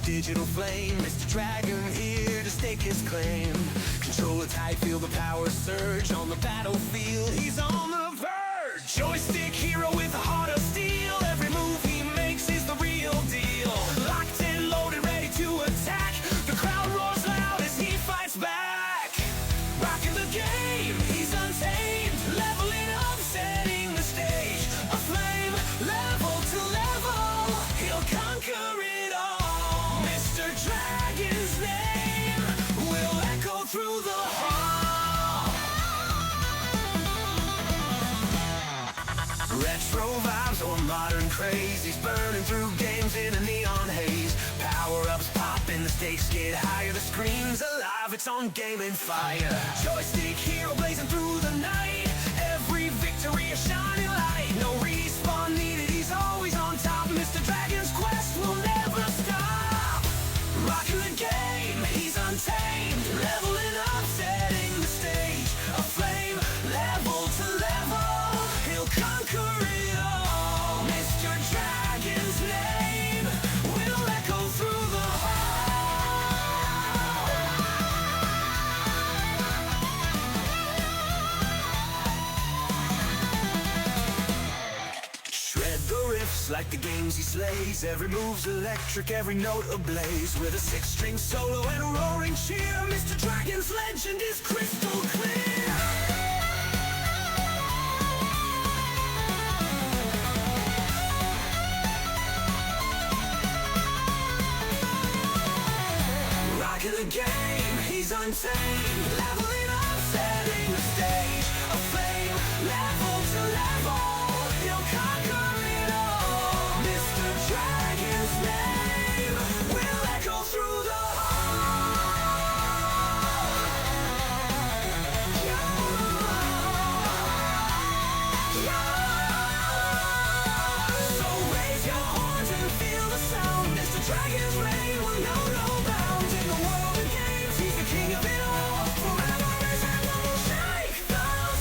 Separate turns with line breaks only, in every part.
digital flame. Mr. Dragon here to stake his claim. Control a tight, feel the power surge on the battlefield. He's on the verge. Joystick hero with a heart of steel. Every move he makes is the real deal. Locked and loaded, ready to attack. The crowd roars loud as he fights back. Rocking the game, he's untamed. Leveling up, setting the stage. A flame, level to level. He'll conquer it all. Mr. Dragon's name will echo through the hall. Retro vibes or modern craze. He's burning through games in a neon haze. Power-ups popping, the stakes get higher. The screen's alive, it's on Gaming Fire. Joystick hero blazing through the night. Every victory a shining light. No respawn needed, he's always on top. Mr. Dragon's quest will never stop. Rocking the game, he's untamed. Leveling up, setting the stage. A flame, level to level. He'll conquer it all. Mr. Dragon's name will echo through the hall. Shred the riffs like the games he slays. Every move's electric, every note ablaze. With a 6-string solo and a roaring cheer, Mr. Dragon's legend is crystal clear. Rocking the game, he's untamed. Leveling up, setting the stage. A flame, level to level. He'll conquer it all. Mr. Dragon's name will echo through the hall. So raise your horns and feel the sound. Mr. Dragon's reign will know no bounds. In the world of games, he's the king of it all. Forever his anthem will shake those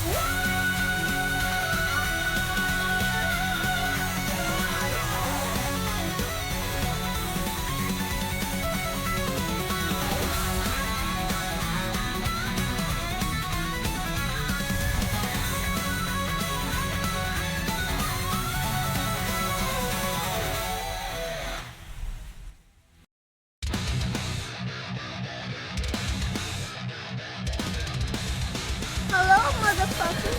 Hello, motherfucker.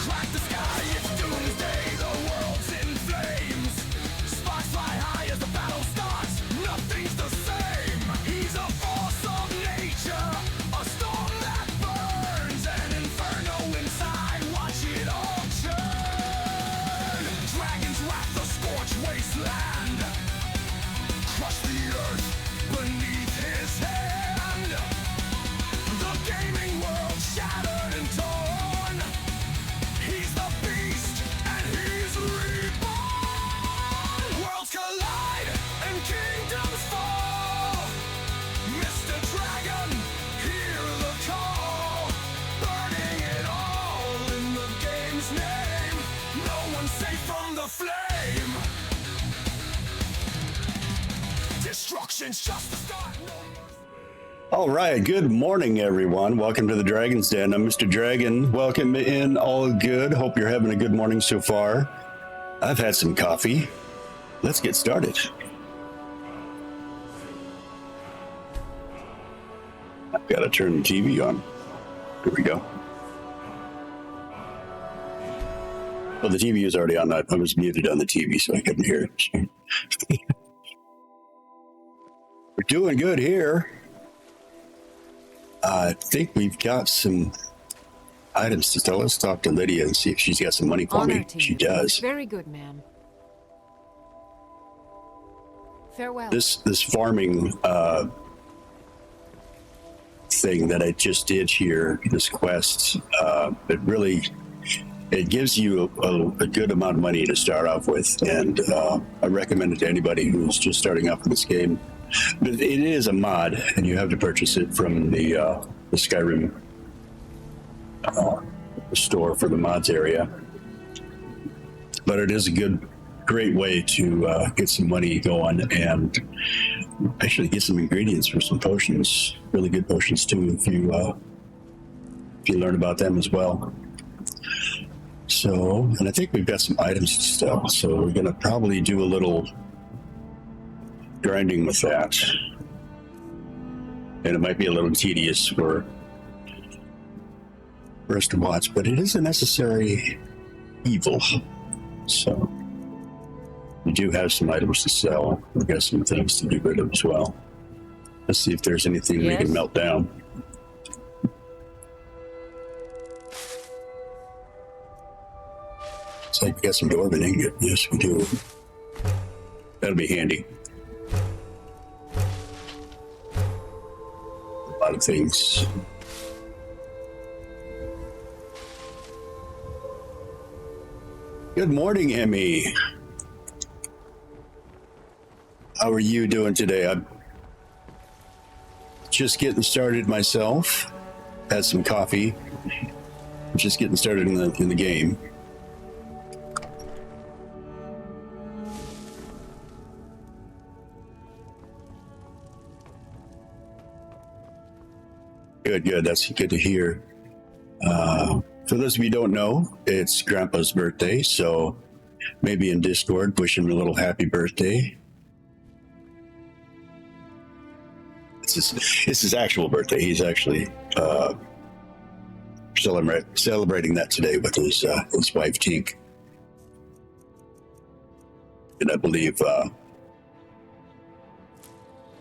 Crack the sky, it's doomsday, the world's in flames. Sparks fly high as the battle starts, nothing's the same. He's a force of nature, a storm that burns, an inferno inside, watch it all churn. Dragon's wrath, the scorched wasteland, crush the earth beneath his hand. The gaming world shattered and torn. He's the beast, and he's reborn. Worlds collide, and kingdoms fall. Mr. Dragon, hear the call. Burning it all in the game's name. No one's safe from the flame. Destruction's just the start.
All right, good morning, everyone. Welcome to the Dragon's Den. I'm Mr. Dragon. Welcome in, all good. Hope you're having a good morning so far. I've had some coffee. Let's get started. I've got to turn the TV on. Here we go. Well, the TV is already on. I was muted on the TV, so I couldn't hear it. We're doing good here. I think we've got some items to sell. Let's talk to Lydia and see if she's got some money for me. She does.
Very good, ma'am. Farewell.
This farming thing that I just did here, this quest, it gives you a good amount of money to start off with, and I recommend it to anybody who's just starting off in this game. But it is a mod, and you have to purchase it from the Skyrim store for the mods area. But it is a great way to get some money going and actually get some ingredients for some potions. Really good potions too, if you learn about them as well. So, and I think we've got some items still, so we're going to probably do a little grinding with that. And it might be a little tedious for us to watch, but it is a necessary evil. So, we do have some items to sell. We've got some things to get rid of as well. Let's see if there's anything we can melt down. Looks like we got some dwarven ingot. Yes, we do. That'll be handy. A lot of things. Good morning, Emmy. How are you doing today? I'm just getting started myself. Had some coffee. Just getting started in the game. Good. That's good to hear. For those of you who don't know, it's Grandpa's birthday, so maybe in Discord, wish him a little happy birthday. It's his actual birthday. He's actually celebrating that today with his wife, Tink. And I believe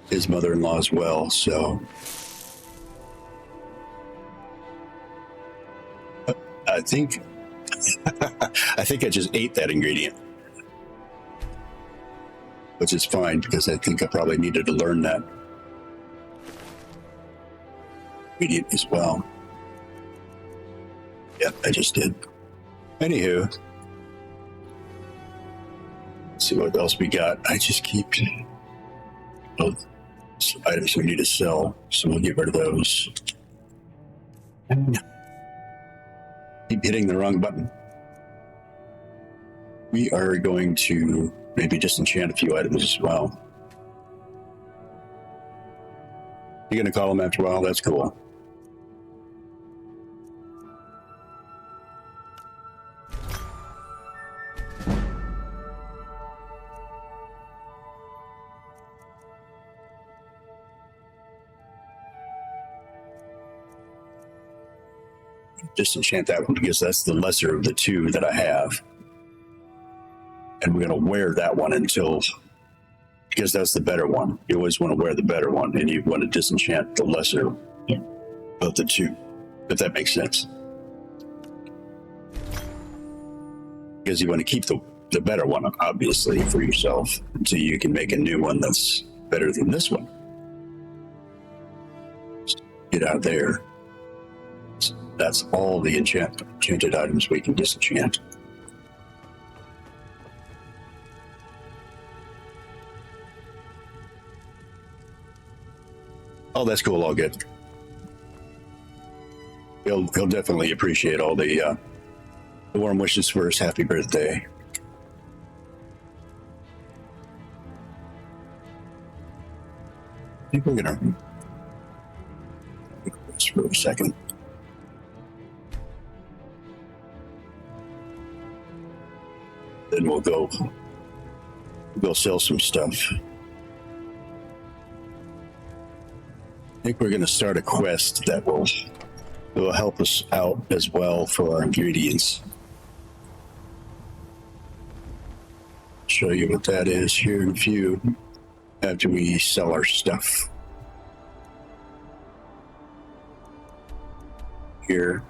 his mother-in-law as well, so... I think I just ate that ingredient, which is fine because I think I probably needed to learn that ingredient as well. Yep, I just did. Anywho, let's see what else we got. I just keep some items we need to sell, so we'll get rid of those. Keep hitting the wrong button. We are going to maybe disenchant a few items as well. You're going to call them after a while? That's cool. Disenchant that one because that's the lesser of the two that I have, and we're going to wear that one because that's the better one. You always want to wear the better one, and you want to disenchant the lesser of the two, if that makes sense, because you want to keep the better one obviously for yourself until you can make a new one that's better than this one. Get out there. That's all the enchanted items we can disenchant. Oh, that's cool. All good. He'll definitely appreciate all the warm wishes for his happy birthday. I think we're gonna just for a second. Then we'll go sell some stuff. I think we're going to start a quest that will help us out as well for our ingredients. Show you what that is here in a few after we sell our stuff. Here.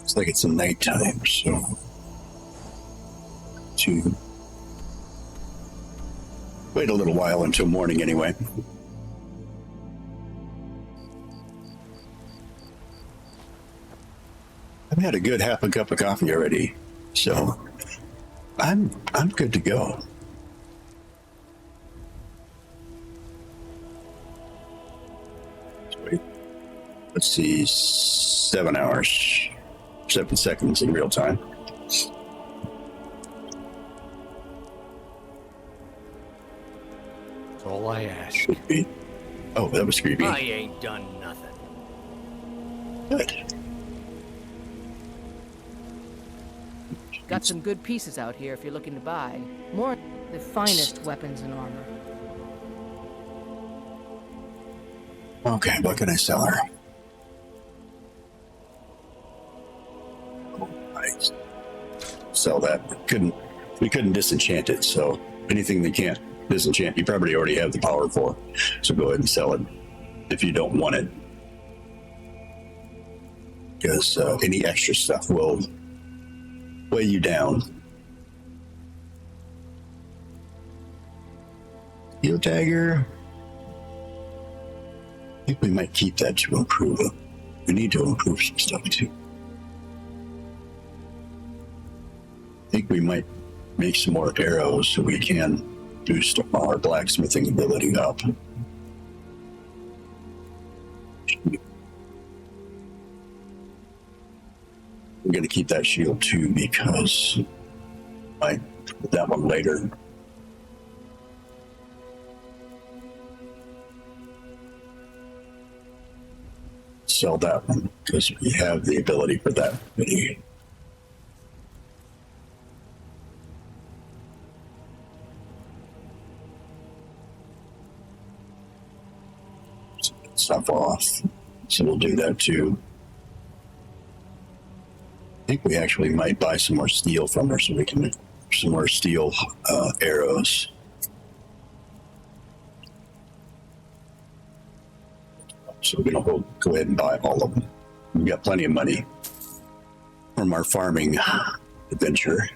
It's like it's a nighttime, so to wait a little while until morning anyway. I've had a good half a cup of coffee already, so I'm good to go. let's see, 7 hours, 7 seconds in real time.
That's all I ask.
Creepy. Oh, that was creepy.
I ain't done nothing.
Good.
Got some good pieces out here if you're looking to buy. More the finest weapons and armor.
Okay, what can I sell her? Oh, nice. Sell that. We couldn't disenchant it, so anything they can't disenchant, you probably already have the power for. So go ahead and sell it if you don't want it. Because any extra stuff will weigh you down. Steel dagger. I think we might keep that to improve it. We need to improve some stuff too. I think we might make some more arrows so we can boost our blacksmithing ability up. We're going to keep that shield too because I put that one later. Sell that one because we have the ability for that. Stuff off, so we'll do that too. I think we actually might buy some more steel from her so we can make some more steel arrows. So we're gonna go ahead and buy all of them. We've got plenty of money from our farming adventure.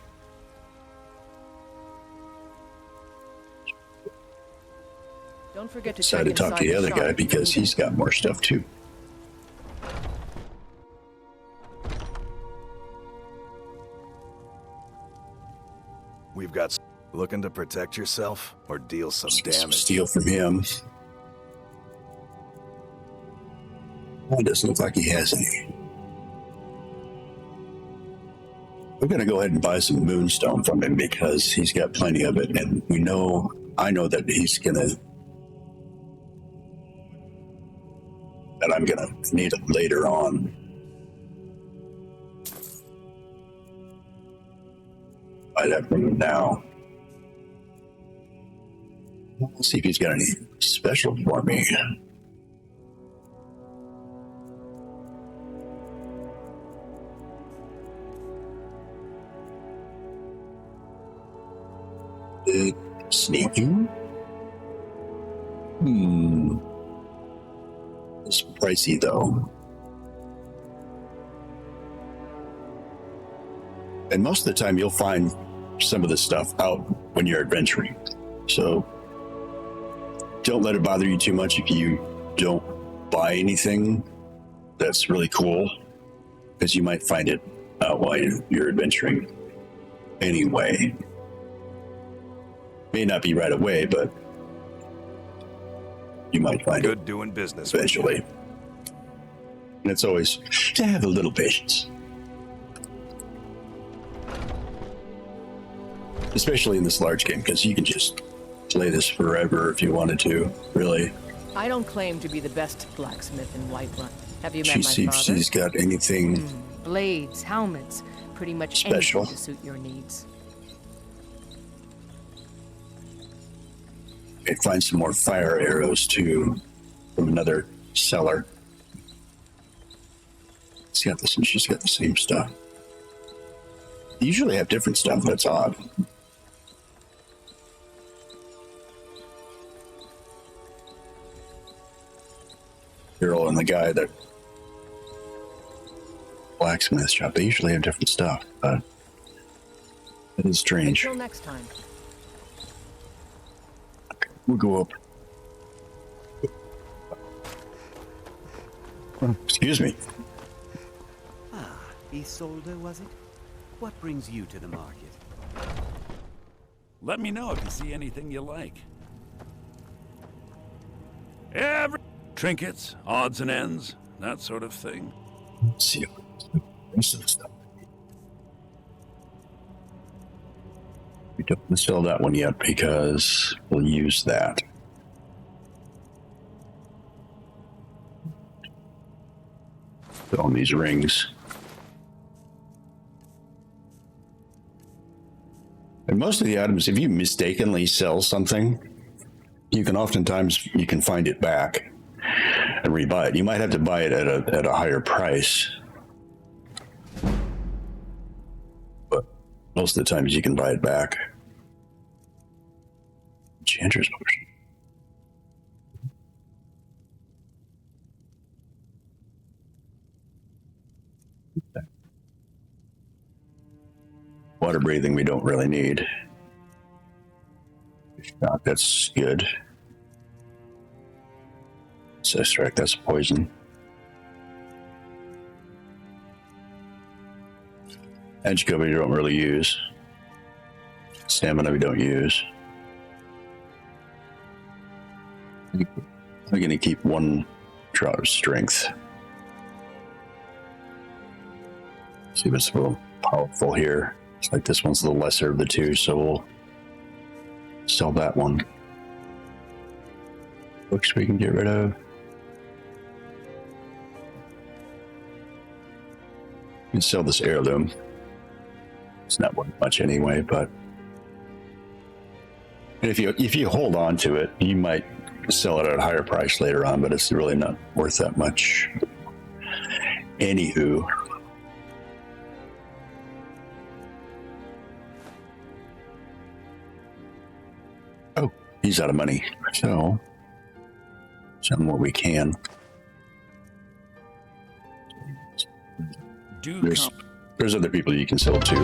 Don't forget to
Decided to talk to the other guy because he's got more stuff too.
We've got looking to protect yourself or deal some
Some
damage.
steel from him. Well, it doesn't look like he has any. We're gonna go ahead and buy some moonstone from him because he's got plenty of it, and I know that I'm gonna need it later on. Buy that from him now. Let's see if he's got any special for me. Sneaking? It's pricey though. And most of the time you'll find some of this stuff out when you're adventuring. So don't let it bother you too much if you don't buy anything that's really cool, because you might find it out while you're adventuring anyway. May not be right away, but you might find
Good
it
doing business.
eventually. And it's always to have a little patience. Especially in this large game, because you can just play this forever if you wanted to, really.
I don't claim to be the best blacksmith in Whiterun. Have you met
She
my
see if
father?
she's got anything
Blades, helmets, pretty much
Special.
anything to suit your needs.
I find some more fire arrows too from another seller. She's got the same stuff. They usually have different stuff. That's odd. Girl and the guy that blacksmith shop, they usually have different stuff, but it is strange.
Until next time.
We'll go up. Excuse me.
Ah, Isolde, was it? What brings you to the market?
Let me know if you see anything you like. Every trinkets, odds and ends, that sort of thing.
Let's see. Most of the stuff. We don't sell that one yet because we'll use that. On these rings. And most of the items, if you mistakenly sell something, you can oftentimes you can find it back and rebuy it. You might have to buy it at a higher price, but most of the times you can buy it back. Enchanter's potion. Water breathing we don't really need. Shock, that's good. Strike, that's poison. Edge cover we don't really use. Stamina we don't use. I'm gonna keep one drop of strength. See what's a little powerful here. It's like this one's the lesser of the two, so we'll sell that one. Books we can get rid of. We can sell this heirloom. It's not worth much anyway, but if you hold on to it, you might sell it at a higher price later on, but it's really not worth that much. Anywho. Oh, he's out of money. So, sell him what we can. There's other people you can sell to.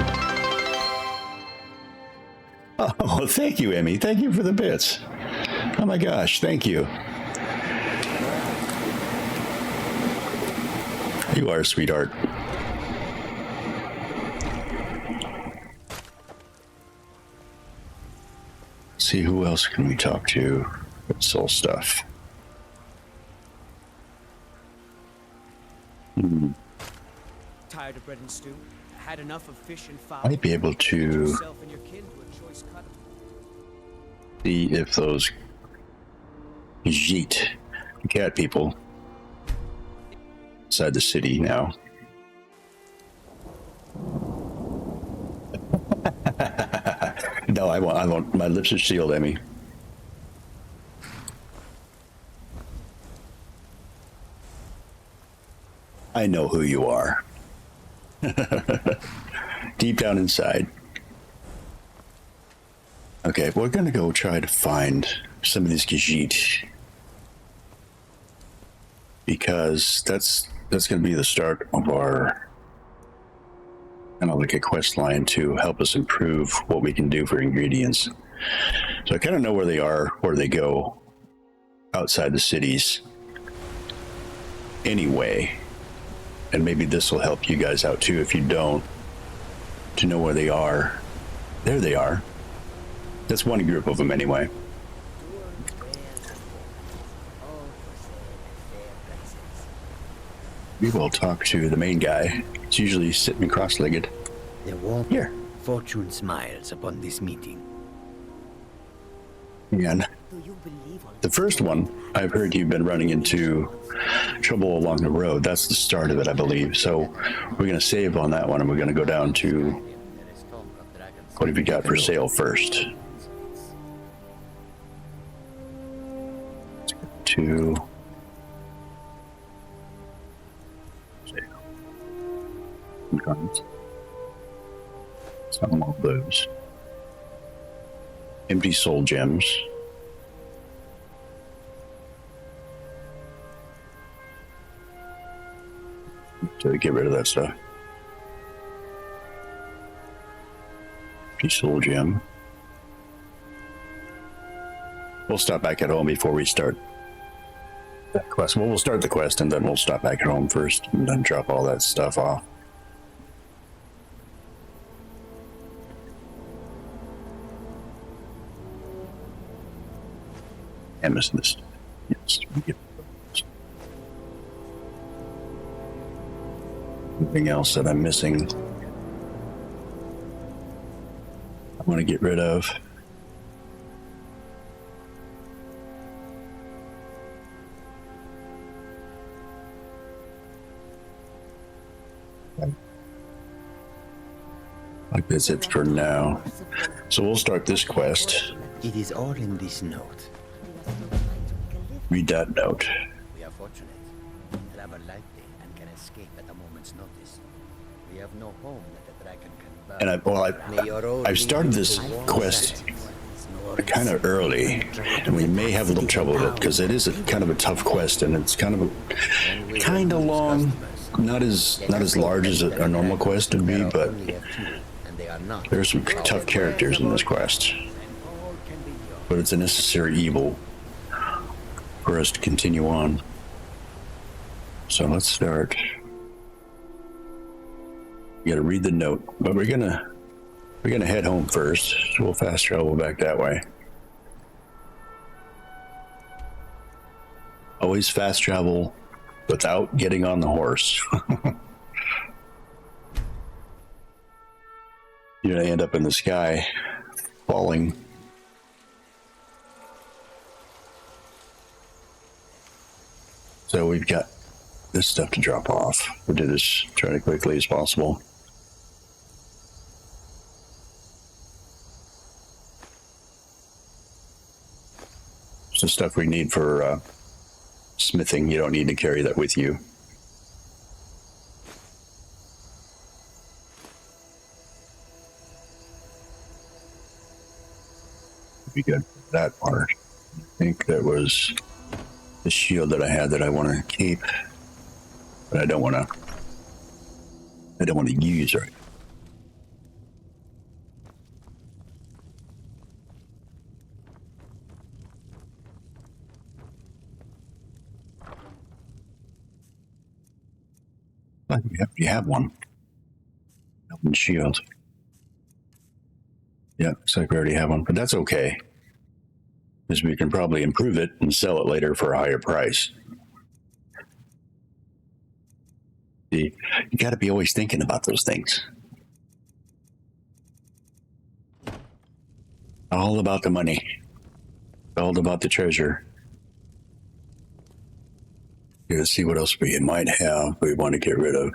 Oh, thank you, Emmy. Thank you for the bits. Oh my gosh, thank you. You are a sweetheart. See, who else can we talk to? Soul stuff.
Tired of bread and stew? Had enough of fish and fowl?
Might be able to
Yourself and your kin to a choice cut.
see if those Jeet cat people inside the city now. No, I won't. My lips are sealed, Emmy. I know who you are. Deep down inside. Okay, we're gonna go try to find some of these Khajiit, because that's gonna be the start of our kind of like a quest line to help us improve what we can do for ingredients. So I kind of know where they are, where they go outside the cities anyway, and maybe this will help you guys out too if you don't, to know where they are. There they are. That's one group of them anyway. We will talk to the main guy. It's usually sitting cross-legged.
The warm
Here.
fortune smiles upon this meeting.
And the first one, I've heard you've been running into trouble along the road. That's the start of it, I believe. So we're going to save on that one, and we're going to go down to what have you got for sale first. Let's go to guns. Some of those. Empty soul gems. To get rid of that stuff. Empty soul gem. We'll stop back at home before we start that quest. Well, we'll start the quest and then we'll stop back at home first and then drop all that stuff off. Amethyst. Yes, we get those. Anything else that I'm missing? I want to get rid of. I think that's it for now. So we'll start this quest.
It is all in this note.
Read that note.
We are fortunate. Travel lightly and can escape at a moment's notice. We have no home that the dragon can burn.
And I've started this quest kind of early, and we may have a little trouble with it because it is kind of a tough quest, and it's kind of long. Not as large as a normal quest would be, but there's some tough characters in this quest. But it's a necessary evil for us to continue on. So let's start. You gotta read the note, but we're gonna head home first. So we'll fast travel back that way. Always fast travel without getting on the horse. You're gonna end up in the sky, falling. So we've got this stuff to drop off. We'll do this try to quickly as possible. It's the stuff we need for smithing. You don't need to carry that with you. Be good for that part. I think that was the shield that I had that I want to keep, but I don't want to use right. I think we have one. Open shield. Yeah, looks like we already have one, but that's okay, because we can probably improve it and sell it later for a higher price. You got to be always thinking about those things. All about the money. All about the treasure. Let's see what else we might have we want to get rid of.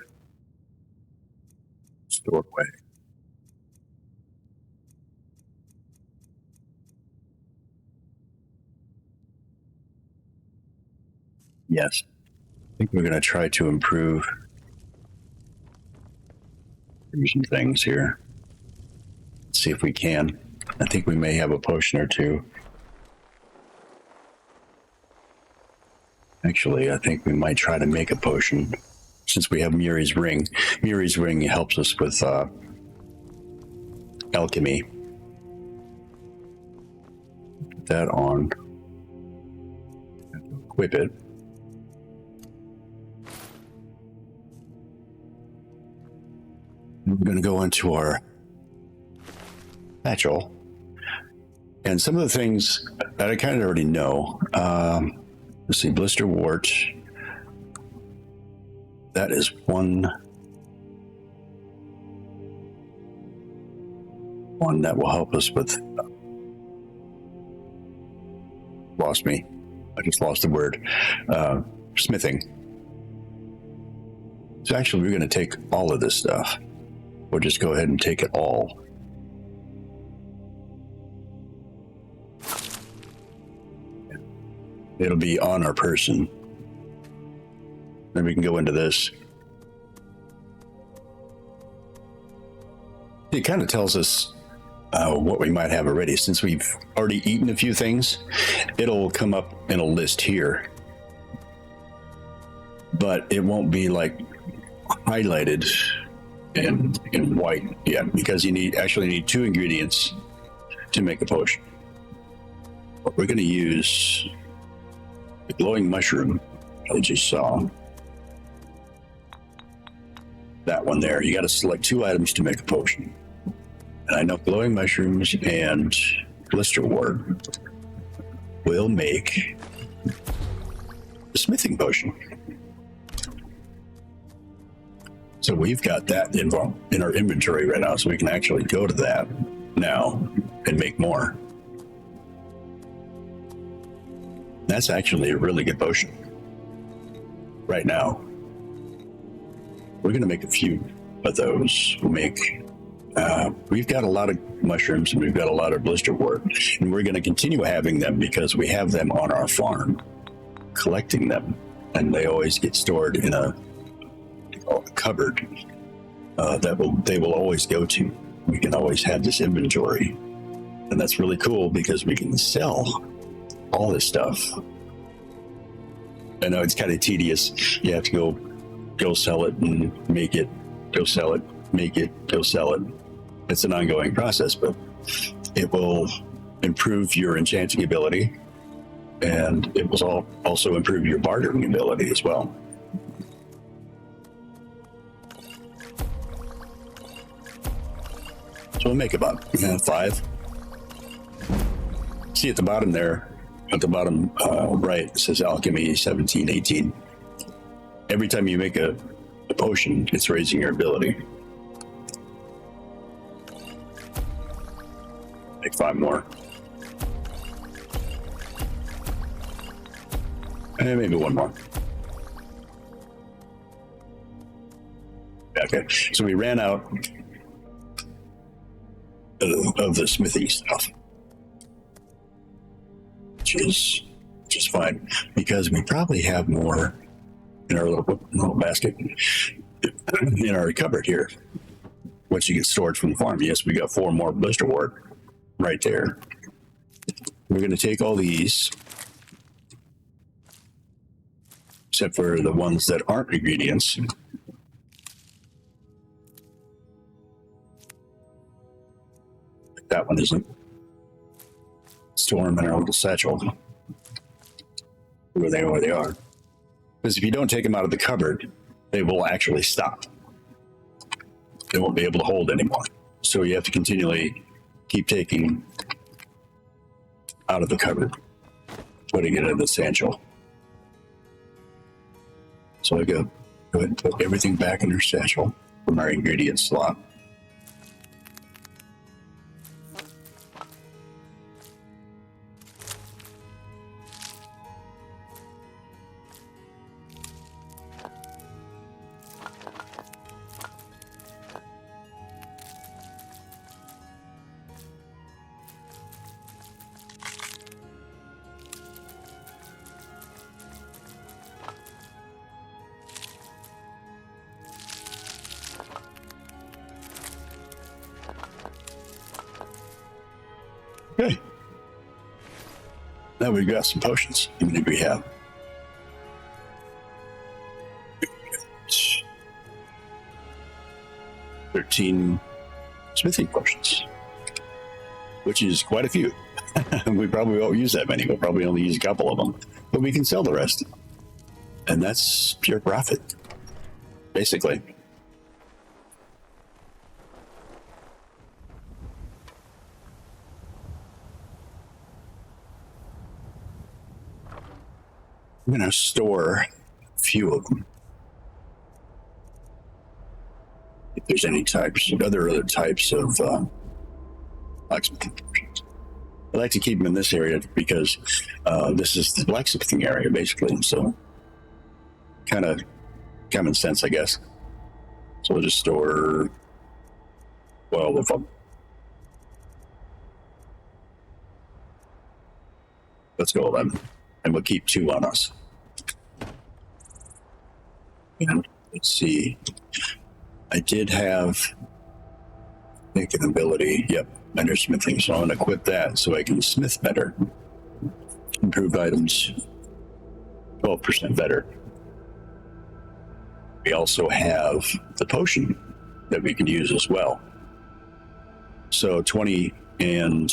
Store away. Yes. I think we're going to try to improve some things here. Let's see if we can. I think we may have a potion or two. Actually, I think we might try to make a potion since we have Muri's ring. Muri's ring helps us with alchemy. Put that on. Equip it. We're going to go into our satchel. And some of the things that I kind of already know. Let's see, blister wart. That is one that will help us with. Lost me. I just lost the word. Smithing. So actually, we're going to take all of this stuff. We'll just go ahead and take it all. It'll be on our person. Then we can go into this. It kind of tells us what we might have already. Since we've already eaten a few things, it'll come up in a list here. But it won't be like highlighted in white yet, because you actually need 2 ingredients to make a potion. But we're going to use the glowing mushroom I just saw. That one there. You got to select 2 items to make a potion. And I know glowing mushrooms and blister wart will make a smithing potion. So we've got that in our inventory right now, so we can actually go to that now and make more. That's actually a really good potion. Right now, we're going to make a few of those. We've got a lot of mushrooms and we've got a lot of blister wort, and we're going to continue having them because we have them on our farm, collecting them, and they always get stored in a cupboard they will always go to. We can always have this inventory, and that's really cool because we can sell all this stuff. I know it's kind of tedious. You have to go sell it and make it, go sell it, make it, go sell it. It's an ongoing process, but it will improve your enchanting ability, and it will also improve your bartering ability as well. So we'll make about 5. See at the bottom there, at the bottom right, it says alchemy 1718. Every time you make a potion, it's raising your ability. Make 5 more. And maybe 1 more. Okay, so we ran out of the smithy stuff, which is fine because we probably have more in our little basket in our cupboard here. Once you get stored from the farm, yes, we got 4 more blister wort right there. We're going to take all these, except for the ones that aren't ingredients. That one isn't. Store them in our little satchel where they are. Because if you don't take them out of the cupboard, they will actually stop. They won't be able to hold anymore. So you have to continually keep taking out of the cupboard, putting it in the satchel. So I go ahead and put everything back in our satchel from our ingredients slot. Okay. Now we've got some potions. How many do we have? 13 smithing potions, which is quite a few. We probably won't use that many. We'll probably only use a couple of them, but we can sell the rest. And that's pure profit, basically. I'm going to store a few of them. If there's any types, other types of blacksmithing potions. I like to keep them in this area because this is the blacksmithing area, basically. So, kind of common sense, I guess. So we'll just store 12 of them. Let's go 11. And we'll keep 2 on us. And let's see. I did have, I think, an ability. Yep, better smithing. So I'm going to quit that so I can smith better. Improved items, 12% better. We also have the potion that we can use as well. So 20 and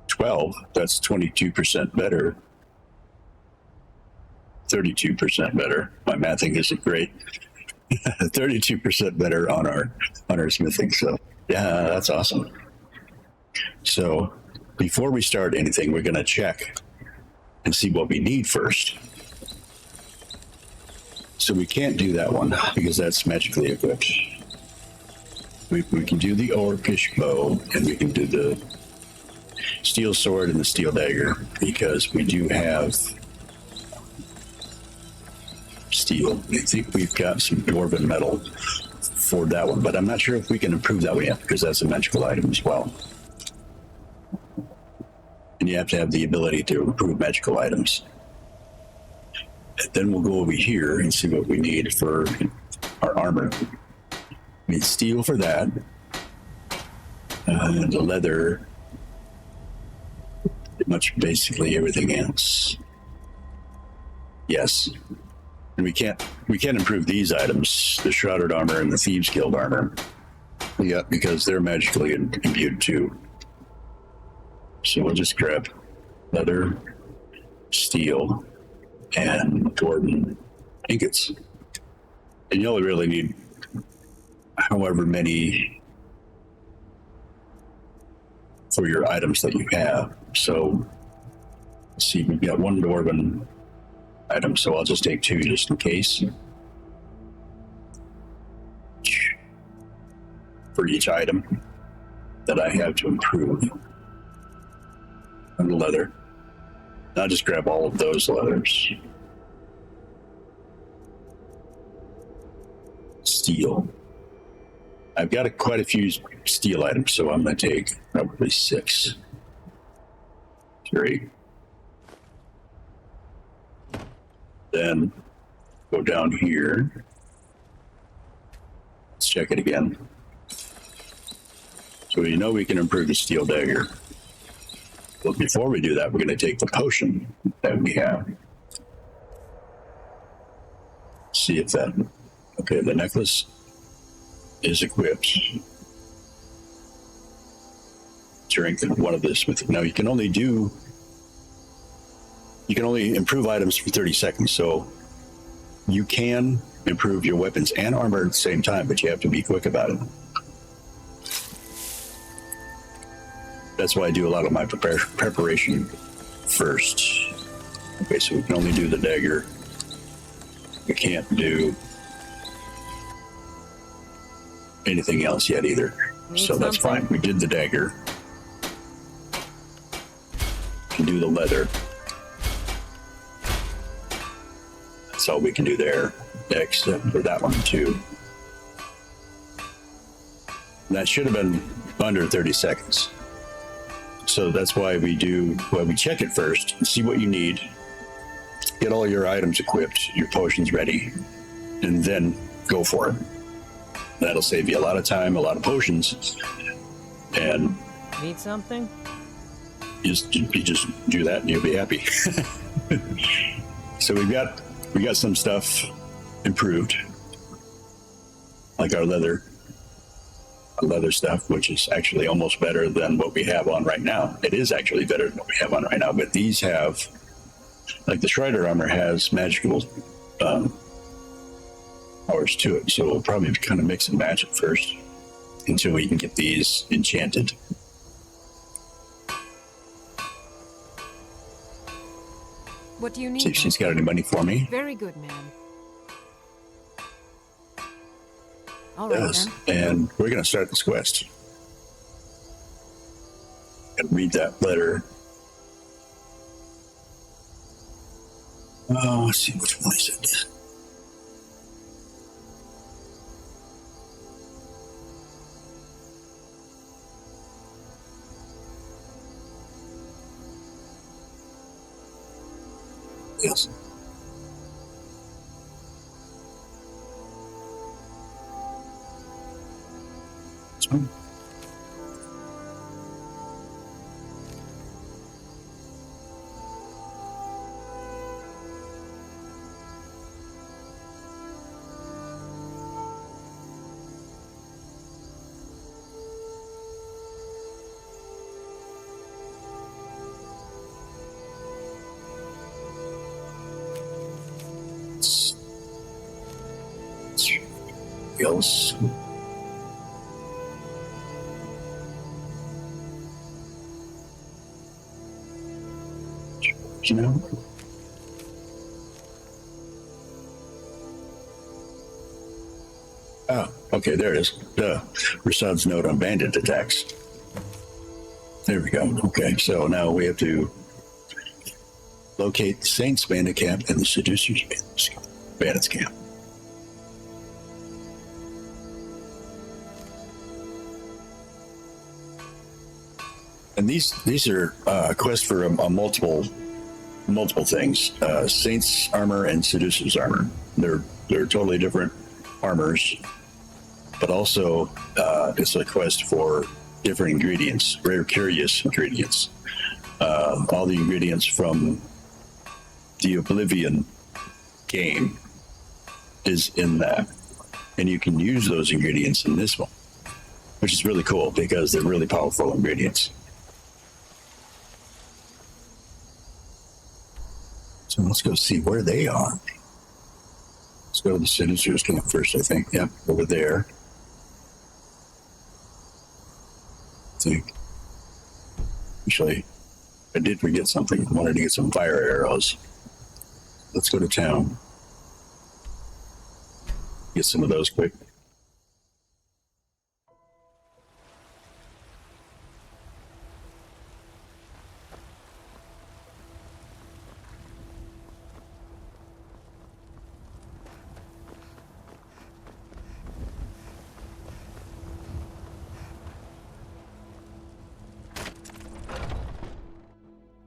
12, that's 22% better. 32% better. My mathing isn't great. 32% better on our smithing. So yeah, that's awesome. So before we start anything, we're going to check and see what we need first. So we can't do that one because that's magically equipped. We can do the orcish bow, and we can do the steel sword and the steel dagger because we do have steel. I think we've got some dwarven metal for that one, but I'm not sure if we can improve that one yet because that's a magical item as well. And you have to have the ability to improve magical items. And then we'll go over here and see what we need for our armor. We need steel for that. The leather. Pretty much basically everything else. Yes. And we can't improve these items, the Shrouded armor and the Thieves Guild armor. Yeah, because they're magically imbued too. So we'll just grab leather, steel, and dwarven ingots. And you only really need however many for your items that you have. So let's see, we've got one dwarven item, so I'll just take two just in case. For each item that I have to improve. And the leather. I'll just grab all of those leathers. Steel. I've got quite a few steel items, so I'm going to take probably 6. 3. Then go down here. Let's check it again. So we know we can improve the steel dagger. But before we do that, we're going to take the potion that we have. See if that... Okay, the necklace is equipped. Strengthen one of this with... Now, you can only improve items for 30 seconds, so you can improve your weapons and armor at the same time, but you have to be quick about it. That's why I do a lot of my preparation first. Okay, so we can only do the dagger. We can't do anything else yet either. So that's fine. We did the dagger. We can do the leather. That's all we can do there, except for that one too. And that should have been under 30 seconds. So that's why we check it first, see what you need, get all your items equipped, your potions ready, and then go for it. That'll save you a lot of time, a lot of potions, and
need something?
You just do that and you'll be happy. So we got some stuff improved, like our leather stuff, which is actually almost better than what we have on right now. It is actually better than what we have on right now, but these have, like the Shrouded armor has magical powers to it, so we'll probably kind of mix and match it first until we can get these enchanted.
What do you need?
See if she's got any money for me.
Very good, man. All right,
Yes,
then.
and we're going to start this quest. And read that letter. Oh, let's see which one is it. Yes. This one. Else. You know? Oh, okay, there it is. Duh. Rassad's note on bandit attacks. There we go. Okay, so now we have to locate the Saints bandit camp and the Seducers bandits camp. And these are quests for multiple things. Saints armor and Seducer's armor. They're totally different armors, but also it's a quest for different ingredients, rare curious ingredients. All the ingredients from the Oblivion game is in that, and you can use those ingredients in this one, which is really cool because they're really powerful ingredients. So let's go see where they are. Let's go to the Seducer's camp first, I think. Yep, over there. I think. Actually, I did forget something. I wanted to get some fire arrows. Let's go to town. Get some of those quick.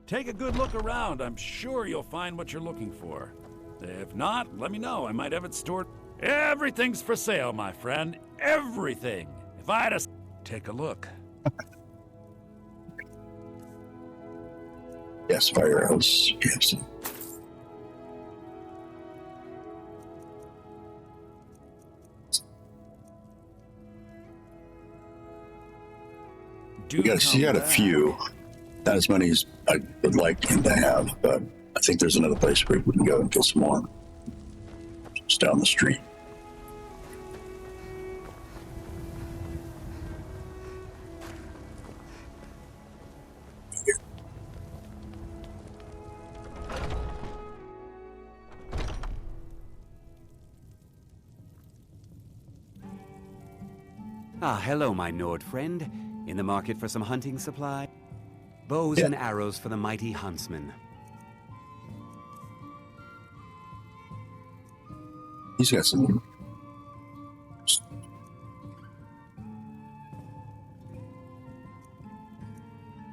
Take a good look around. I'm sure you'll find what you're looking for. If not, let me know. I might have it stored. Everything's for sale, my friend. Everything. If I had a... Take a look.
Yes, fire arrows. Yes. You got a few. Not as many as I would like him to have, but I think there's another place where we can go and kill some more. Just down the street.
Ah, hello, my Nord friend. In the market for some hunting supply? Bows and arrows for the mighty huntsman.
He's got some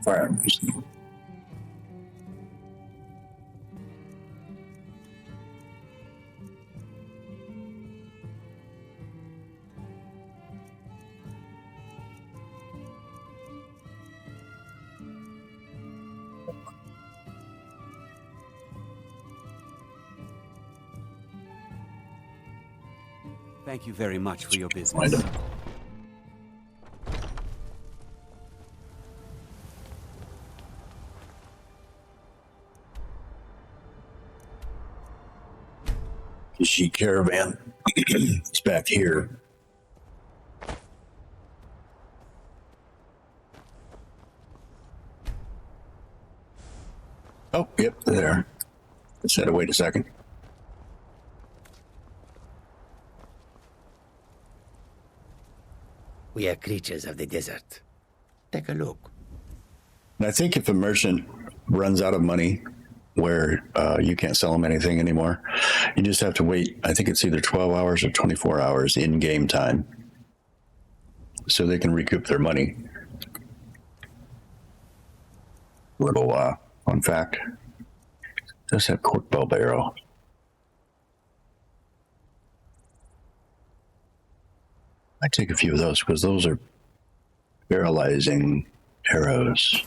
firearms.
Thank you very much for your business.
The sheep caravan is back here. Oh, yep, there. Let's have to wait a second.
We are creatures of the desert. Take a look.
And I think if a merchant runs out of money where you can't sell them anything anymore, you just have to wait. I think it's either 12 hours or 24 hours in game time so they can recoup their money. Little fun fact. Does have cork bow barrel. I take a few of those because those are paralyzing arrows.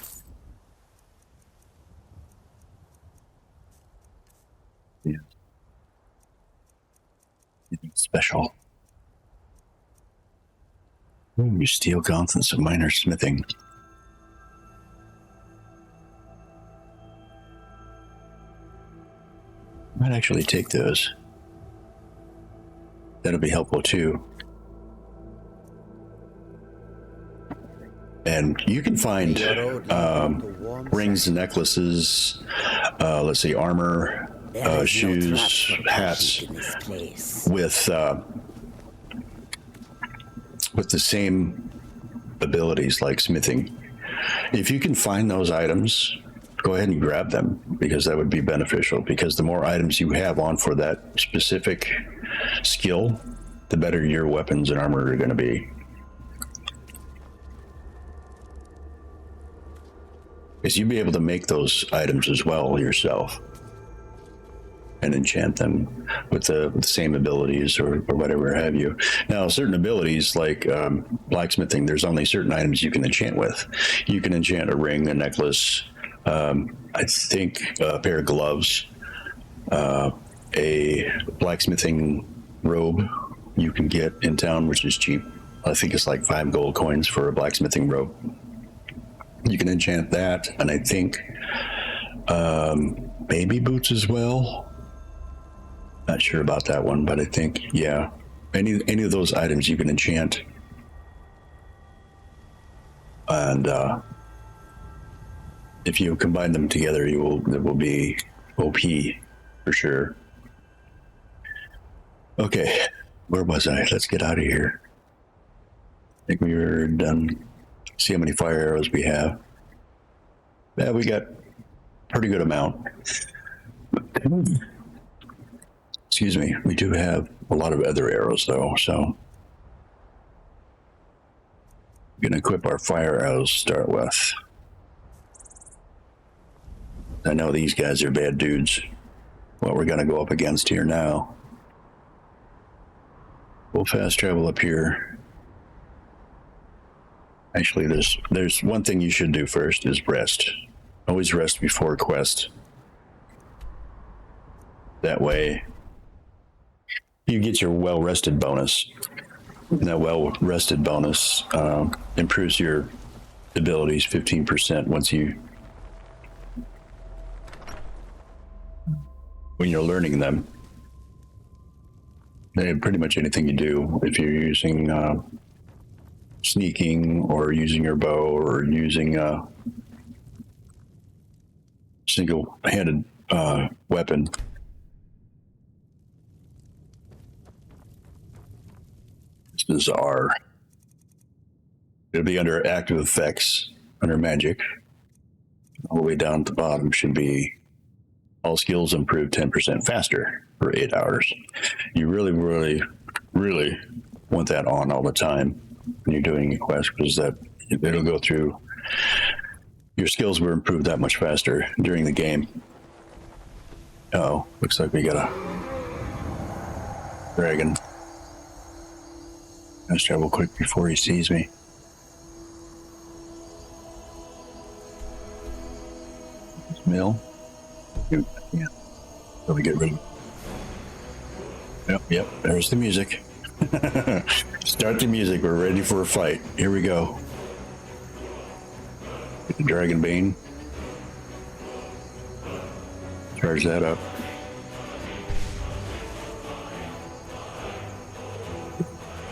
Yeah. Anything special. Ooh, steel gauntlets of minor smithing. Might actually take those. That'll be helpful too. And you can find rings and necklaces, let's see, armor, shoes, hats with with the same abilities like smithing. If you can find those items, go ahead and grab them, because that would be beneficial, because the more items you have on for that specific skill, the better your weapons and armor are going to be. Because you'll be able to make those items as well yourself and enchant them with the same abilities or whatever have you. Now, certain abilities like blacksmithing, there's only certain items you can enchant with. You can enchant a ring, a necklace, I think a pair of gloves, a blacksmithing robe you can get in town, which is cheap. I think it's like 5 gold coins for a blacksmithing robe. You can enchant that, and I think baby boots as well. Not sure about that one, but I think, yeah, any of those items you can enchant. And if you combine them together, it will be OP for sure. Okay, where was I? Let's get out of here. I think we were done. See how many fire arrows we have. Yeah, we got pretty good amount. Excuse me, we do have a lot of other arrows though, so we're gonna equip our fire arrows to start with. I know these guys are bad dudes. What we're gonna go up against here now. We'll fast travel up here. Actually, there's one thing you should do first is rest. Always rest before a quest. That way you get your well-rested bonus. And that well-rested bonus improves your abilities 15% when you're learning them. And pretty much anything you do, if you're using sneaking or using your bow or using a single-handed weapon. This is R. It'll be under active effects, under magic. All the way down at the bottom should be all skills improve 10% faster for 8 hours. You really, really, really want that on all the time when you're doing a quest, because that it'll go through. Your skills will improve that much faster during the game. Oh, looks like we got a dragon. Let's travel quick before he sees me. Mill. Yeah. So we get rid of it. Yep, there's the music. Start the music. We're ready for a fight. Here we go. Get the dragon bane. Charge that up.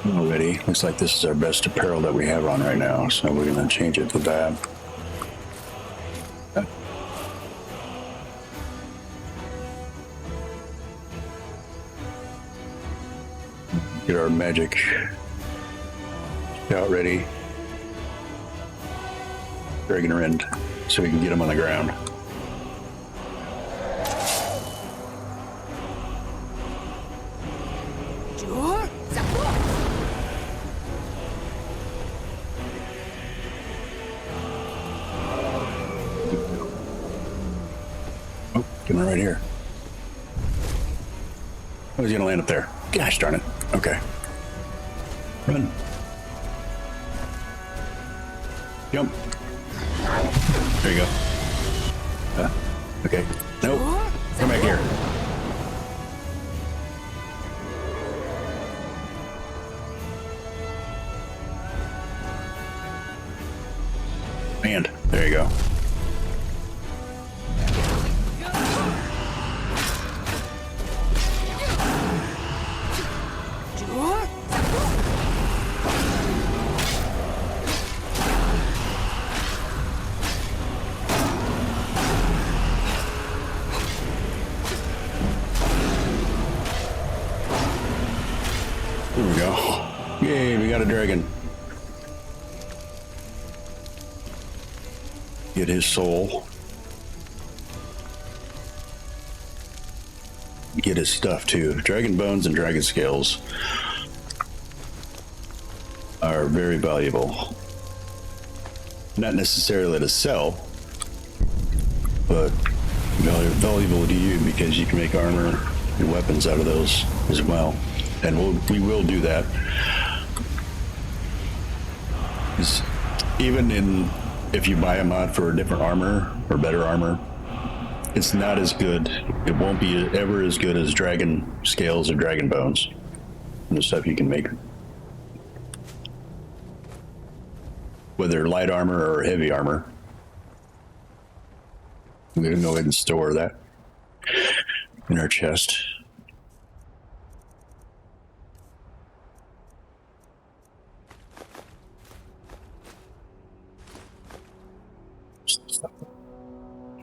Already looks like this is our best apparel that we have on right now, so we're gonna change it to that. Get our magic out ready. Dragon Rend, so we can get them on the ground. Oh, getting right here. Oh, he's gonna land up there. Gosh darn it. Okay. Run. Jump. There you go. Okay. Nope. Come back here. And there you go. There we go. Yay, we got a dragon. Get his soul. Get his stuff too. Dragon bones and dragon scales are very valuable. Not necessarily to sell, but valuable to you because you can make armor and weapons out of those as well. And we will do that. Even if you buy a mod for a different armor or better armor, it's not as good. It won't be ever as good as dragon scales or dragon bones and the stuff you can make. Whether light armor or heavy armor. We're gonna go ahead and store that in our chest.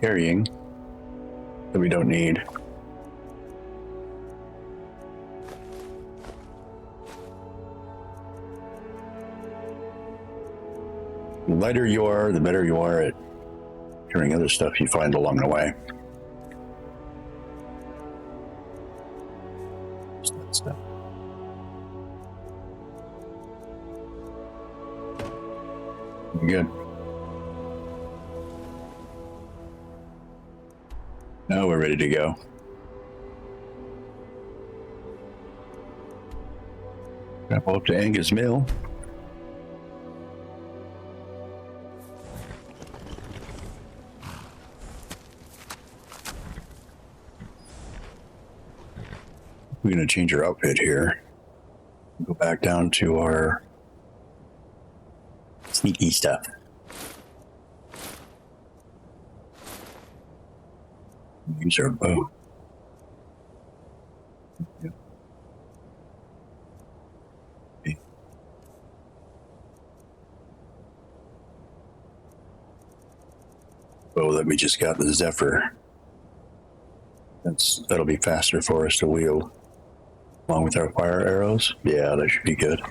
Carrying that we don't need. The lighter you are, the better you are at carrying other stuff you find along the way. Stuff. Good. Now we're ready to go. Travel up to Angus Mill. We're going to change our outfit here. Go back down to our sneaky stuff. Use our bow. Yep. Okay. Bow that we just got, the Zephyr. That'll be faster for us to wield. Along with our fire arrows. Yeah, that should be good.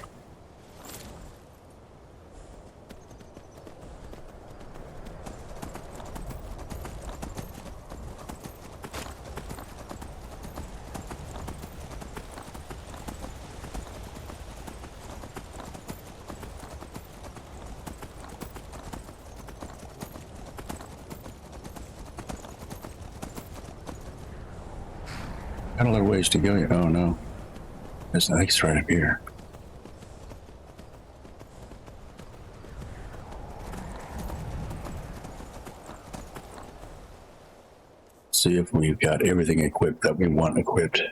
Got a lot of ways to go. Oh no. There's the lake's right up here. See if we've got everything equipped that we want equipped.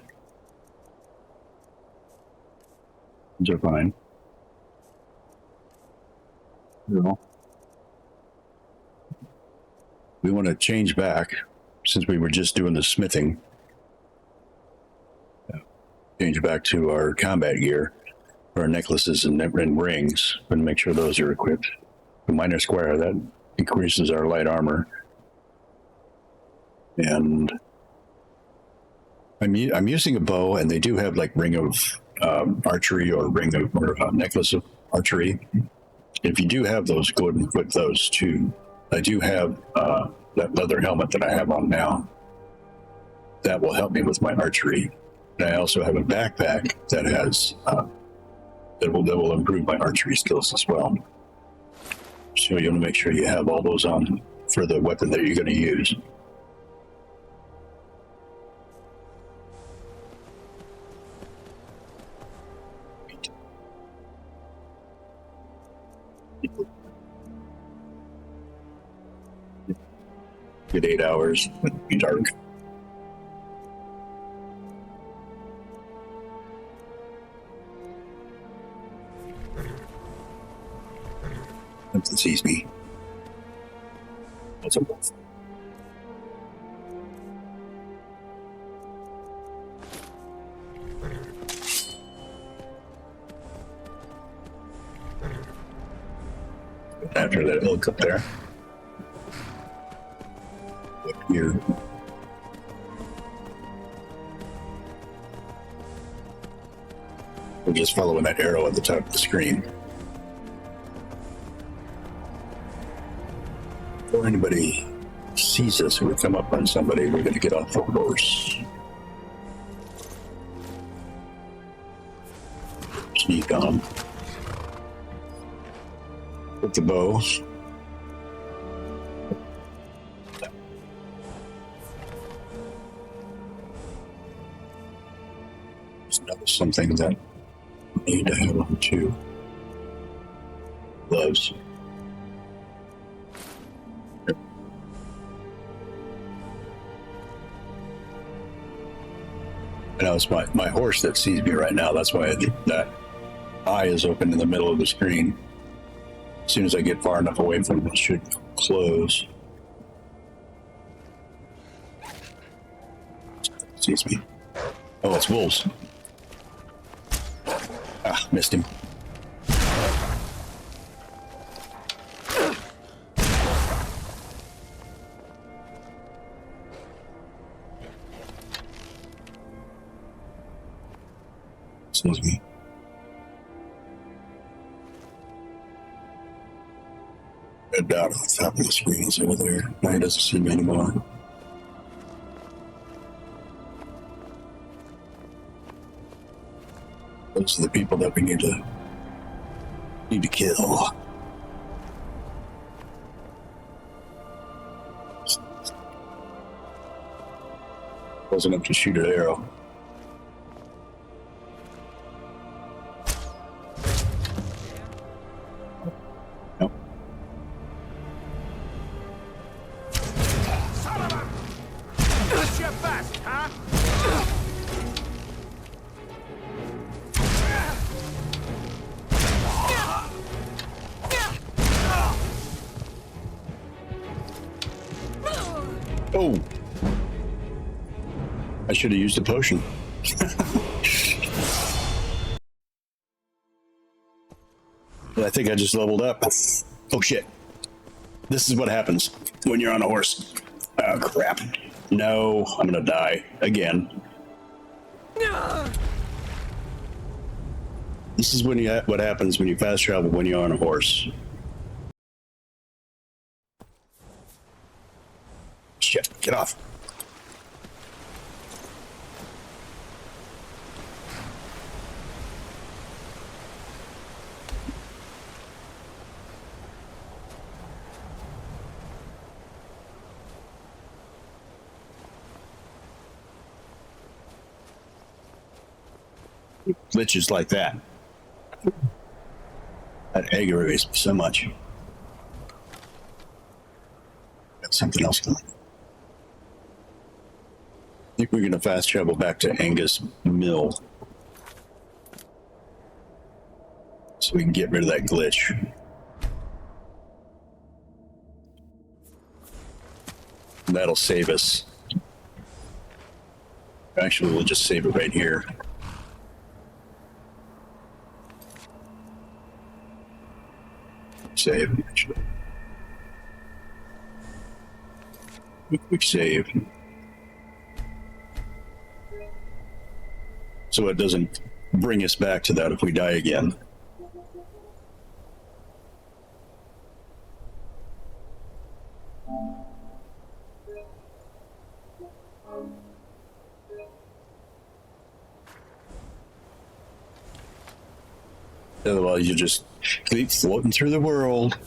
These are fine. No. We want to change back since we were just doing the smithing. Change back to our combat gear, our necklaces and rings, and make sure those are equipped. The minor square, that increases our light armor. And I'm using a bow, and they do have like ring of archery or ring of necklace of archery. If you do have those, go ahead and equip those too. I do have that leather helmet that I have on now. That will help me with my archery. And I also have a backpack that has that will improve my archery skills as well. So you want to make sure you have all those on for the weapon that you're going to use. Get 8 hours, it'll be dark. Something sees me. That's a wolf. After that, it'll look up there. Up here. We're just following that arrow at the top of the screen. Before anybody sees us, we come up on somebody, we're going to get off the horse. Sneak on. With the bow. Just notice something that I need to have on too. Gloves. I know it's my horse that sees me right now. That's why that eye is open in the middle of the screen. As soon as I get far enough away from it, it should close. Sees me. Oh, it's wolves. Ah, missed him. Sees me. Head down on the top of the screen is over there. Now he doesn't see me anymore. Those are the people that we need to kill. Close enough to shoot an arrow. Nope.
What's your best, huh?
Oh! I should have used a potion. But I think I just leveled up. Oh shit. This is what happens when you're on a horse. Oh crap. No, I'm gonna die again. This is what happens when you fast travel when you're on a horse. Shit, get off. Glitches like that. That aggravates me so much. Got something else going. I think we're going to fast travel back to Angus Mill so we can get rid of that glitch. And that'll save us. Actually, we'll just save it right here. Save, actually. Quick save. So it doesn't bring us back to that if we die again. Otherwise, you just keep floating through the world.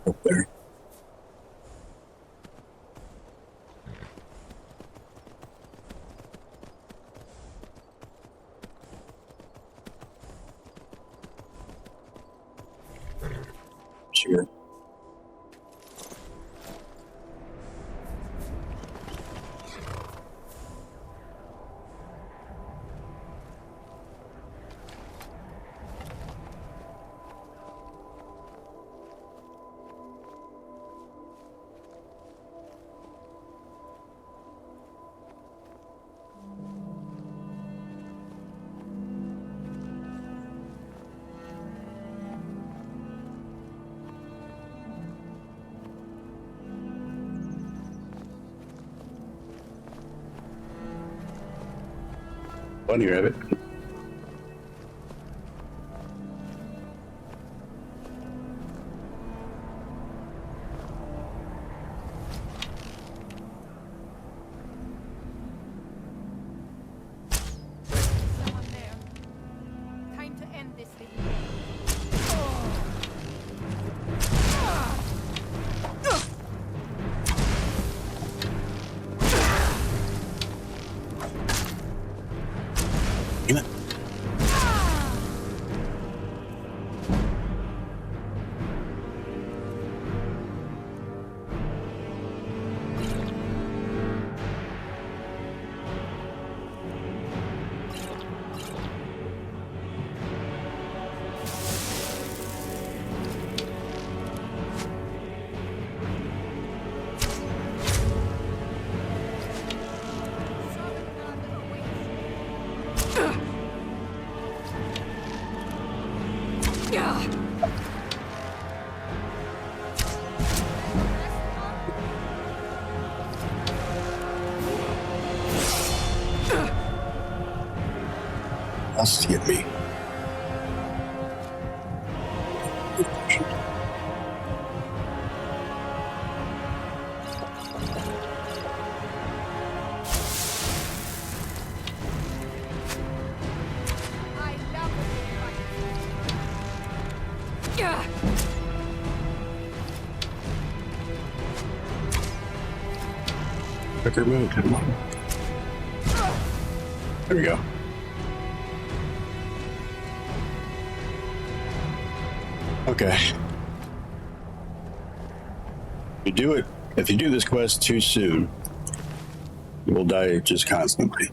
Up there. here. Bunny rabbit.
Someone there. Time to end this little game.
Damn it. Wants to get me.
I love
Quicker move. Come on. There we go. Okay. If you do this quest too soon, you will die just constantly.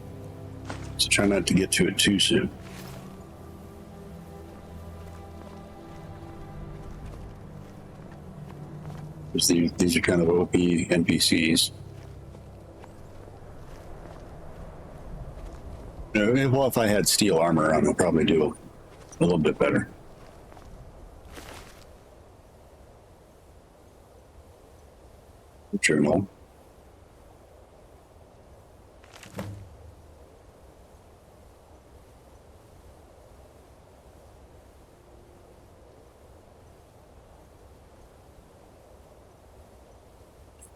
So try not to get to it too soon. These are kind of OP NPCs. Well, if I had steel armor on, I'll probably do a little bit better. Journal.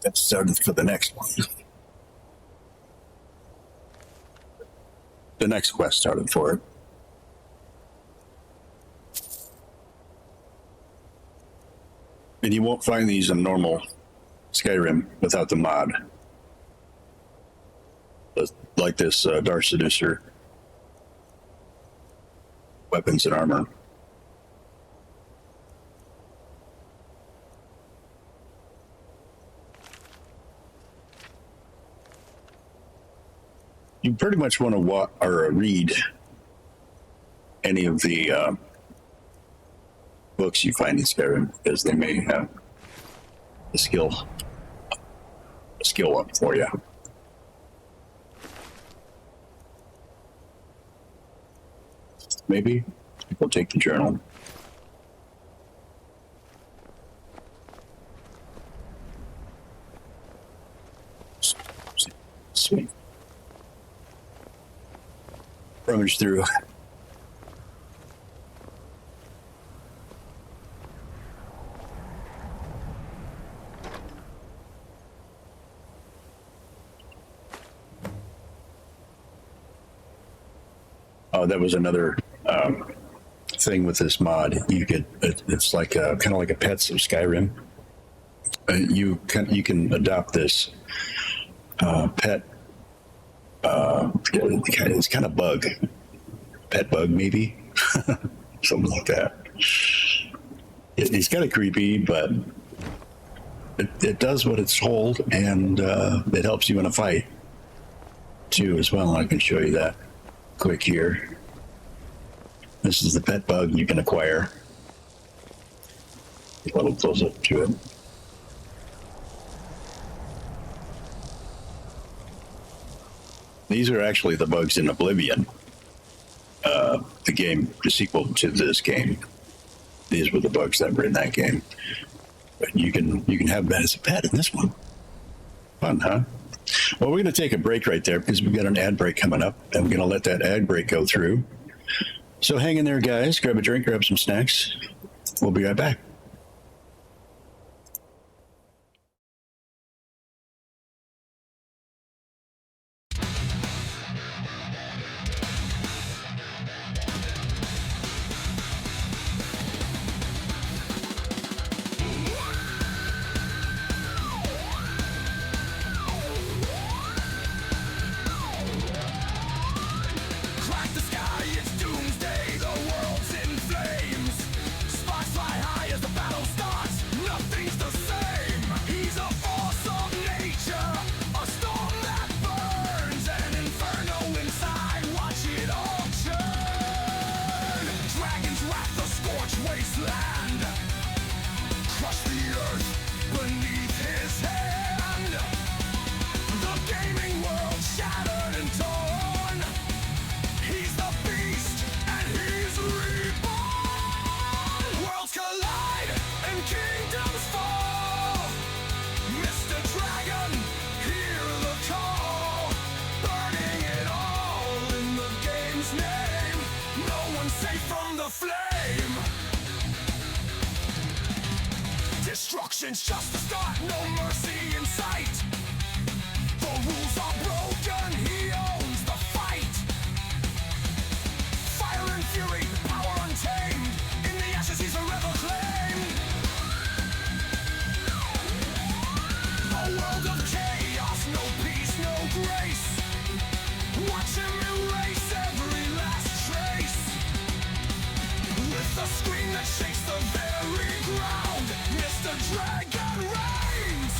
That started for the next one. The next quest started for it. And you won't find these in normal Skyrim without the mod. Like this Dark Seducer weapons and armor. You pretty much want to read any of the books you find in Skyrim, because they may have a skill up for you. Maybe we'll take the journal. Sweet. Rummage through. Oh, that was another thing with this mod. You could, it's like kind of like a Pets of Skyrim. You can adopt this pet. It's kind of bug, pet bug maybe, something like that. It's kind of creepy, but it does what it's told, and it helps you in a fight too as well. I can show you that quick here. This is the pet bug you can acquire. A little close up to it. These are actually the bugs in Oblivion, the game, the sequel to this game. These were the bugs that were in that game. But you can have that as a pet in this one. Fun, huh? Well, we're going to take a break right there because we've got an ad break coming up, and we're going to let that ad break go through. So hang in there, guys. Grab a drink, grab some snacks. We'll be right back.
Crack the sky, it's doomsday, the world's in flames. Sparks fly high as the battle starts, nothing's the same. He's a force of nature, a storm that burns, an inferno inside, watch it all churn. Dragons wrap the scorched wasteland, crush the earth beneath his hand. The gaming world shattered and torn. He's the beast, and he's reborn. Worlds collide, and kingdoms fall. Mr. Dragon, hear the call. Burning it all in the game's name. No one's safe from the flame. Destruction's just the start, no mercy in sight. The rules are broken, he owns the fight. Fire and fury, power untamed. In the ashes he's forever claimed. A world of chaos, no peace, no grace. Watch him erase every last trace. With a scream that shakes the very ground, Mr. Dragon reigns,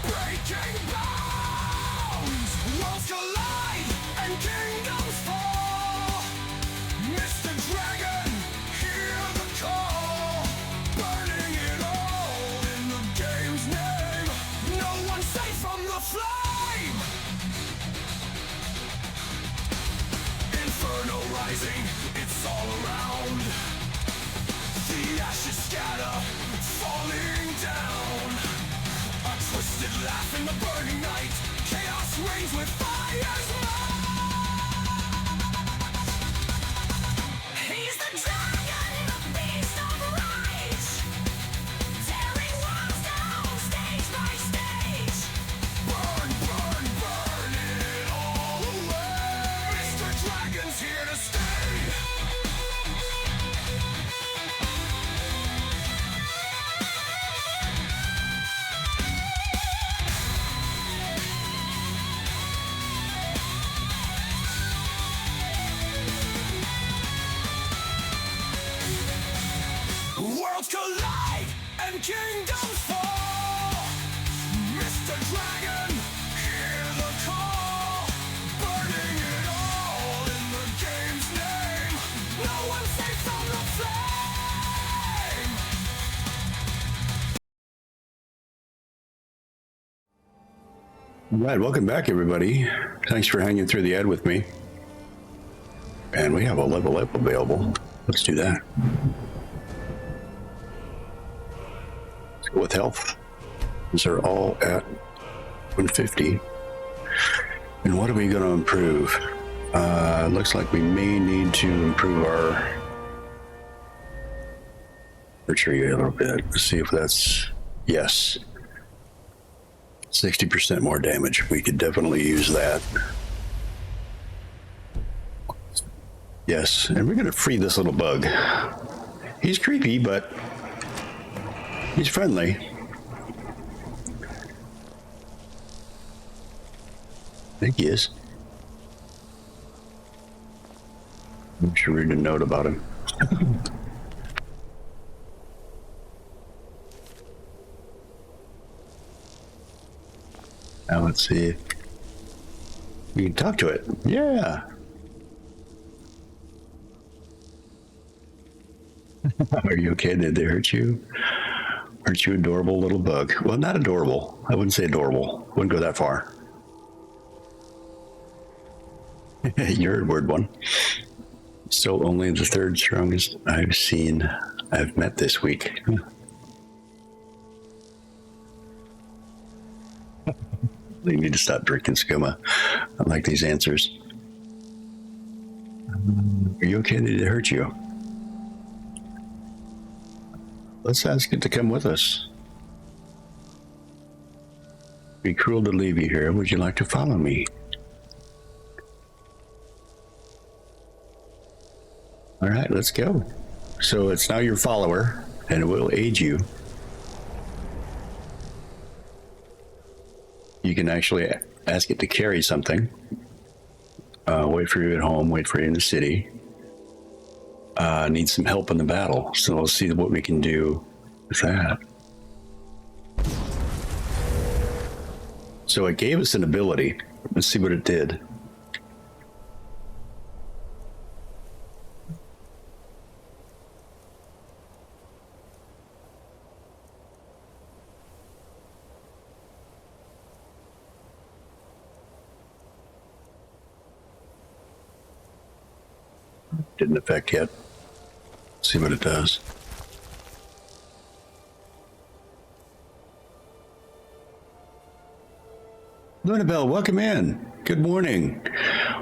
breaking bounds. Worlds collide and kingdoms fall. Mr. Dragon, hear the call. Burning it all in the game's name. No one's safe from the flame. Inferno rising, it's all around. The ashes scatter, falling down. A twisted laugh in the burning night. Chaos reigns with fire's might. He's the dragon, the beast of rage. Tearing walls down, stage by stage. Burn, burn, burn it all away. Mr. Dragon's here to stay. Worlds collide and kingdoms fall. Mr. Dragon, hear the call. Burning it all in the game's name. No one's safe from the flame.
All right, welcome back, everybody. Thanks for hanging through the ad with me. And we have a level up available. Let's do that. Let's go with health. These are all at 150. And what are we going to improve? Looks like we may need to improve our archery a little bit. Let's see if that's, yes. 60% more damage. We could definitely use that. Yes, and we're going to free this little bug. He's creepy, but he's friendly. I think he is. I'm sure read a note about him. Now let's see. You can talk to it. Yeah. Are you okay? Did they hurt you? Aren't you adorable little bug? Well, not adorable. I wouldn't say adorable. Wouldn't go that far. You're a word one. So only the third strongest I've met this week. You need to stop drinking skooma. I like these answers. Are you okay? Did it hurt you? Let's ask it to come with us. Be cruel to leave you here. Would you like to follow me? All right, let's go. So it's now your follower, and it will aid you. You can actually ask it to carry something. Wait for you at home, wait for you in the city. Need some help in the battle. So we'll see what we can do with that. So it gave us an ability. Let's see what it did. Didn't affect yet. See what it does. Lunabelle, welcome in. Good morning.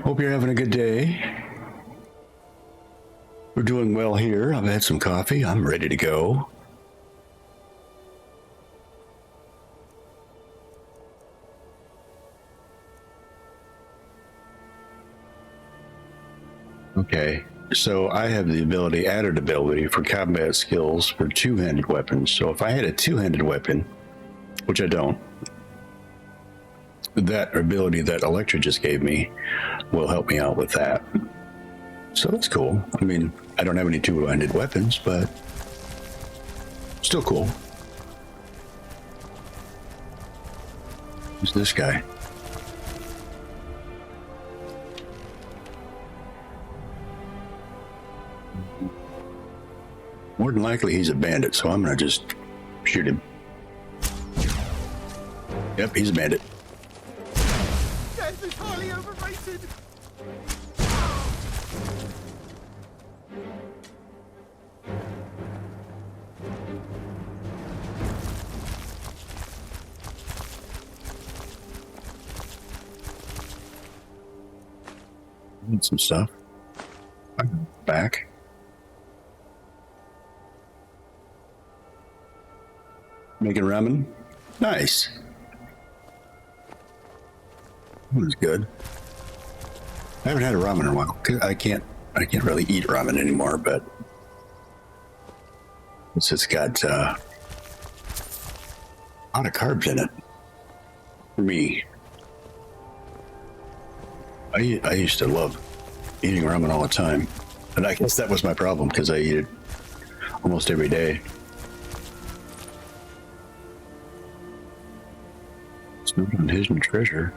Hope you're having a good day. We're doing well here. I've had some coffee. I'm ready to go. Okay. So I have the ability, added ability for combat skills for two-handed weapons. So if I had a two-handed weapon, which I don't, that ability that Electra just gave me will help me out with that. So that's cool. I mean, I don't have any two-handed weapons, but still cool. Who's this guy? More than likely, he's a bandit, so I'm gonna just shoot him. Yep, he's a bandit.
Death is highly overrated.
Need some stuff. Back. Making ramen. Nice. That was good. I haven't had a ramen in a while. I can't really eat ramen anymore, but it's got a lot of carbs in it. For me. I used to love eating ramen all the time. And I guess that was my problem because I eat it almost every day. It's not on hidden treasure.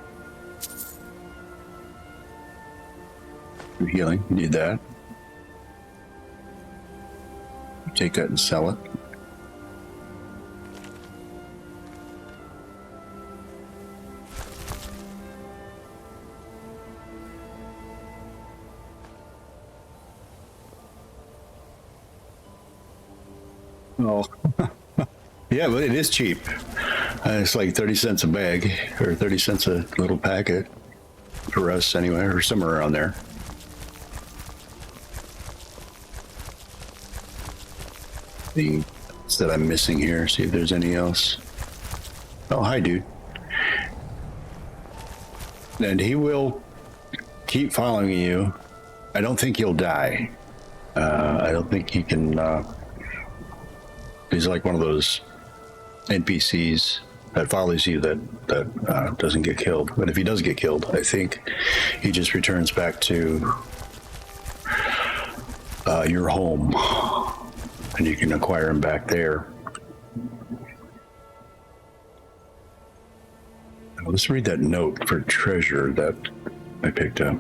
Healing, you need that. Take that and sell it. Oh, yeah, but it is cheap. It's like 30 cents a bag, or 30 cents a little packet for us anyway, or somewhere around there. Things that I'm missing here, see if there's any else. Oh, hi, dude. And he will keep following you. I don't think he'll die. I don't think he can. He's like one of those NPCs that follows you that doesn't get killed. But if he does get killed, I think he just returns back to your home, and you can acquire him back there. Let's read that note for treasure that I picked up.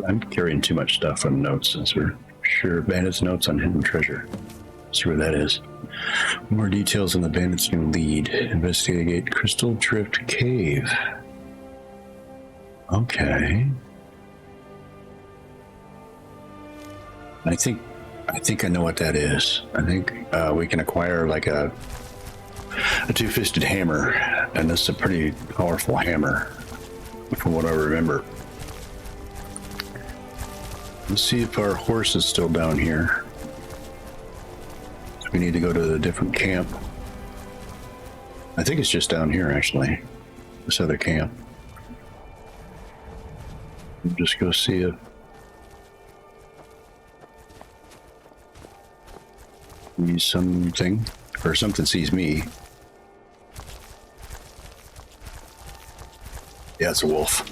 I'm carrying too much stuff on notes since we're sure bandits notes on hidden treasure. See where that is. More details on the bandits' new lead. Investigate Crystal Drift Cave. Okay. I think I know what that is. I think we can acquire like a two-fisted hammer, and this is a pretty powerful hammer, from what I remember. Let's see if our horse is still down here. We need to go to the different camp. I think it's just down here, actually. This other camp. We'll just go see if see something, or something sees me. Yeah, it's a wolf.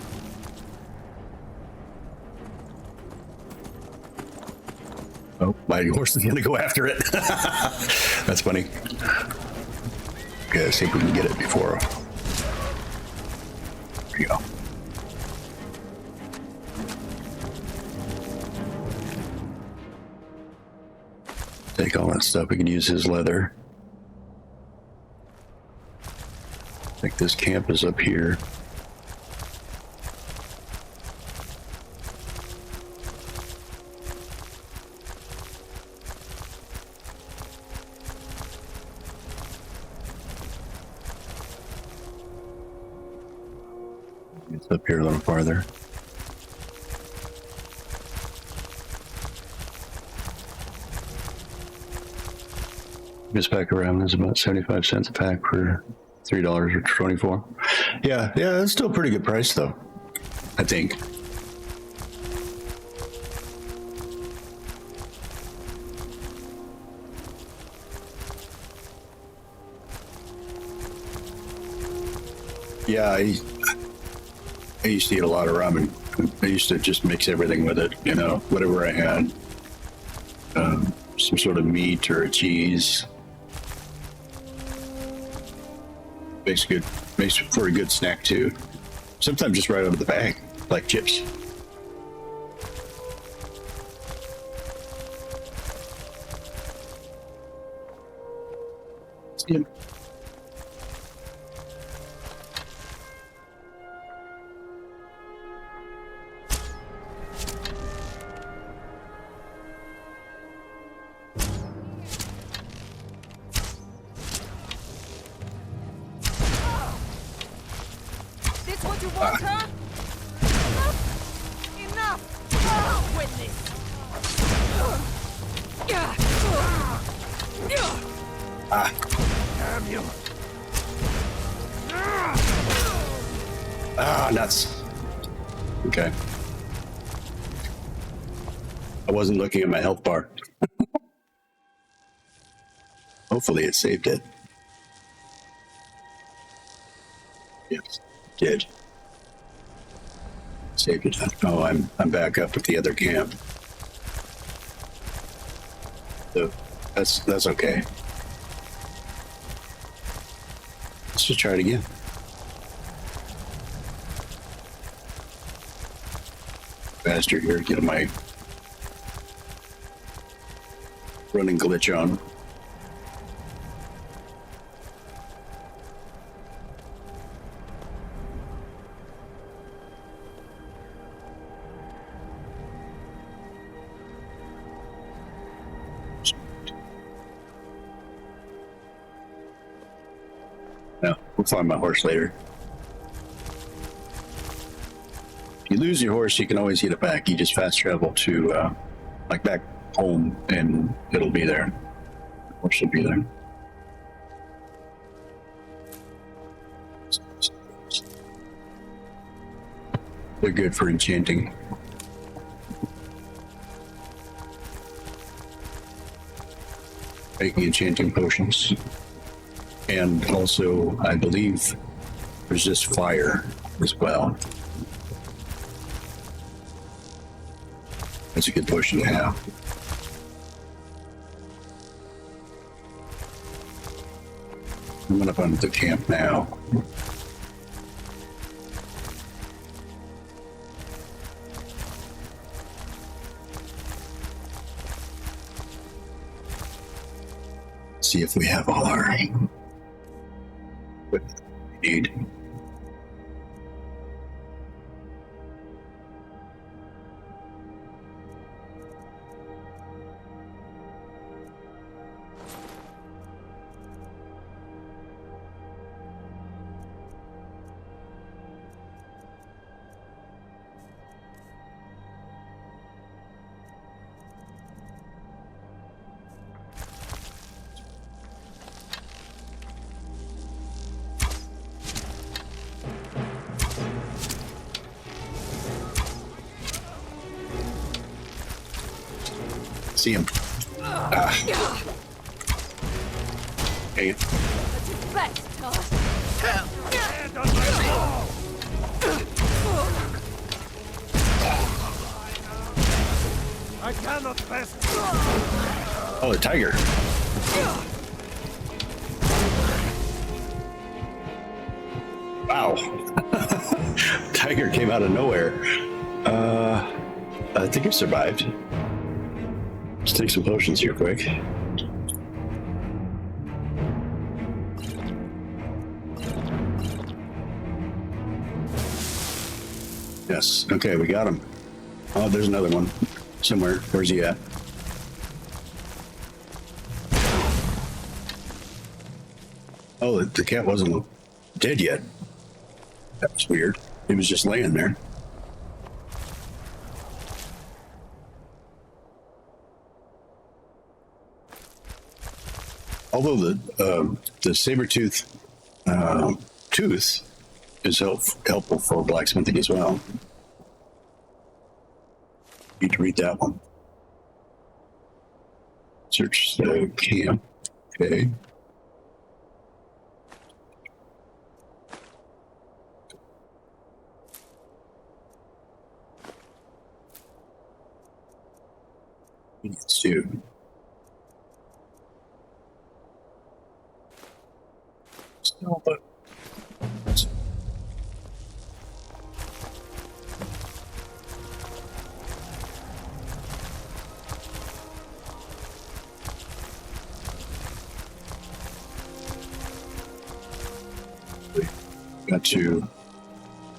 Oh, my horse is gonna go after it. That's funny. Okay, let's see if we can get it before. There you go. Take all that stuff. We can use his leather. I think this camp is up here. It's up here a little farther. This pack around is about 75 cents a pack for $3 or 24. Yeah, that's still a pretty good price though, I think. Yeah, I used to eat a lot of ramen. I used to just mix everything with it, you know, whatever I had. Some sort of meat or a cheese. Makes for a good snack too. Sometimes just right out of the bag, like chips. Yeah.
What you want, huh? Enough! Witness!
Damn you. Nuts. Okay. I wasn't looking at my health bar. Hopefully it saved it. Yes, it did. Saved it. Oh, I'm back up at the other camp. So that's okay. Let's just try it again. Faster here, get my running glitch on. No, we'll find my horse later. If you lose your horse, you can always get it back. You just fast travel to, like back home, and it'll be there. The horse will be there. They're good for enchanting. Making enchanting potions. And also, I believe there's just fire as well. That's a good potion to have. I'm going up onto the camp now. See if we have all our what we need. See him. Ah. Dang it.
I cannot best.
Oh, the tiger. Wow. Tiger came out of nowhere. I think it survived. Let's take some potions here quick. Yes. Okay, we got him. Oh, there's another one somewhere. Where's he at? Oh, the cat wasn't dead yet. That was weird. He was just laying there. Although the saber-tooth tooth is helpful for blacksmithing as well. Need to read that one. Search the camp. Okay. Let's do. Still, but got to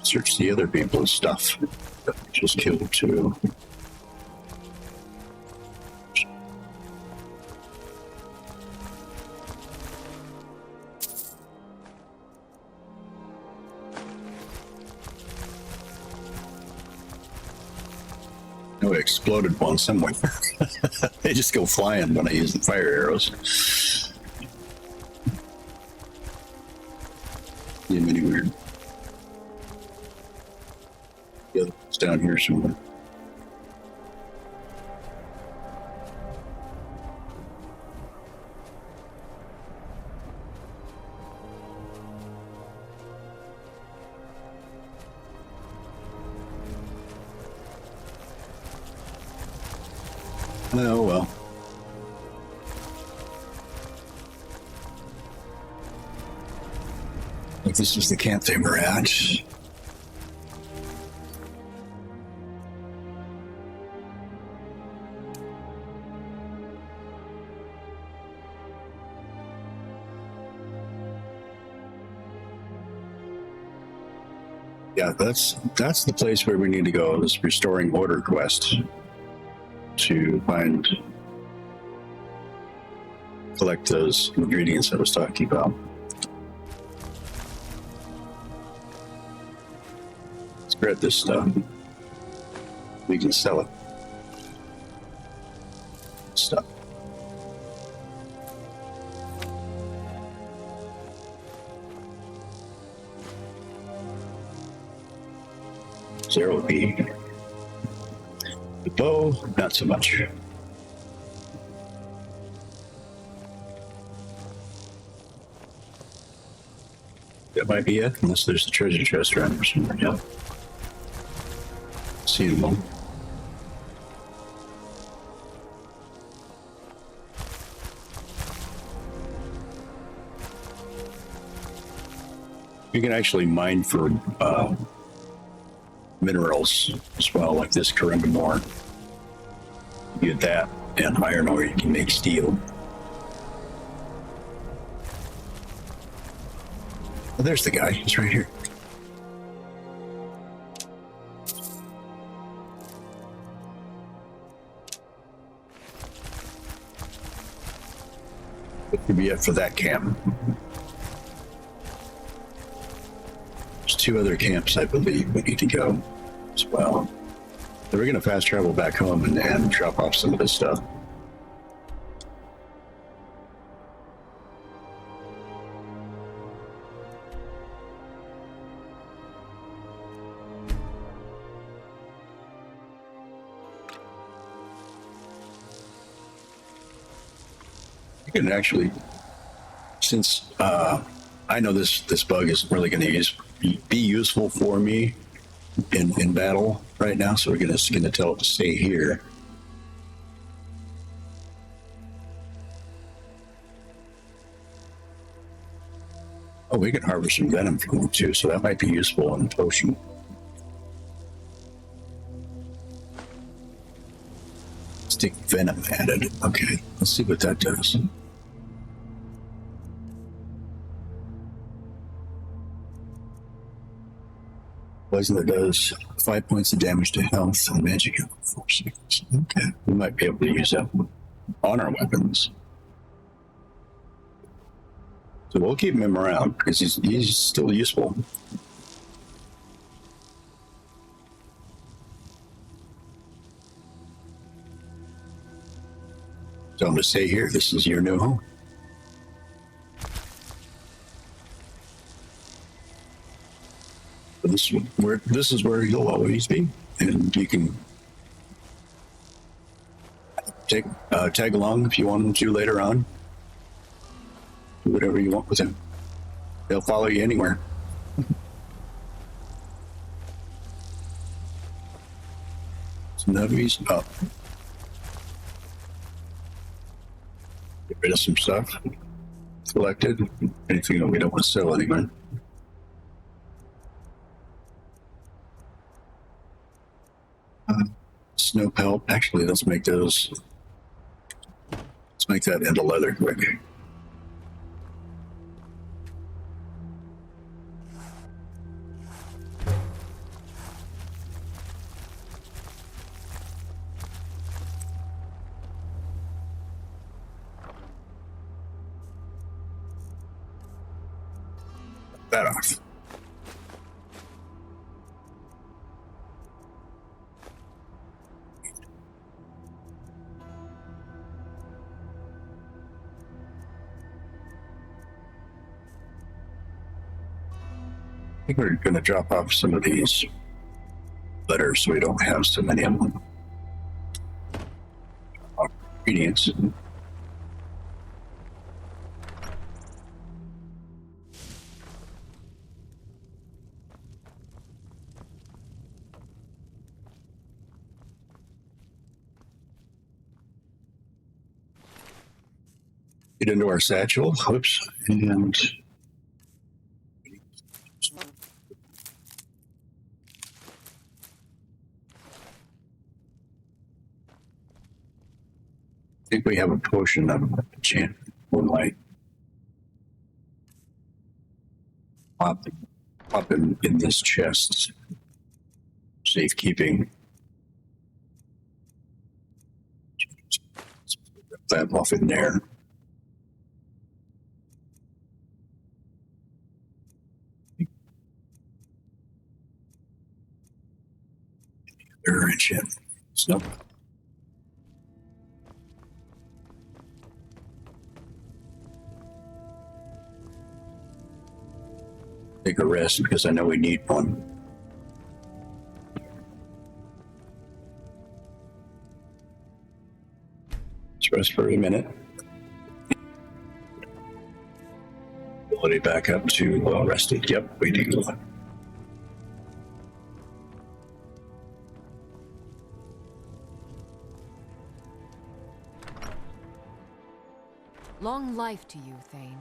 search the other people's stuff that we just killed too. Oh, it exploded one somewhere. They just go flying when I use the fire arrows. Yeah, really weird. The other one's down here somewhere. Oh well. If this is the camp they were at. Yeah, that's the place where we need to go. This restoring order quest to collect those ingredients I was talking about. Spread this stuff. We can sell it. Stuff. Zero B. The bow, not so much. That might be it, unless there's the treasure chest around here somewhere. Yeah. See them all. You can actually mine for minerals as well, like this corundum ore. You get that, and iron ore, you can make steel. Oh, there's the guy. He's right here. What could be it for that camp? There's 2 other camps, I believe, we need to go as well. So we're going to fast travel back home and drop off some of this stuff. You can actually, since I know this bug is really going to be useful for me in battle right now, so we're going to tell it to stay here. Oh, we can harvest some venom from them too, so that might be useful in potion. Stick venom added. Okay, let's see what that does. Poison that does 5 points of damage to health and magic for 4 seconds. Okay, we might be able to use that on our weapons. So we'll keep him around because he's still useful. So I'm going to stay here. This is your new home. This is where you'll always be, and you can tag along if you want to later on. Do whatever you want with him. They'll follow you anywhere. Some nubbies up. Get rid of some stuff. Selected. Anything that we don't want to sell anymore. Snow pelt. Actually, let's make those. Let's make that into leather quick. That off. I think we're going to drop off some of these letters so we don't have so many of them. Ingredients. Get into our satchel. Whoops. And I think we have a potion of enchantment. Moonlight. Pop in this chest. Safekeeping. That off in there. There and shit. Nope. Take a rest because I know we need one. Let's rest for a minute. Ability back up to well rested. Yep, we do.
Long life to you, Thane.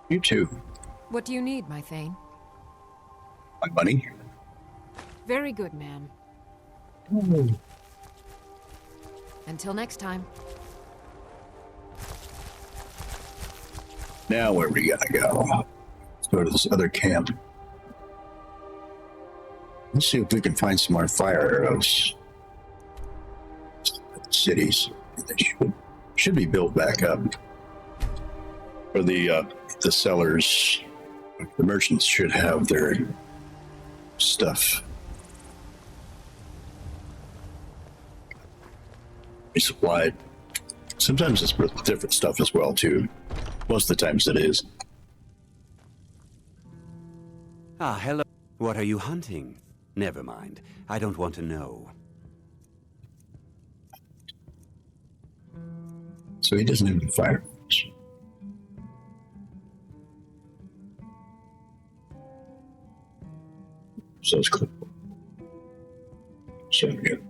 You too.
What do you need, my Thane?
My money.
Very good, ma'am. Until next time.
Now where we gotta go? Let's go to this other camp. Let's see if we can find some more fire arrows. Cities. They should be built back up. Or the sellers, the merchants should have their stuff resupplied. Sometimes it's with different stuff as well too. Most of the times it is.
Ah, hello. What are you hunting? Never mind. I don't want to know.
So he doesn't have the fire. So it's cool. So good.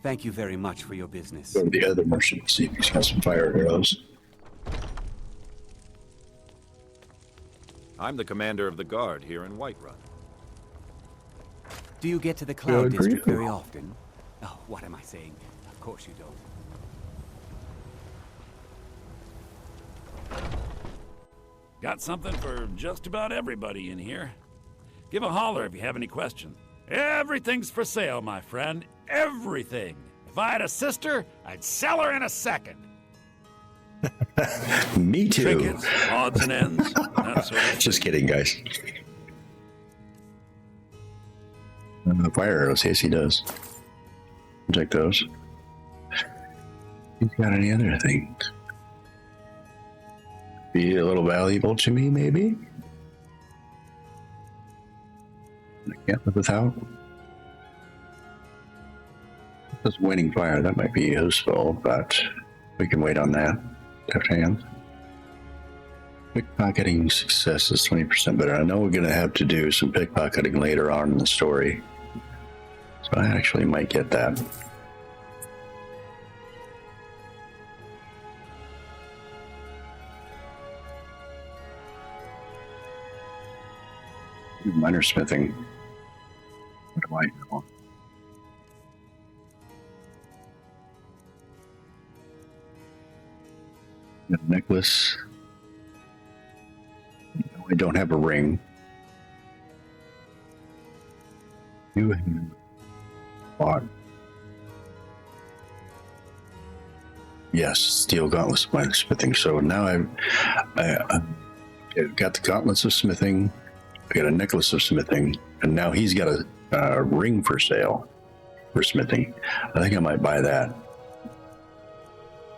Thank you very much for your business.
Go to the other merchant and see if he's got some fire arrows.
I'm the commander of the guard here in Whiterun.
Do you get to the Cloud
Good
District
grief.
very often? Oh, what am I saying? Of course you don't.
Got something for just about everybody in here. Give a holler if you have any questions. Everything's for sale, my friend. Everything. If I had a sister, I'd sell her in a second.
Me too.
Trinkets, odds and ends, that sort of
Just
thing.
kidding, guys. Fire arrows, yes, he does. Take those. He's got any other things? Be a little valuable to me, maybe? I can't live without. This winning fire, that might be useful, but we can wait on that. Left hand. Pickpocketing success is 20% better. I know we're going to have to do some pickpocketing later on in the story. So I actually might get that. Minor smithing. What do I know? Got a necklace. No, I don't have a ring. You have bought. Yes, steel gauntlets of smithing. So now I've got the gauntlets of smithing. I got a necklace of smithing, and now he's got a ring for sale for smithing. I think I might buy that.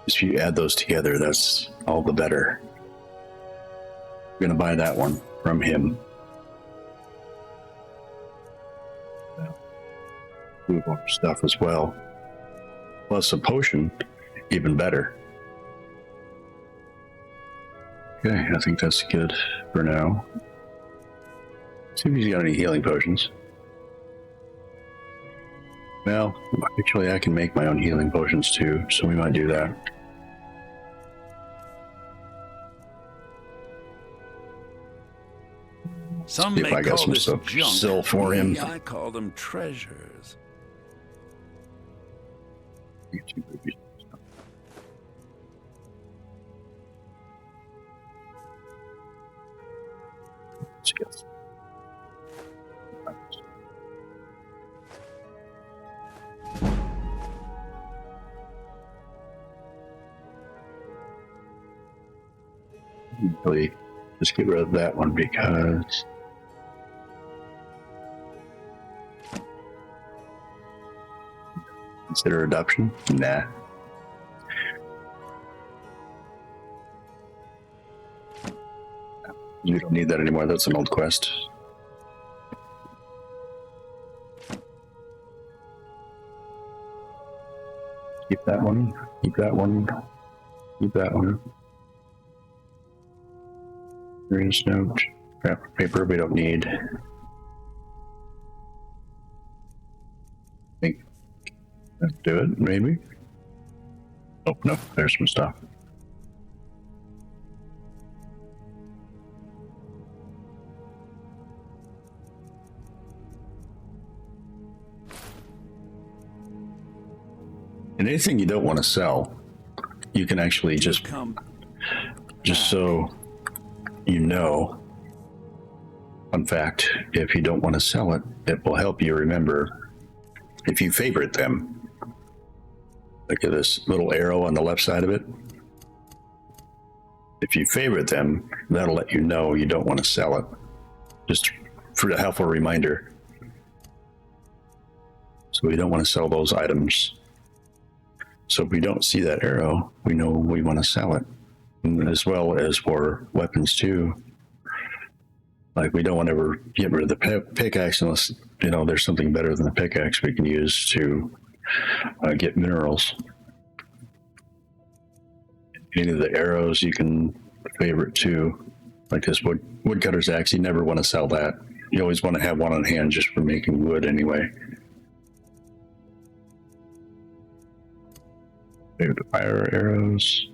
If you add those together, that's all the better. I'm gonna buy that one from him. Move more stuff as well. Plus a potion, even better. Okay, I think that's good for now. See if he's got any healing potions. Well, actually I can make my own healing potions too, so we might do that.
Some
See
may
if I got
call
some
this
stuff
junk.
still for him.
I call them treasures.
Let's get really just get rid of that one because consider adoption? Nah. You don't need that anymore. That's an old quest. Keep that one. Keep that one. Keep that one. Greatest note. Scrap paper we don't need. Think. Let's do it, maybe. Oh, no, there's some stuff. And anything you don't want to sell, you can actually just so you know. Fun fact, if you don't want to sell it, it will help you remember if you favorite them. Look at this little arrow on the left side of it. If you favorite them, that'll let you know you don't want to sell it. Just for a helpful reminder. So we don't want to sell those items. So if we don't see that arrow, we know we want to sell it. And as well as for weapons too. Like we don't want to ever get rid of the pickaxe unless, you know, there's something better than the pickaxe we can use to get minerals. Any of the arrows you can favorite too. Like this woodcutter's axe, you never want to sell that. You always want to have one on hand just for making wood anyway. Favorite the fire arrows.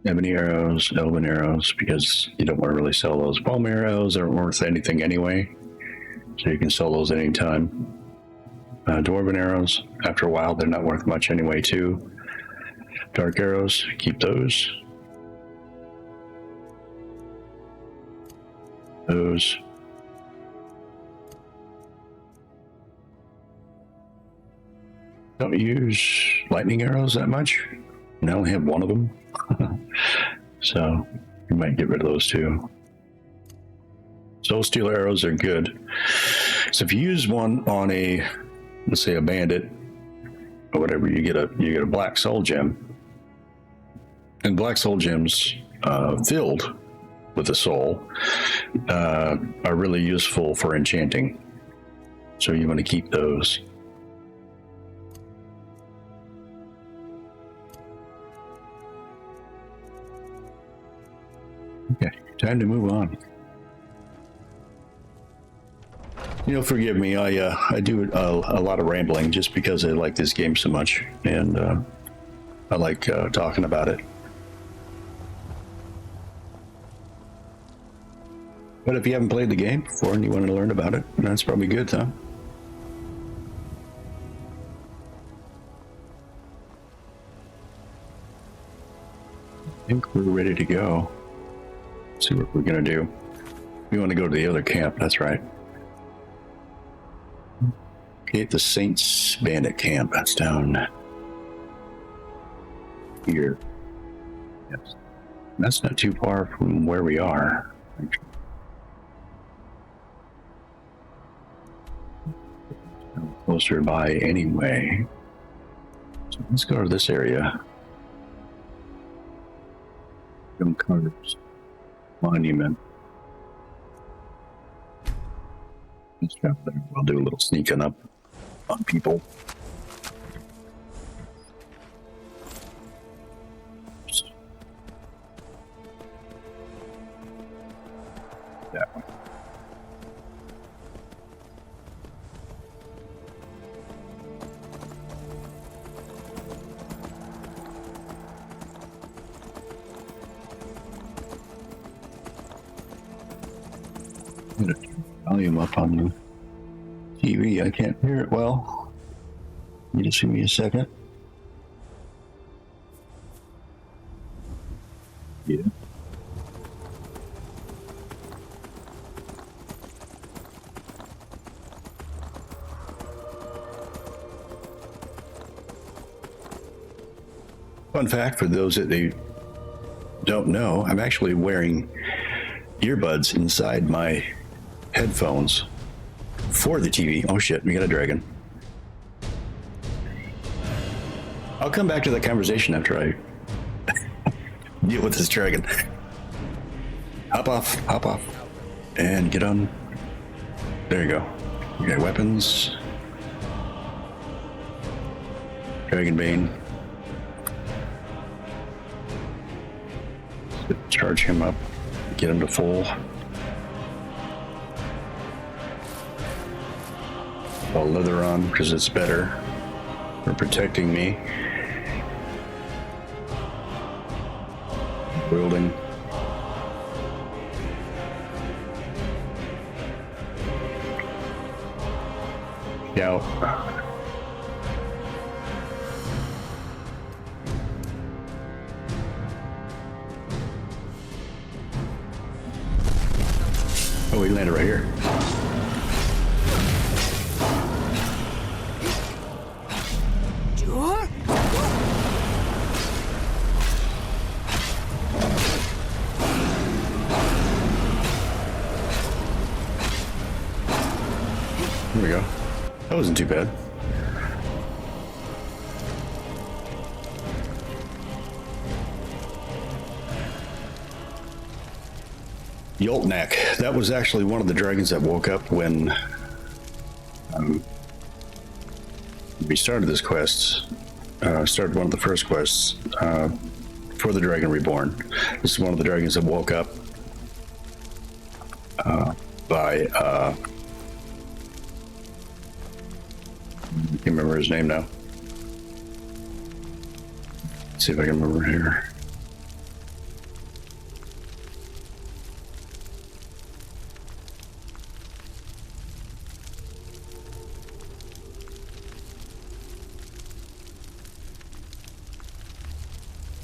Ebony arrows, elven arrows, because you don't want to really sell those. Palm arrows aren't worth anything anyway, so you can sell those anytime. Dwarven arrows, after a while, they're not worth much anyway, too. Dark arrows, keep those. Those. Don't use lightning arrows that much. I only have one of them. So you might get rid of those too. Soul Steel arrows are good. So if you use one on a, let's say a bandit or whatever, you get a black soul gem. And black soul gems filled with a soul are really useful for enchanting. So you want to keep those. Okay, time to move on. You'll forgive me, I do a lot of rambling just because I like this game so much, and I like talking about it. But if you haven't played the game before and you want to learn about it, that's probably good, huh? I think we're ready to go. See what we're gonna do. We want to go to the other camp, that's right. Okay, the Saints Bandit Camp, that's down here. Yes. That's not too far from where we are. Closer by anyway. So let's go to this area. Young Carter's Monument. Let's drop there. We'll do a little sneaking up on people. That one. Volume up on the TV. I can't hear it well. You just give me a second. Yeah. Fun fact for those that they don't know, I'm actually wearing earbuds inside my headphones for the TV. Oh shit, we got a dragon. I'll come back to that conversation after I deal with this dragon. Hop off, and get on. There you go. We got weapons. Dragon Bane. Charge him up, get him to full. I'll leather on because it's better for protecting me. Building. Scout. Oh, we landed right here. There we go. That wasn't too bad. Yoltnak. That was actually one of the dragons that woke up when we started this quest. Started one of the first quests for the Dragon Reborn. This is one of the dragons that woke up by I can't remember his name now. Let's see if I can remember here.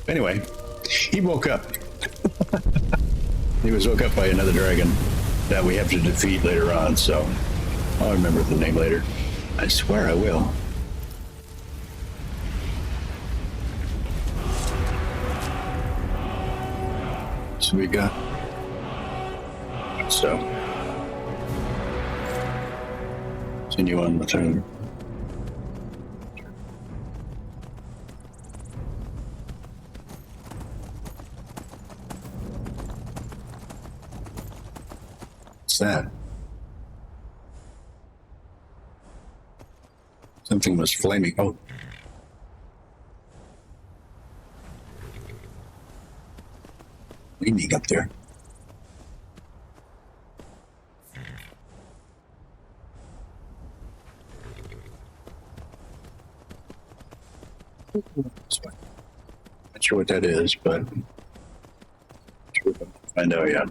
Anyway, he woke up. He was woke up by another dragon that we have to defeat later on, so I'll remember the name later. I swear I will. So we got so continue on with him. What's that? Something was flaming. Oh. Flaming up there. Not sure what that is, but I'm sure we'll find out yet.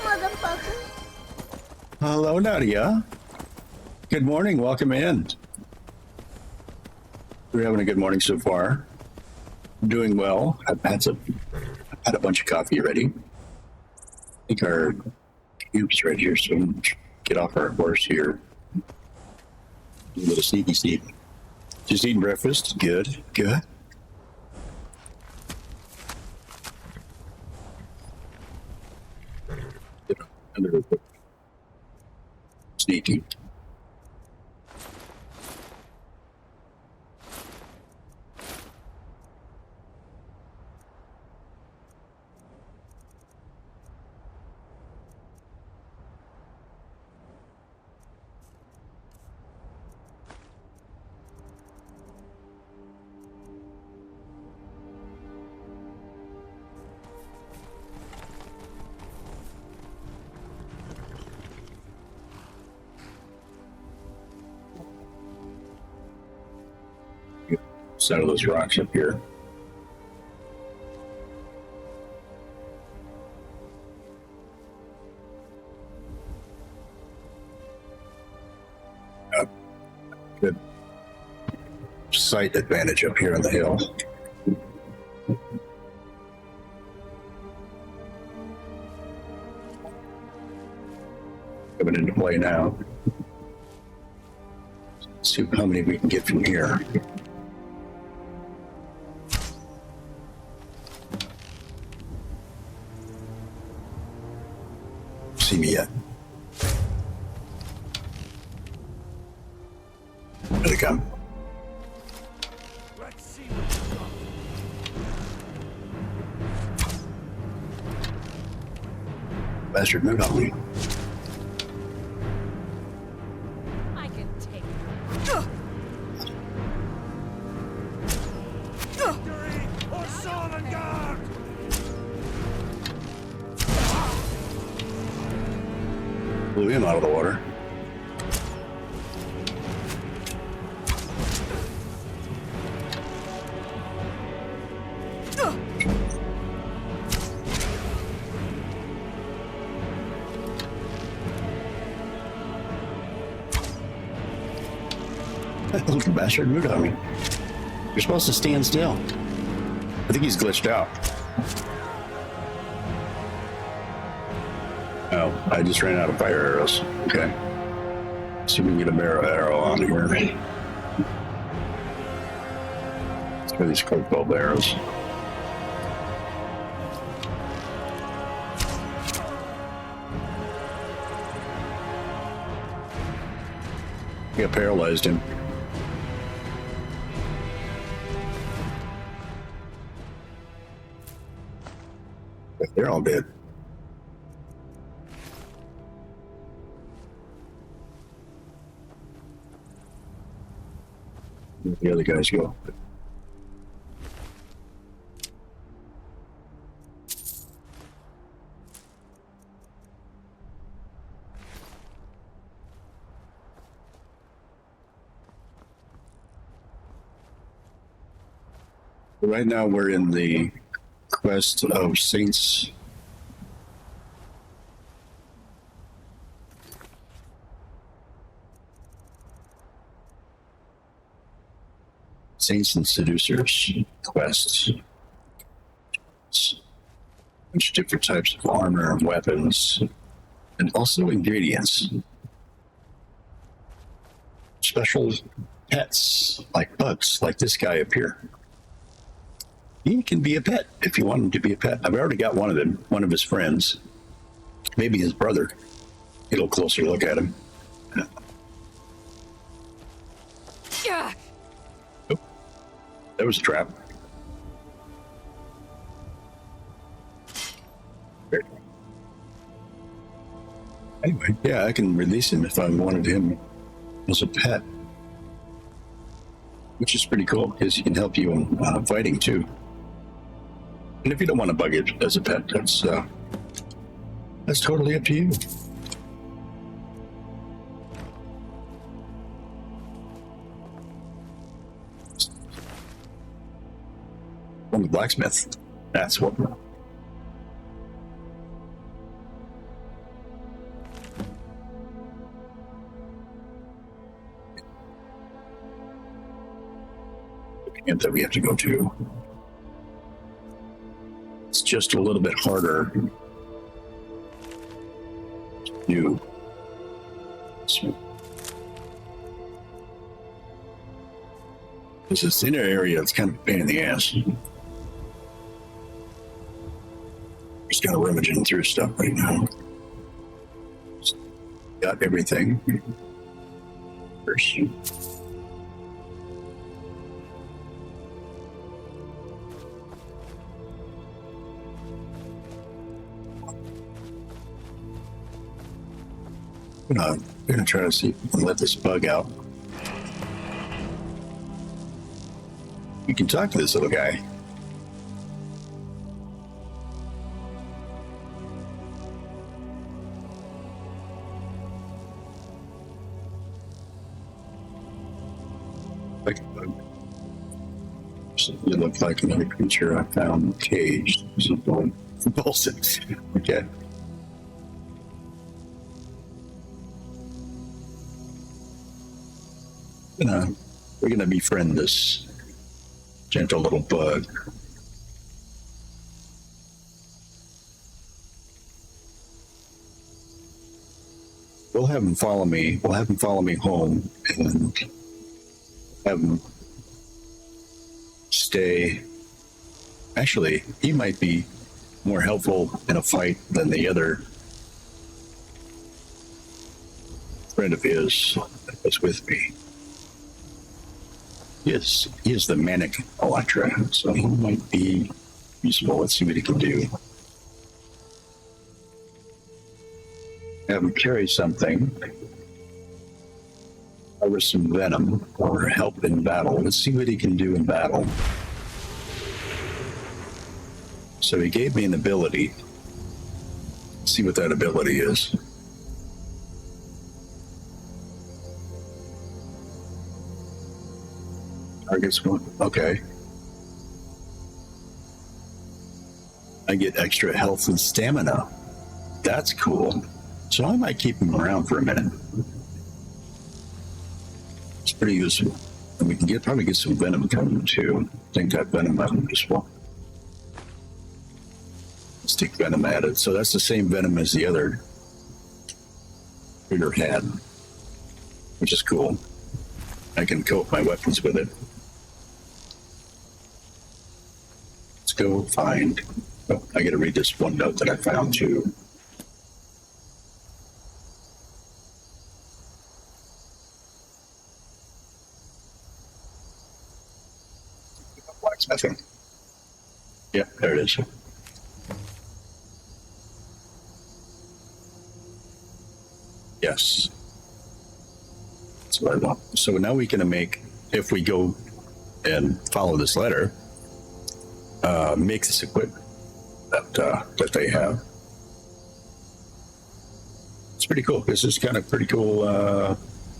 Motherfucker.
Hello, Nadia. Good morning. Welcome in. We're having a good morning so far. Doing well. I've had a bunch of coffee already. I think our cube's right here, so we'll get off our horse here. Do a little sneaky sneak. Just eating breakfast. Good. Good. Sneaky. Set of those rocks up here. Good sight advantage up here on the hill. Coming into play now. Let's see how many we can get from here. See me yet? There they come.
Let's see.
Bastard moved on me.
I can take
him out of the water. Little bastard moved on me. You're supposed to stand still. I think he's glitched out. Oh, I just ran out of fire arrows. Okay. See if we can get a arrow on here. Let's try these quick bulb arrows. I got paralyzed him. They're all dead. Where'd the other guys go? Right now we're in the quest of Saints. Saints and Seducers quests. A bunch of different types of armor and weapons, and also ingredients. Special pets, like bugs, like this guy up here. He can be a pet if you want him to be a pet. I've already got one of them, one of his friends. Maybe his brother. Get a little closer look at him.
Yeah.
Oh, that was a trap. Anyway, yeah, I can release him if I wanted him as a pet. Which is pretty cool, because he can help you in fighting too. And if you don't want to bug it as a pet, that's totally up to you. On the blacksmith, that's what. That we have to go to. It's just a little bit harder to do. This is inner area. It's kind of a pain in the ass. Just kind of rummaging through stuff right now. Got everything. First. We're gonna try to see if we can let this bug out. You can talk to this little guy. Like a bug. You look like another creature I found caged. Bullshit. Okay. We're gonna befriend this gentle little bug. We'll have him follow me. We'll have him follow me home and have him stay. Actually, he might be more helpful in a fight than the other friend of his that was with me. He is the manic Electra, so he might be useful. Let's see what he can do. Have him carry something, or some venom, or help in battle. Let's see what he can do in battle. So he gave me an ability. Let's see what that ability is. Targets one. Okay. I get extra health and stamina. That's cool. So I might keep him around for a minute. It's pretty useful. And we can probably get some venom coming too. I think that venom might be useful. Stick venom added. So that's the same venom as the other critter had, which is cool. I can coat my weapons with it. Let's go find. Oh, I got to read this one note that I found too. Blacksmithing. Yeah, there it is. Yes. That's what I want. So now we can make, if we go and follow this letter, make this equipment that they have. It's pretty cool. This is kind of pretty cool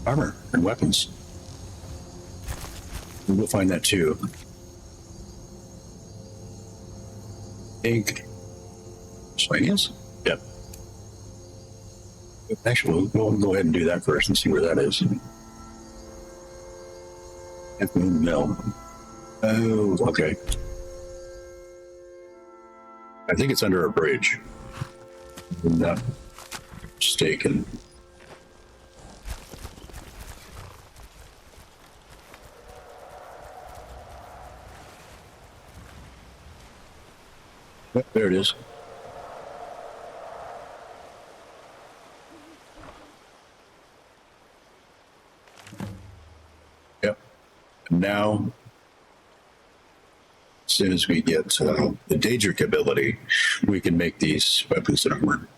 armor and weapons. We'll find that too. Ink. Miscellaneous? Yep. Actually, we'll go ahead and do that first and see where that is. Afternoon mill. Oh, okay. I think it's under a bridge. I'm not mistaken. Oh, there it is. Yep. And now, as soon as we get the Daedric ability, we can make these weapons and armor.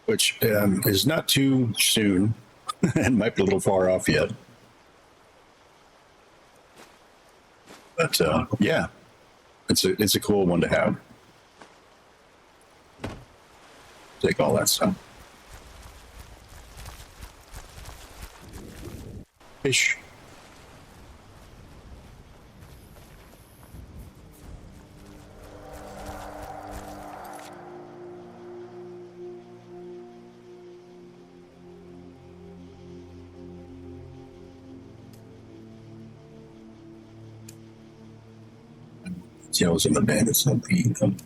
Which is not too soon and might be a little far off yet. But yeah, it's a cool one to have. Take all that stuff. Fish. Details of the bandits and beat them.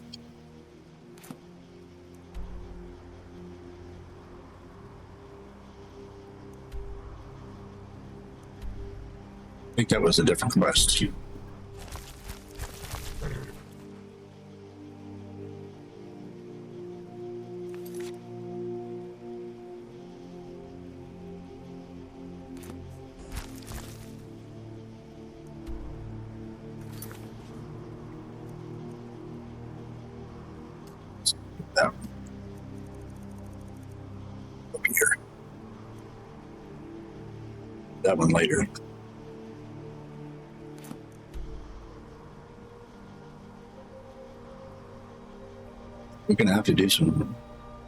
I think that was a different quest. That one. Up here. That one later. We're gonna have to do some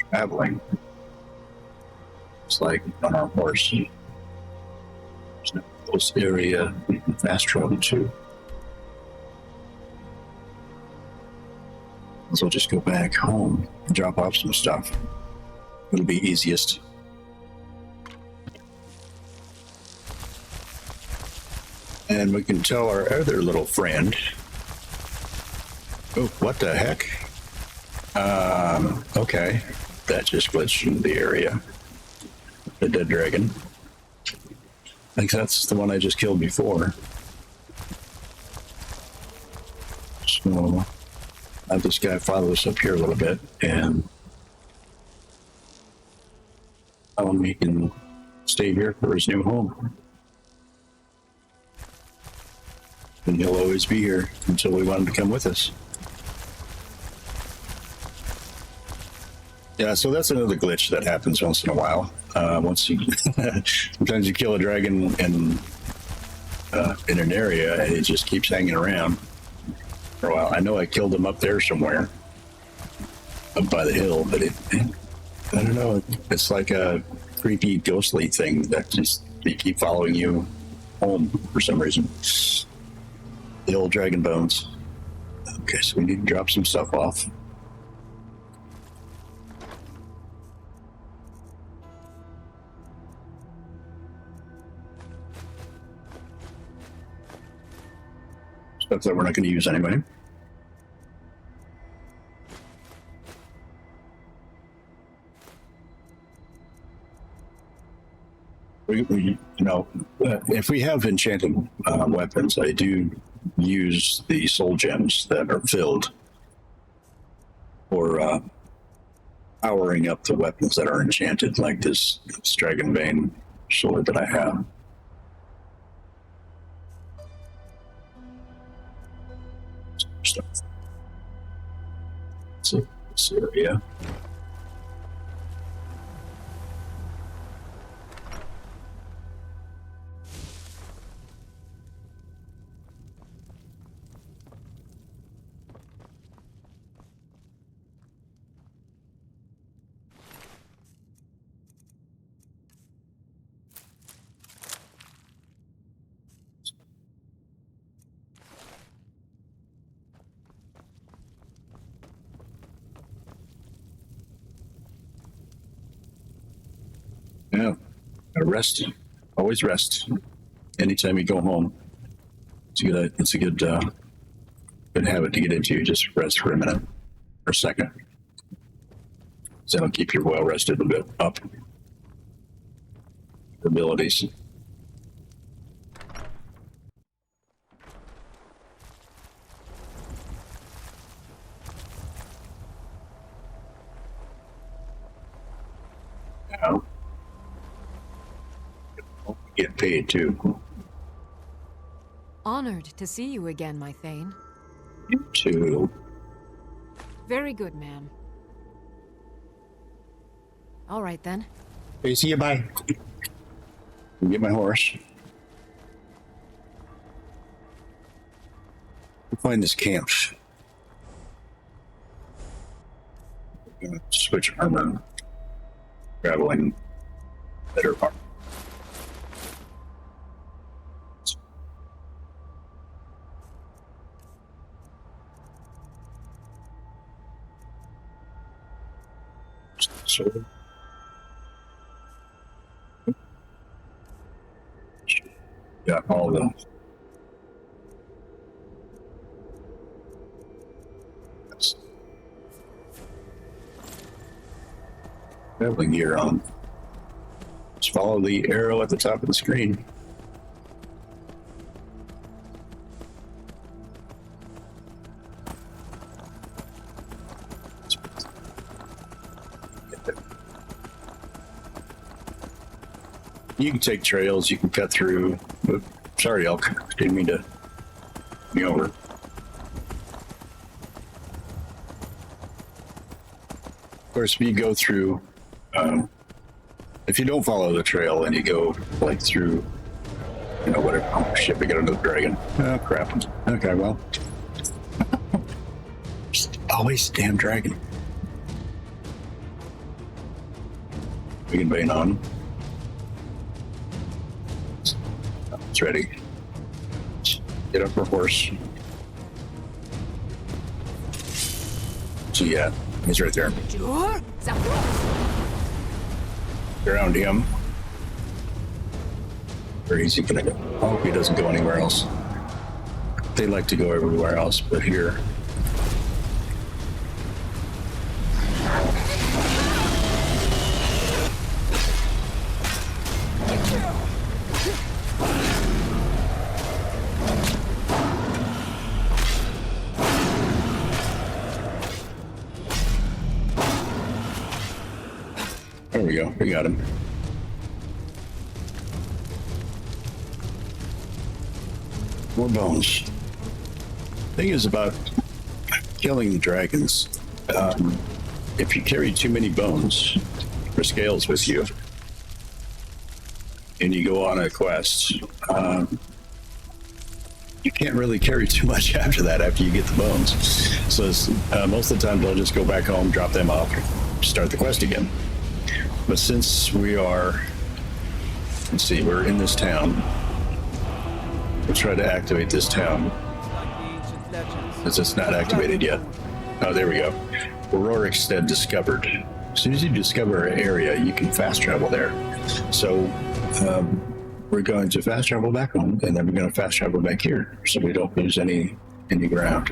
traveling. It's like on our horse. There's no close area we can fast travel to. So we'll just go back home and drop off some stuff. It'll be easiest. And we can tell our other little friend. Oh, what the heck? Okay. That just glitched into the area. The dead dragon. I think that's the one I just killed before. So have this guy follow us up here a little bit and tell him he can stay here for his new home. And he'll always be here until we want him to come with us. Yeah, so that's another glitch that happens once in a while. Once you, sometimes you kill a dragon in an area, and it just keeps hanging around for a while. I know I killed him up there somewhere, up by the hill, but I don't know. It's like creepy ghostly thing that just they keep following you home for some reason. The old dragon bones. Okay, so we need to drop some stuff off. Stuff that we're not going to use anyway. If we have enchanted weapons, I do use the soul gems that are filled for powering up the weapons that are enchanted, like this dragon vein sword that I have. Stuff. So this area. Yeah, rest. Always rest. Anytime you go home, it's a good habit to get into. Just rest for a minute or a second. So that'll keep your well rested a bit up. Abilities. Now, get paid too.
Honored to see you again, my Thane.
You too.
Very good, ma'am. All right, then.
Hey, see you, bye. Get my horse. Find this camp. I'm gonna switch armor. Traveling better armor. So, yeah, all the traveling gear on. Just follow the arrow at the top of the screen. You can take trails, you can cut through. Oops, sorry, Elk. Didn't mean to me over. Of course, if you go through, if you don't follow the trail and you go like through, whatever. Oh shit, we got another dragon. Oh crap. Okay, well. Just always damn dragon. We can bane on. It's ready. Get up her horse. So yeah, he's right there. Around him. Where is he gonna go? I hope he doesn't go anywhere else. They like to go everywhere else, but here. There we go. We got him. More bones. Thing is about killing the dragons. If you carry too many bones or scales with you, and you go on a quest, you can't really carry too much after that. After you get the bones, so most of the time they'll just go back home, drop them off, start the quest again. But since we are, let's see, we're in this town. We'll try to activate this town. Since it's not activated yet. Oh, there we go. Auroricstead discovered. As soon as you discover an area, you can fast travel there. So we're going to fast travel back home, and then we're going to fast travel back here, so we don't lose any ground.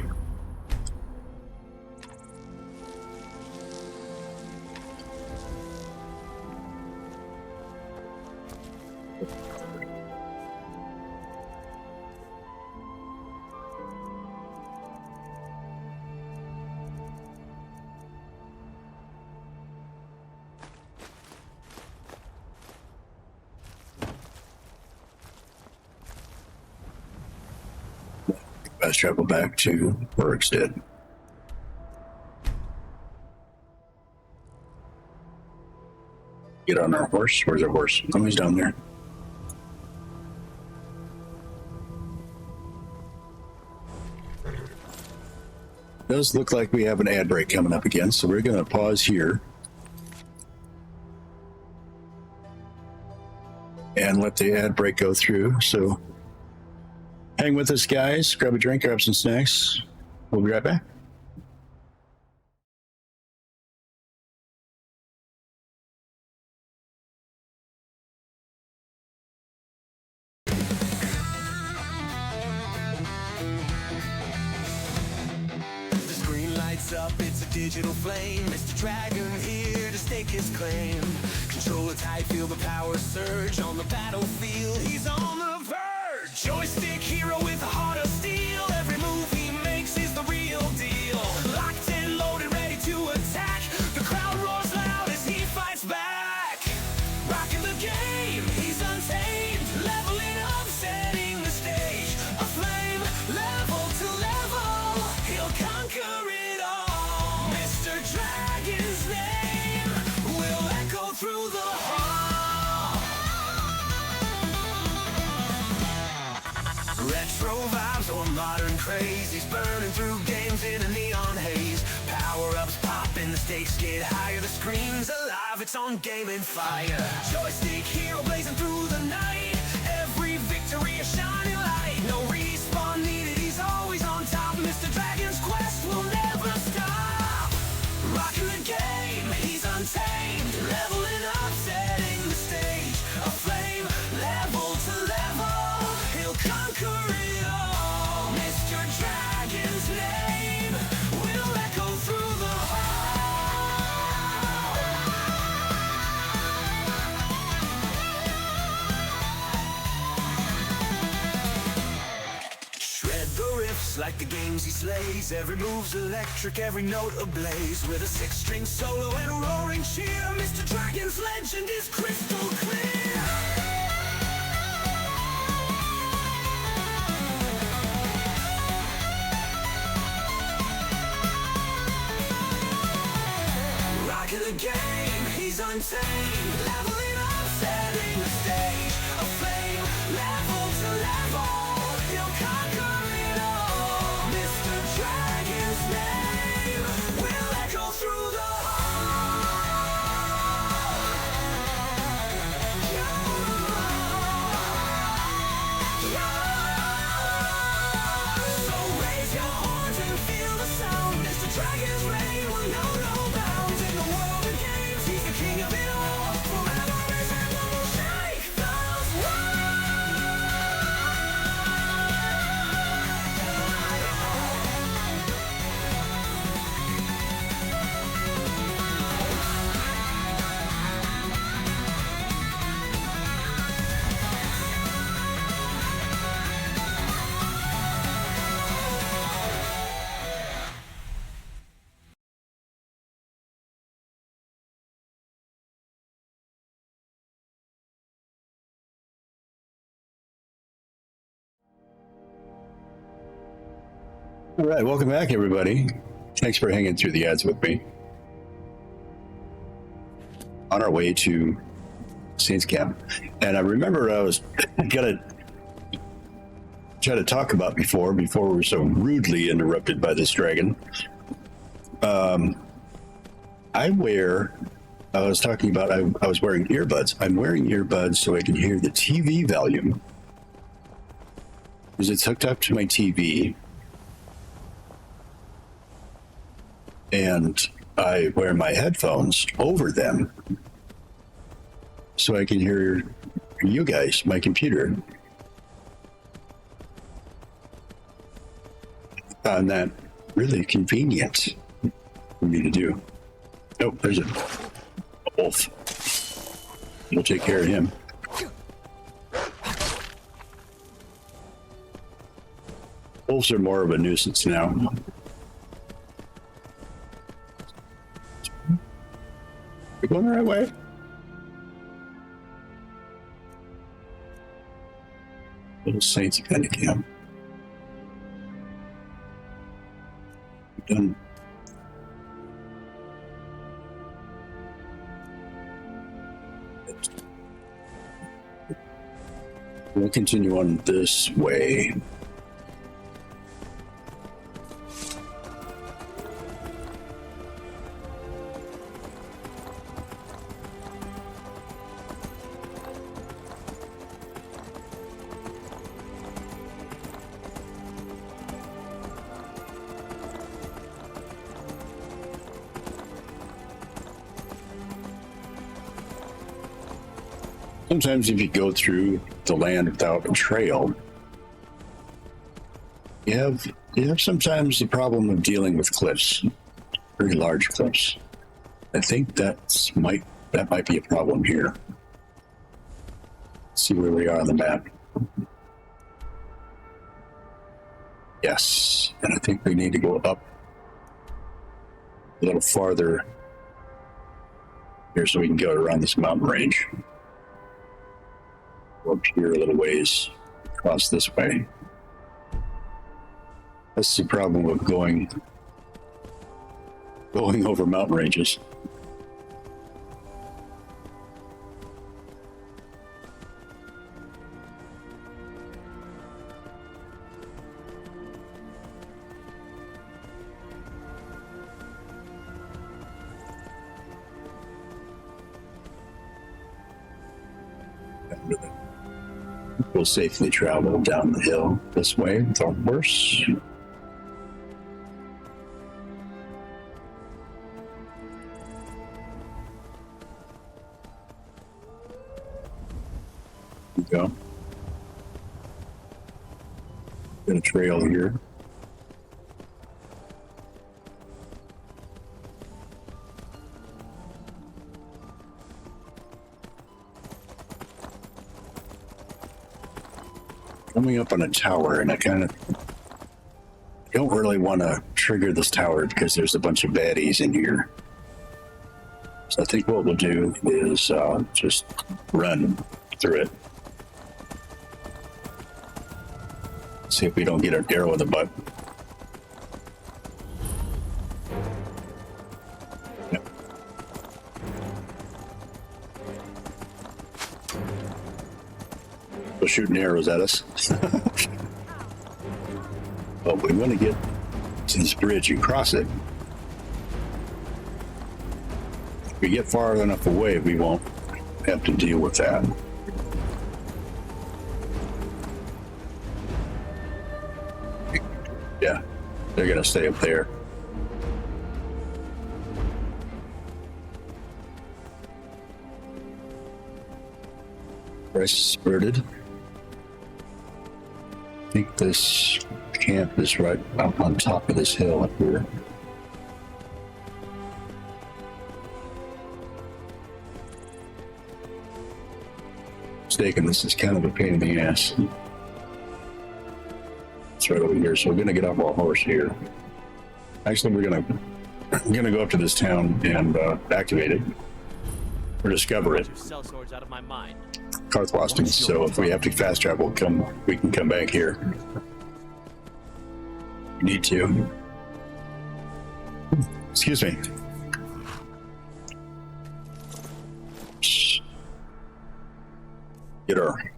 Fast travel back to Auroricstead. Get on our horse. Where's our horse? Oh, he's down there. Does look like we have an ad break coming up again, so we're going to pause here and let the ad break go through. So hang with us, guys. Grab a drink, grab some snacks. We'll be right back.
The screen lights up, it's a digital flame. Mr. Dragon here to stake his claim. Control a tight, feel the power surge on the battlefield. He's on the verge. Joystick hero with a heart of steel. Every move he makes is the real deal. Locked and loaded, ready to attack. The crowd roars loud as he fights back. Rocking the game, he's untamed. Leveling up, setting the stage. A flame, level to level. He'll conquer it all. Mr. Dragon's name will echo through the hall. Retro vibes or modern craze. He's burning through games in a neon haze. Power-ups popping, the stakes get higher. The screen's alive, it's on gaming fire. Joystick hero blazing through the night. Every victory a shining light. No respawn needed, he's always on top. Mr. Dragon's quest will never stop. Rocking the game, he's untamed. Leveling up, setting the stage. A flame, level to level. He'll conquer it all. Mr. Dragon's name will echo through the hall. Shred the riffs like the games he slays. Every move's electric, every note ablaze. With a 6-string solo and a roaring cheer, Mr. Dragon's legend is crystal clear. Rocking the game, he's untamed. Leveling up, setting the stage. A flame, level to level. He'll conquer it all. Mr. Dragon's name will echo through the So raise your horns and feel the sound. Mr. Dragon's reign will know no bounds. In the world of games, he's the king of it all. Forever his emblem will shake those
All right, welcome back, everybody. Thanks for hanging through the ads with me. On our way to Saints Camp. And I remember I was gonna try to talk about before we were so rudely interrupted by this dragon. I wear I was talking about I was wearing earbuds. I'm wearing earbuds so I can hear the TV volume. Because it's hooked up to my TV. And I wear my headphones over them so I can hear you guys, my computer. I found that really convenient for me to do. Oh, there's a wolf. We'll take care of him. Wolves are more of a nuisance now. We're going the right way. Little Saints Pentacam. Done. We'll continue on this way. Sometimes if you go through the land without a trail, you have sometimes the problem of dealing with cliffs, very large cliffs. I think that might be a problem here. Let's see where we are on the map. Yes, and I think we need to go up a little farther here so we can go around this mountain range. Up here a little ways across this way. That's the problem of going over mountain ranges. We'll safely travel down the hill this way with our horse. There we go. Got a trail here. Coming up on a tower, and I don't really want to trigger this tower because there's a bunch of baddies in here. So I think what we'll do is just run through it. See if we don't get an arrow in the butt. Yep. They're shooting arrows at us. But we want to get to this bridge and cross it. If we get far enough away, we won't have to deal with that. Yeah, they're going to stay up there. Price spurted. I think this camp is right up on top of this hill up here. Mistaken, this is kind of a pain in the ass. It's right over here, so we're gonna get off our horse here. Actually, we're gonna go up to this town and activate it or discover it. Karthwasting, so if we have to fast travel, we can come back here. We need to. Excuse me. Get our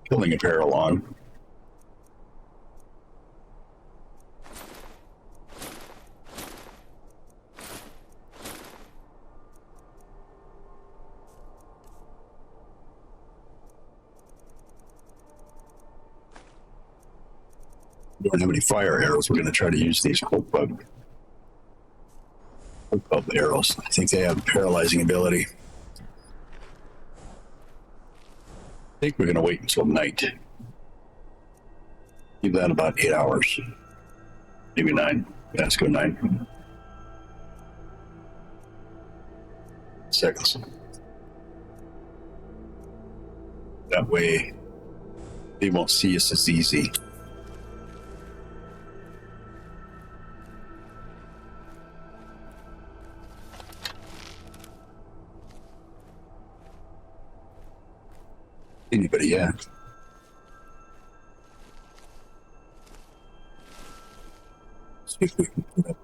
building apparel on. We don't have any fire arrows. We're going to try to use these cold bug arrows. I think they have paralyzing ability. I think we're going to wait until night. Give that about 8 hours. Maybe 9. Yeah, let's go 9 seconds. That way, they won't see us as easy. Anybody yet? See if we can put up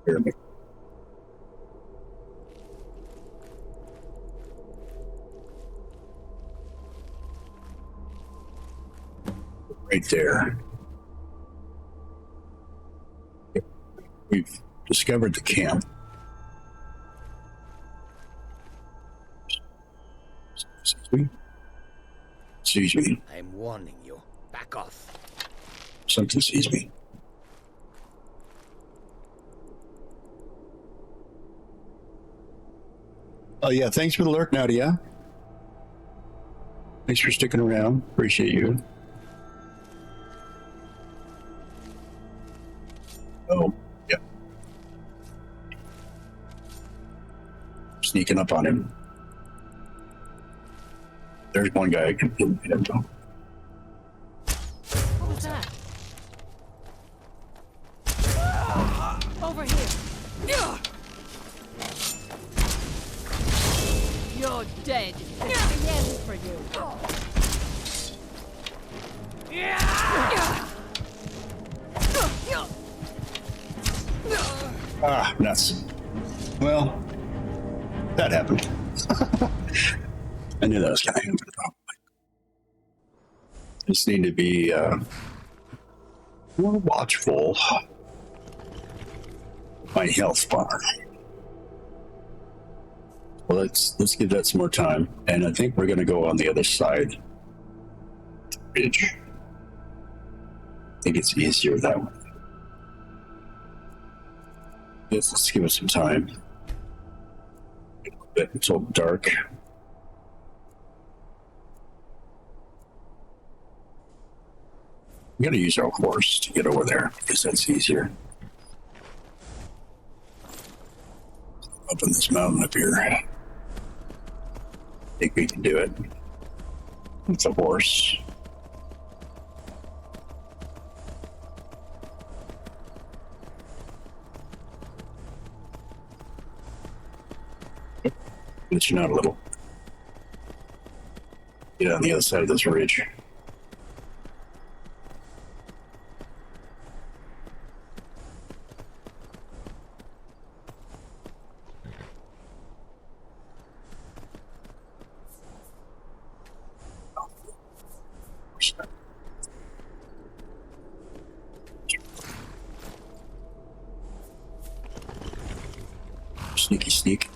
pyramid. Right there. We've discovered the camp. Excuse me.
I'm warning you. Back off.
Something sees me. Oh yeah, thanks for the lurk, Nadia. Thanks for sticking around. Appreciate you. Oh, yeah. Sneaking up on him. There's one guy I can hit him.
What was that? Over here. You're dead. It's the end for you.
Ah, nuts. Well, that happened. I knew that was going to happen. Just need to be more watchful. My health bar. Well, let's give that some more time, and I think we're going to go on the other side. Ridge. I think it's easier that way. Let's give it some time. It's all dark. We gotta use our horse to get over there because that's easier. Up in this mountain up here. I think we can do it with the horse. Glitching out a little. Get on the other side of this ridge. Sneaky sneak.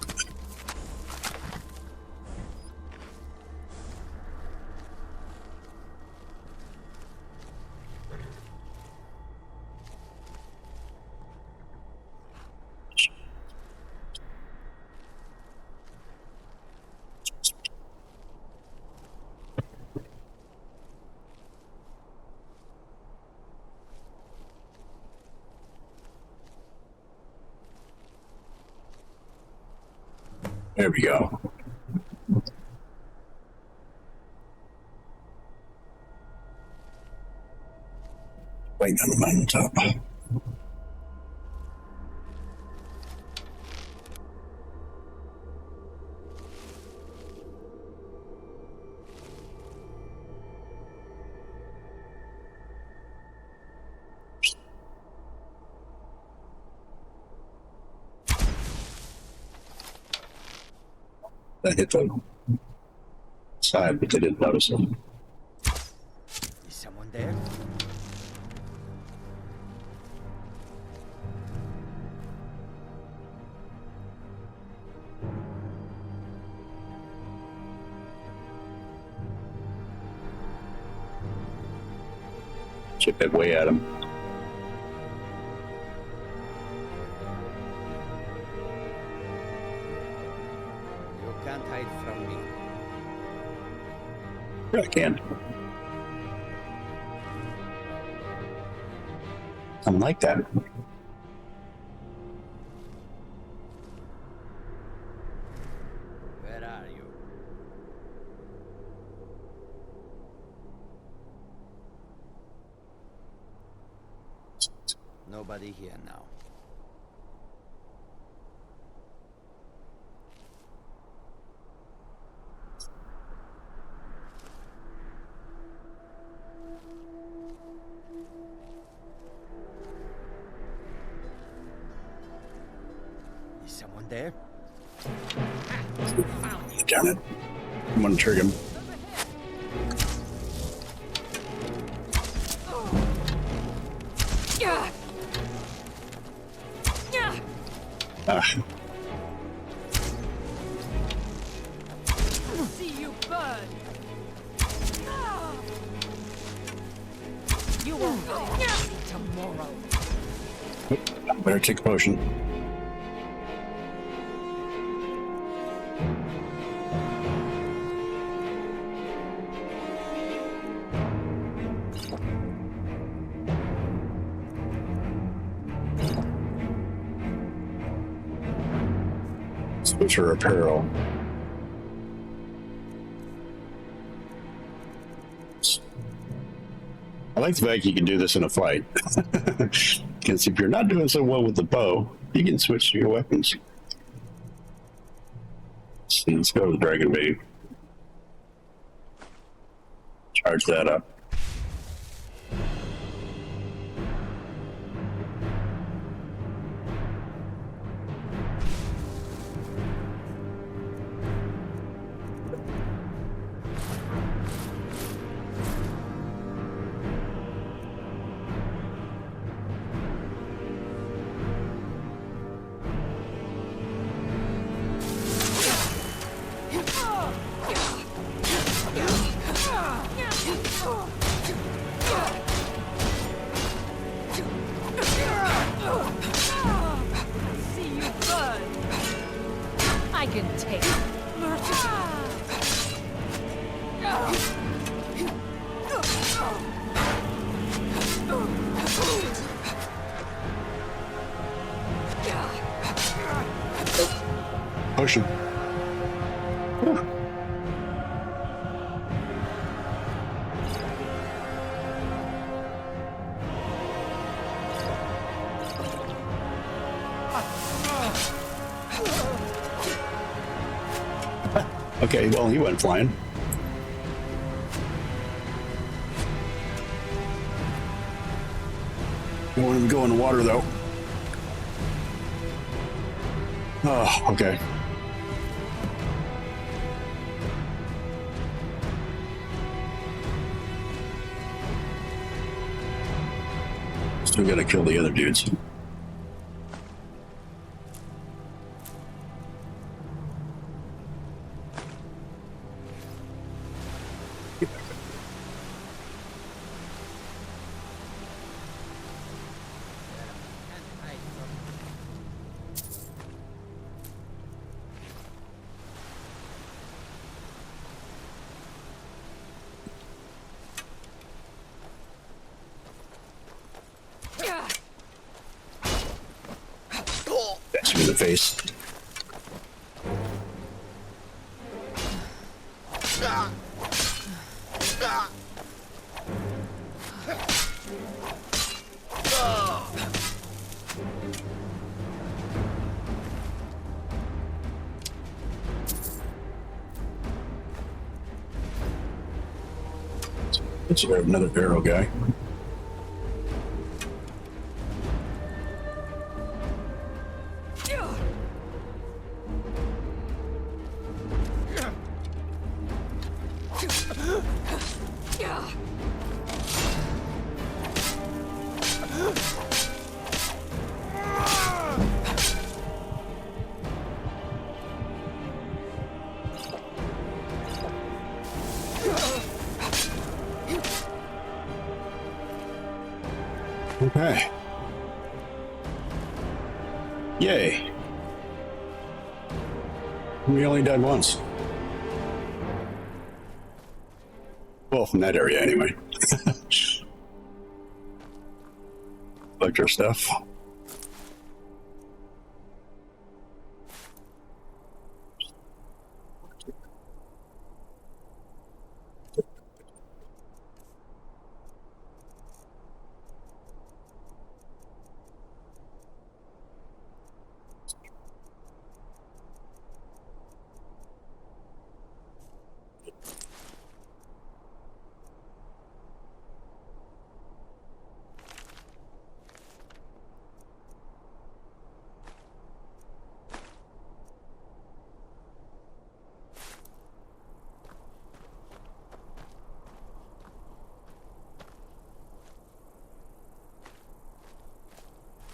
There we go. Waiting on the mountaintop. That hit the side, but they didn't notice it.
Is someone there?
Chip it way at him.
can't hide from me.
Yeah, I can. I like that.
Where are you? Nobody here now. Is someone there?
Damn it. I'm gonna trigger him. Ah.
See you burn. You won't see tomorrow.
Better take a potion. Switch her apparel. I like the fact you can do this in a fight. Because if you're not doing so well with the bow, you can switch to your weapons. Let's go to the Dragon Bait. Charge that up.
See you burn. I can take
Potion. Whew. Okay, well, he went flying. I want him to go in the water, though. Oh, okay. Still gotta kill the other dudes. That's me in the face. Let's grab another barrel guy. Okay. We only died once. Well, from that area anyway. Like our stuff.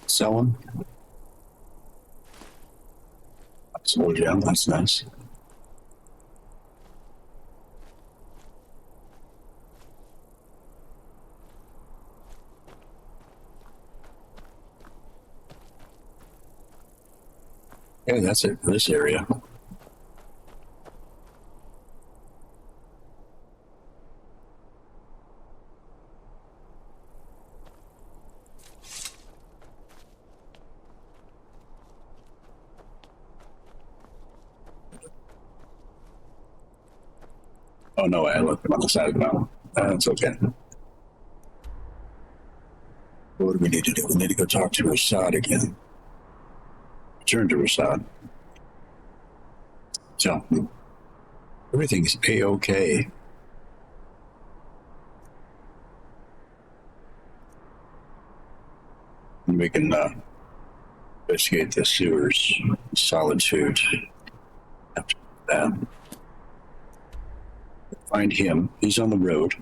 Selling. Sold gem, that's nice. Yeah, that's it for this area. Oh no, I looked on the side of the mountain. That's okay. What do we need to do? We need to go talk to Rasad again. Return to Rasad. So, everything's A-okay. We can investigate the sewers. Solid food. After that. Find him. He's on the road.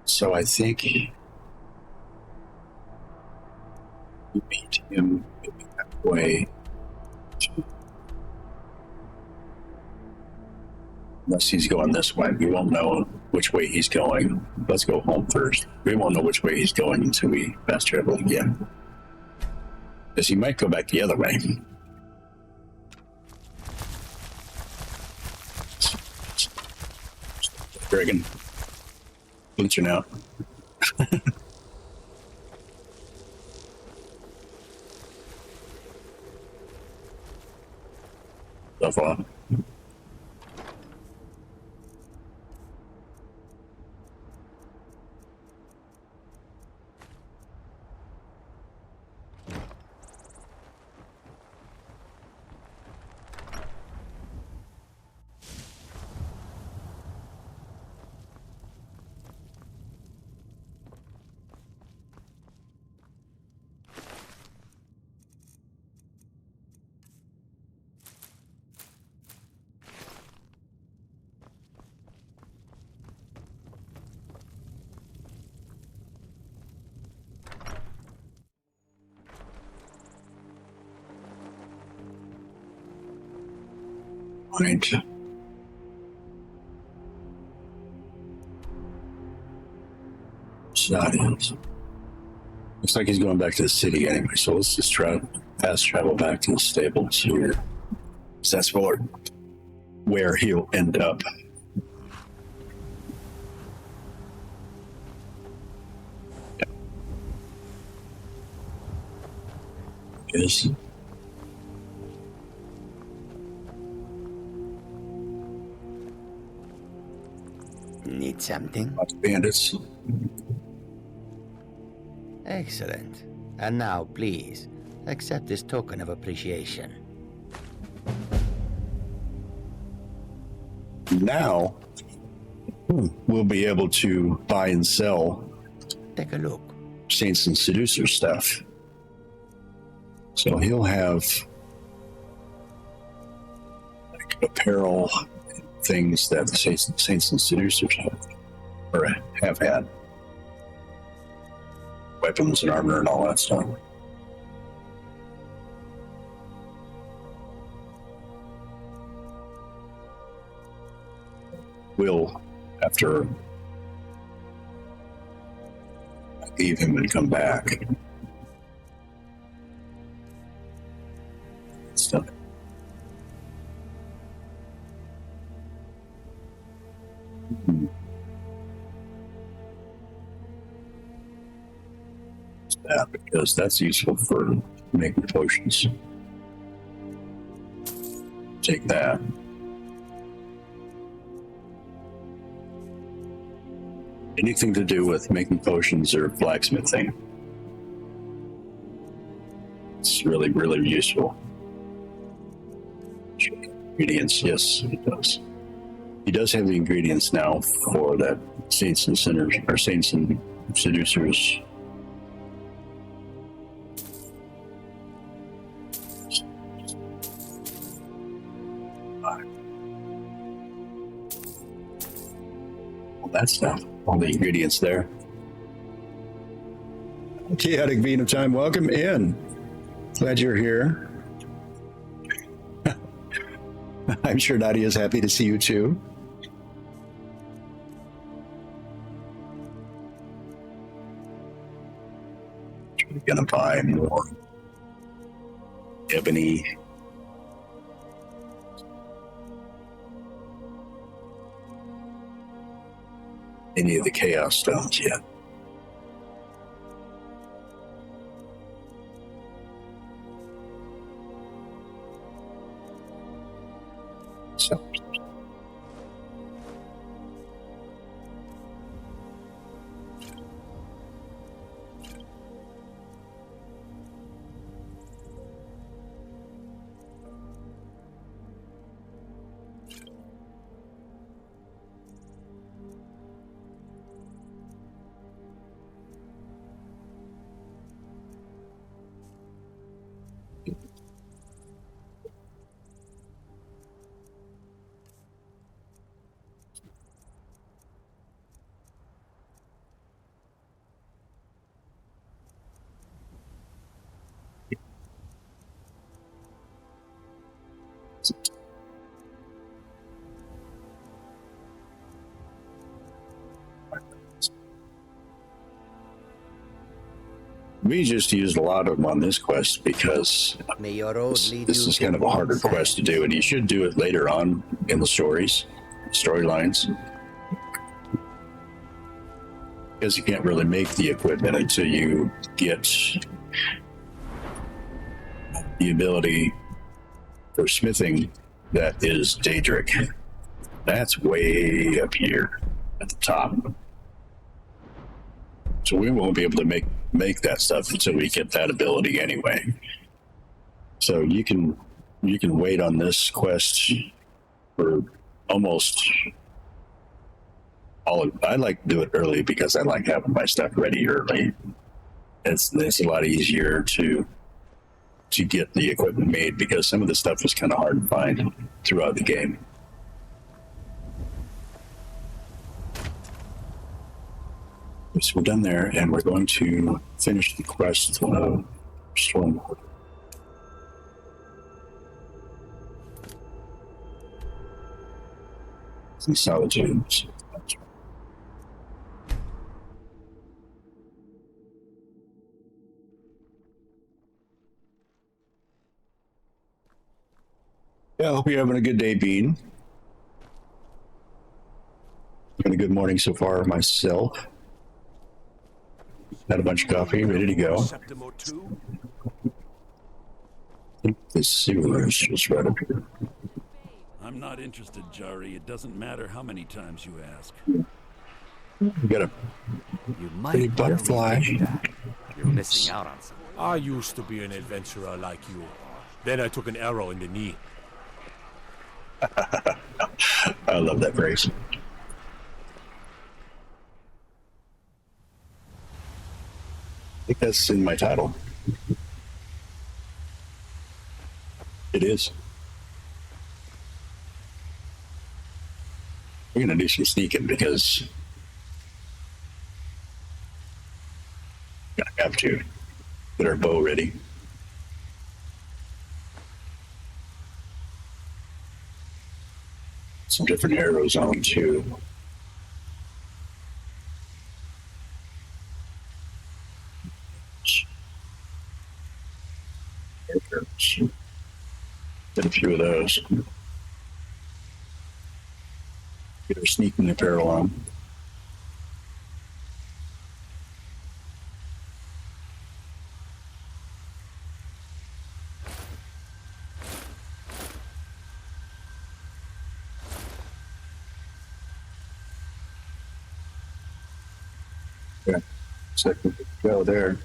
So I think we meet him halfway. Unless he's going this way. We won't know which way he's going. Let's go home first. We won't know which way he's going until we fast travel again. Because he might go back the other way. Dragon. Bleaching out. So far. Right. So that is. Looks like he's going back to the city anyway, so let's just try fast travel back to the stables here. So that's where he'll end up. Is
Need something?
lots of bandits.
Excellent. And now, please, accept this token of appreciation.
Now we'll be able to buy and sell.
Take a look.
Saints and Seducer stuff. So he'll have like apparel, things that the Saints and Seducers have, or have had. Weapons and armor and all that stuff. We'll, after I leave him and come back. Stuff. because that's useful for making potions. Take that. Anything to do with making potions or blacksmithing. It's really, really useful. Ingredients, yes, it does. He does have the ingredients now for that Saints and Sinners, or Saints and Seducers. All that stuff, all the ingredients there. Chaotic Bean of Time, welcome in. Glad you're here. I'm sure Nadia is happy to see you too. We're gonna buy more ebony. Any of the chaos stones yet? So. We just used a lot of them on this quest because this is kind of a harder quest to do, and you should do it later on in the storylines. Because you can't really make the equipment until you get the ability for smithing that is Daedric. That's way up here at the top. So we won't be able to make that stuff until we get that ability anyway. So you can wait on this quest for almost all. I like to do it early because I like having my stuff ready early. It's a lot easier to get the equipment made because some of the stuff was kind of hard to find throughout the game. So we're done there, and we're going to finish the quest of Stormlord. Some solitudes. Yeah, I hope you're having a good day, Bean. Having a good morning so far myself. Had a bunch of coffee, ready to go. I think the sewer is just right up here.
I'm not interested, Jari. It doesn't matter how many times you ask.
We got a pretty butterfly.
You're missing out on something.
I used to be an adventurer like you. Then I took an arrow in the knee.
I love that phrase. I think that's in my title. It is. We're gonna do some sneaking because we're gonna have to get our bow ready. Some different arrows on too. Get a few of those. Get our sneaking apparel on. Yeah. So we could go there.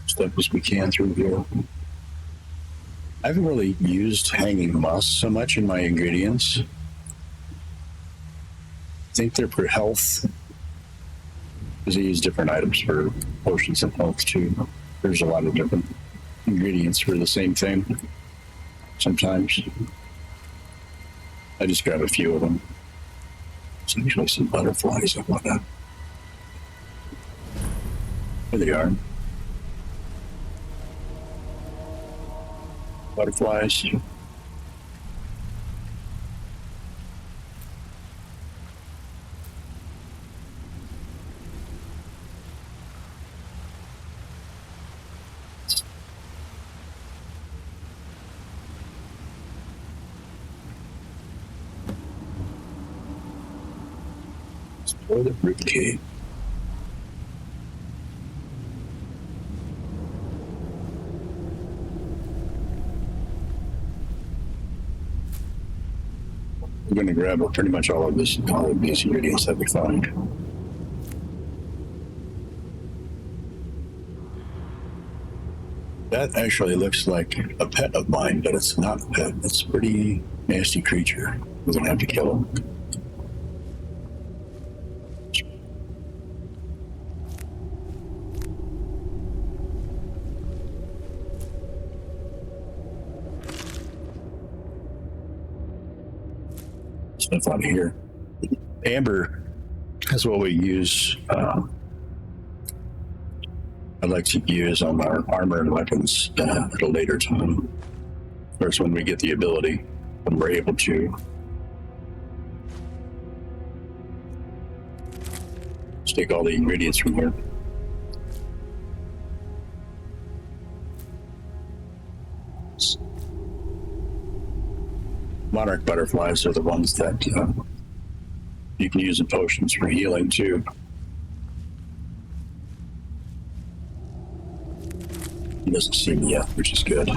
Stuff as we can through here. I haven't really used hanging moss so much in my ingredients. I think they're for health. Because I use different items for potions of health too. There's a lot of different ingredients for the same thing. Sometimes I just grab a few of them. There's actually some butterflies and whatnot. There they are. Butterflies. Explore the root cave. I'm going to grab pretty much all of these ingredients that we find. That actually looks like a pet of mine, but it's not a pet. It's a pretty nasty creature. We're going to have to kill him. Stuff out of here. Amber is what we use. I'd like to use on our armor and weapons at a later time. Of course, when we get the ability, when we're able to. Let's take all the ingredients from here. Monarch butterflies are the ones that you can use in potions for healing too. He doesn't see me yet, which is good.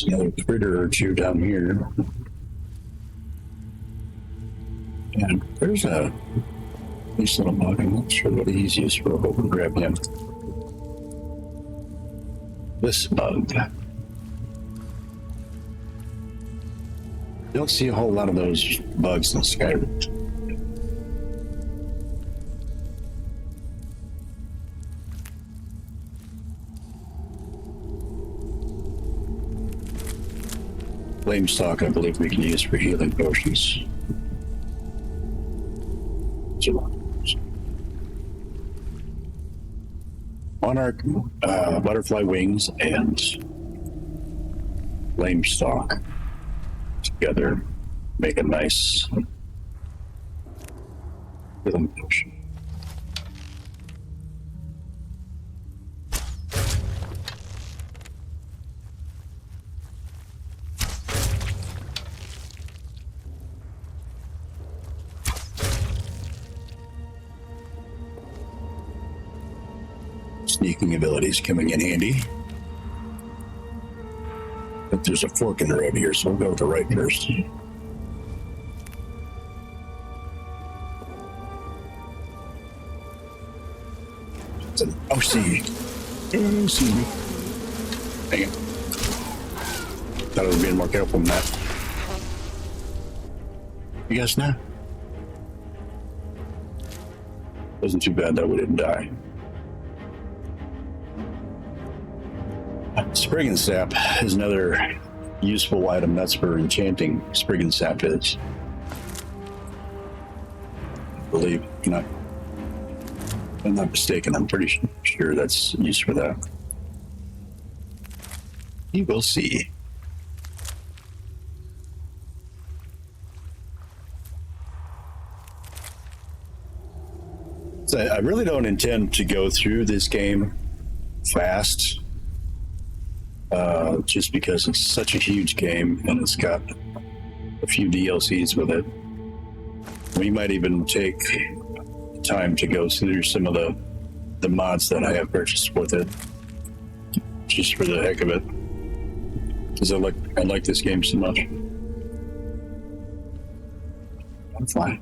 There's another critter or two down here. And there's a nice little bug. I'm not sure what he's used for, but we'll grab him. This bug. You don't see a whole lot of those bugs in Skyrim. Flame stock, I believe we can use for healing potions. Monarch, butterfly wings, and flame stock together make a nice healing potion. Sneaking abilities coming in handy. But there's a fork in the road here, so we'll go with the right first. Oh, see. Oh, see. Dang it. Thought I was being more careful than that. You guys know? Wasn't too bad that we didn't die. Spriggan sap is another useful item. That's for enchanting. Spriggan sap is. I believe, if I'm not mistaken, I'm pretty sure that's used for that. You will see. So I really don't intend to go through this game fast, just because it's such a huge game and it's got a few DLCs with it. We might even take time to go through some of the mods that I have purchased with it, just for the heck of it, because I like this game so much. I'm fine.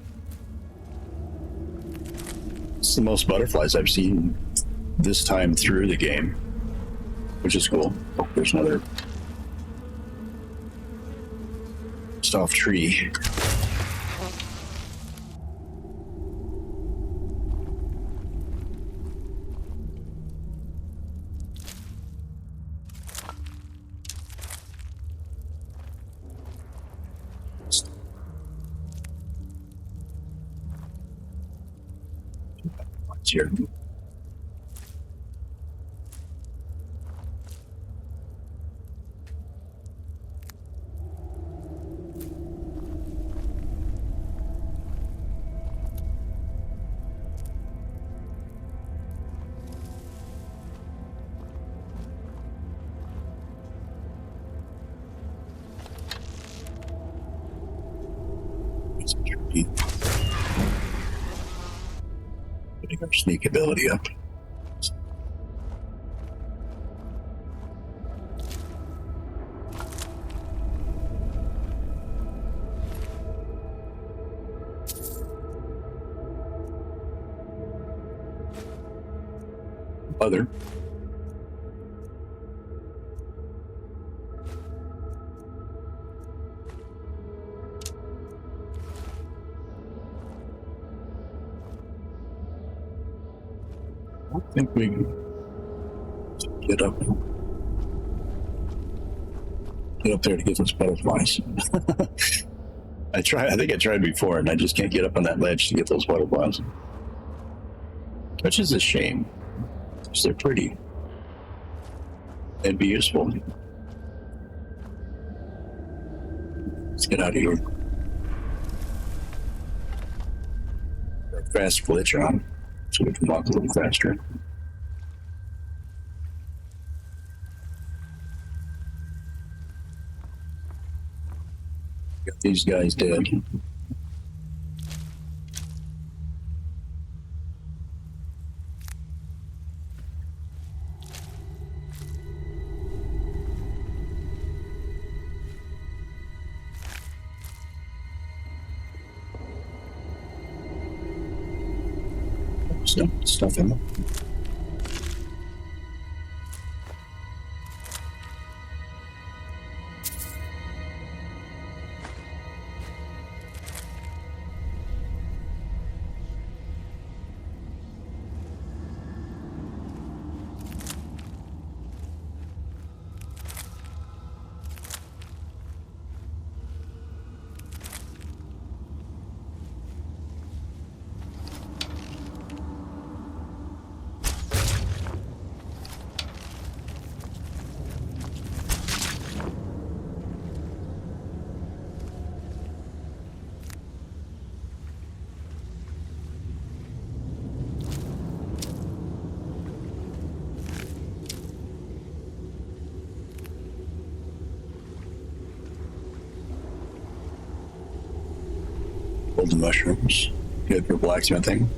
It's the most butterflies I've seen this time through the game, which is cool. Oh, there's another soft tree. Here. Putting our sneak ability up. Other. I think we can get up there to get those butterflies. I think I tried before and I just can't get up on that ledge to get those butterflies, which is a shame because they're pretty. They'd be useful. Let's get out of here. Fast glitch on, so we can walk a little faster. Got these guys dead. Stuff in them. Golden mushrooms, good for blacksmithing.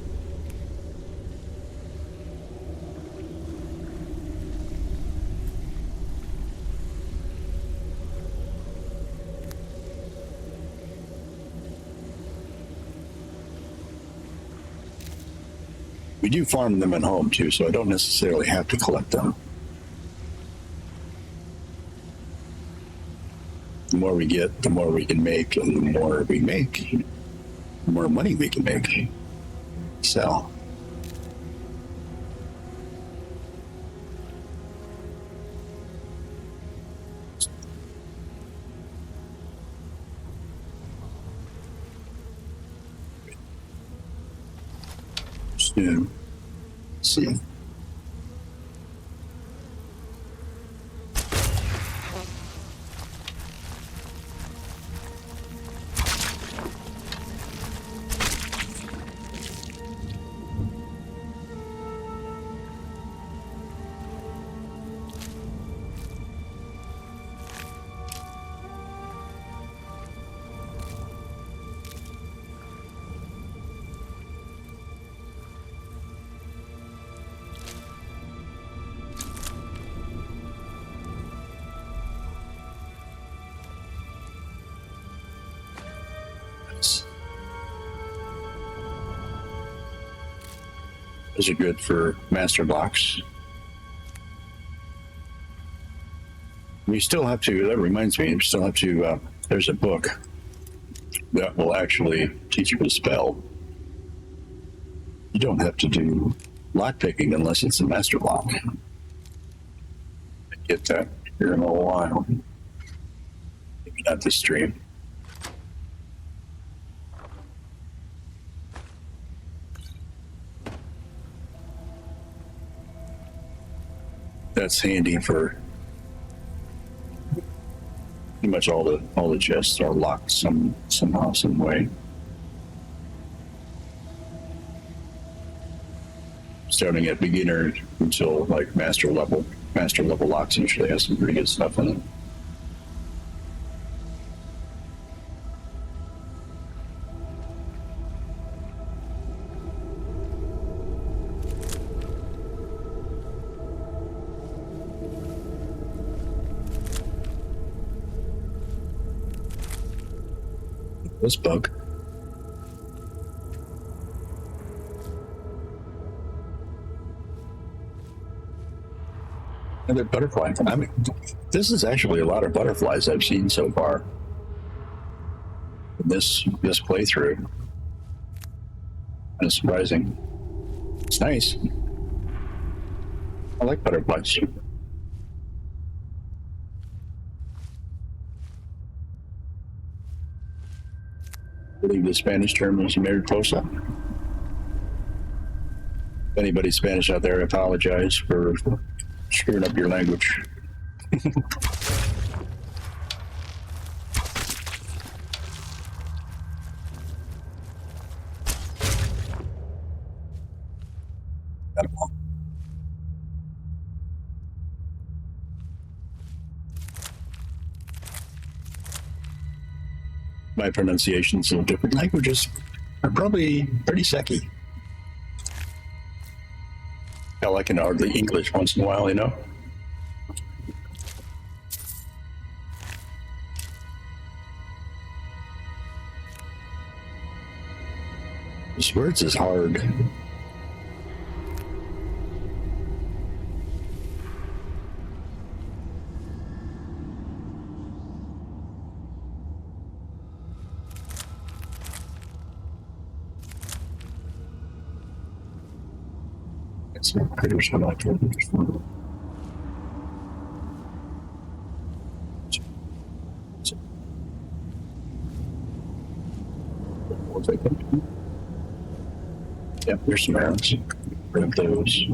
We do farm them at home too, so I don't necessarily have to collect them. the more we get, the more we can make, and the more we make, the more money we can make. So. Let's see. Those are good for master blocks. We still have to, that reminds me, we still have to, there's a book that will actually teach you to spell. You don't have to do lock picking unless it's a master block. Get that here in a little while. Maybe not this stream. That's handy for pretty much all the chests are locked somehow, some way. Starting at beginner until like master level. Master level locks usually has some pretty good stuff in it. This bug. Another butterfly. I mean, this is actually a lot of butterflies I've seen so far in this playthrough. It's surprising. It's nice. I like butterflies. I believe the Spanish term is mariposa. If anybody's Spanish out there, I apologize for screwing up your language. My pronunciations of different languages are probably pretty sucky. Hell, I can hardly English once in a while, you know? This words is hard. Some critters are not good. Yep, there's some arrows. Grab those.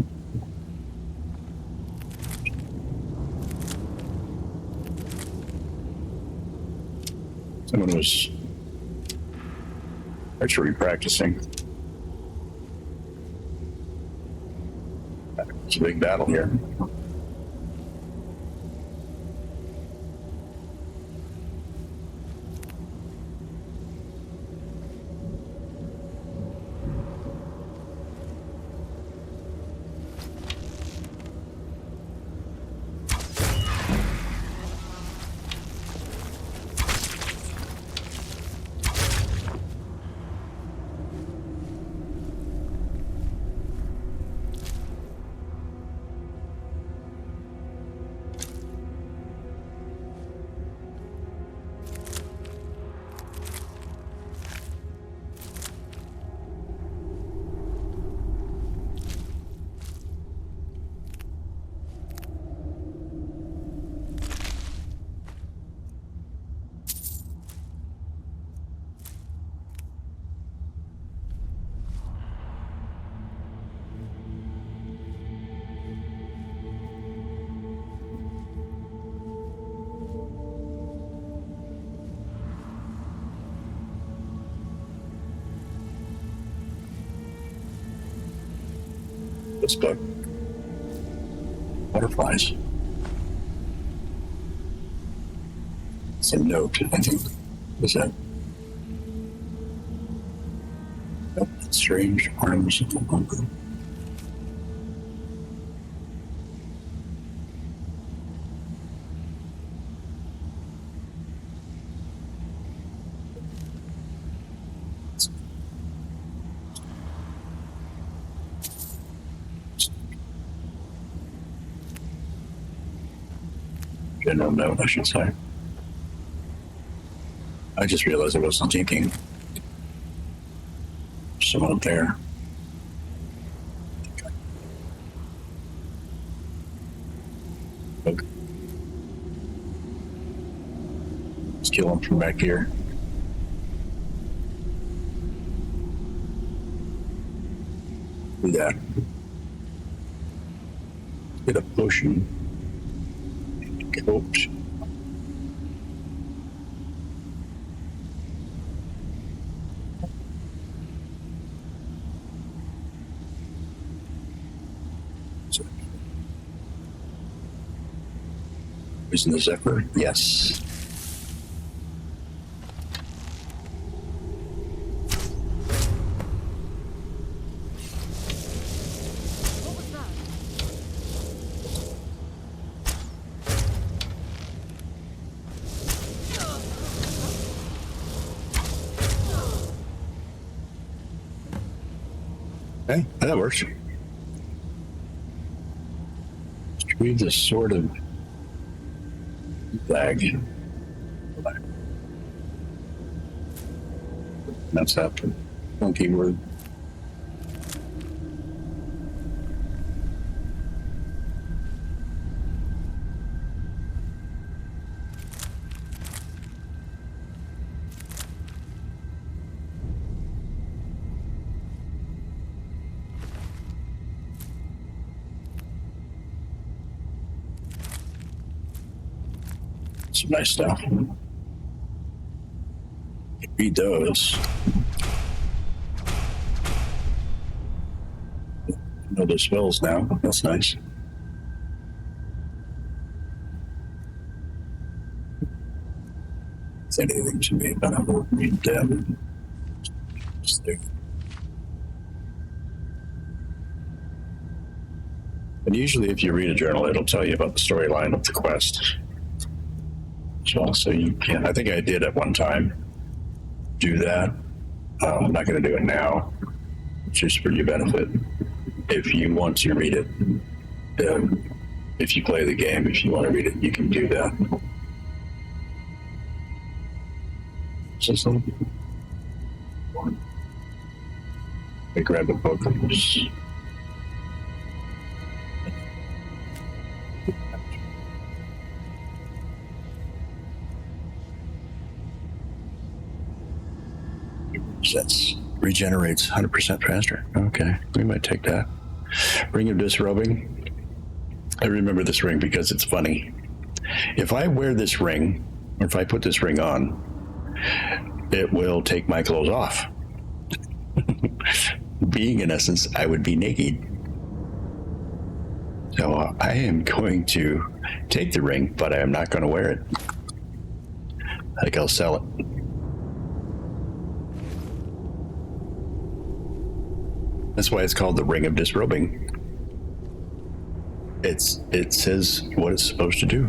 Someone was archery practicing. It's a big battle here. this book. Butterflies. It's a note, I think. What is that? Oh, strange arms of the bunker. General note, I should say. I just realized I wasn't taking someone up there. Okay. Let's kill him from back here. Do that. Get a potion. Coach. Isn't the Zephyr? Yes.
What was that?
Okay, that works. Retrieve the sword of flag. That's that funky word. Some nice stuff. Read those. Know the spells now. That's nice. It's anything to me, but I won't read them. And usually, if you read a journal, it'll tell you about the storyline of the quest. So you can. I think I did at one time do that. I'm not going to do it now, just for your benefit. If you want to read it, if you play the game, if you want to read it, you can do that. I grab the book. That regenerates 100% faster. Okay, we might take that. Ring of Disrobing. I remember this ring because it's funny. If I wear this ring, or if I put this ring on, it will take my clothes off. Being in essence, I would be naked. So I am going to take the ring, but I am not going to wear it. I think I'll sell it. That's why it's called the Ring of Disrobing. It says what it's supposed to do.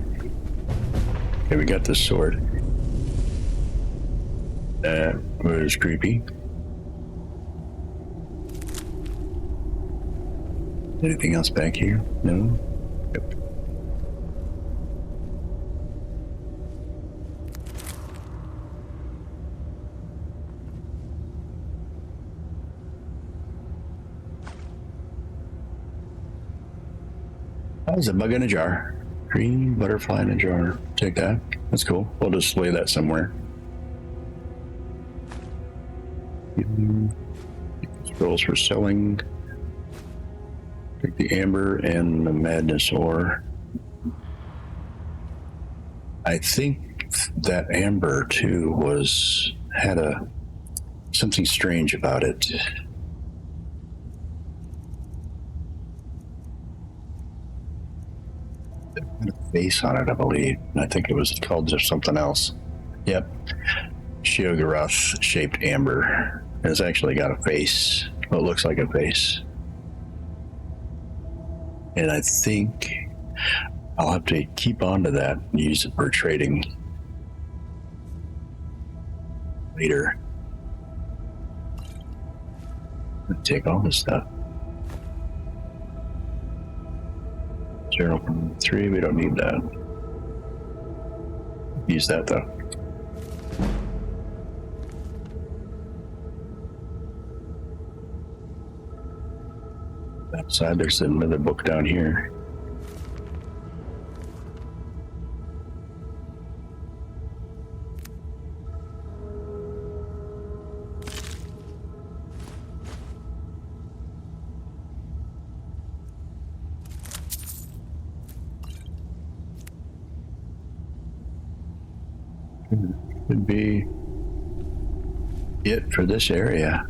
Okay, we got this sword. That was creepy. Anything else back here? No? Yep. That was a bug in a jar. Green butterfly in a jar. Take that. That's cool. We'll just lay that somewhere. Scrolls for selling. Take the amber and the madness ore. I think that amber too had something strange about it. Had a face on it, I believe. I think it was called just something else. Yep. Sheogorath shaped amber. It's actually got a face. Well, it looks like a face. And I think I'll have to keep on to that and use it for trading later. Take all this stuff. 0.3, we don't need that. Use that though. That side, there's another book down here. Could be it for this area.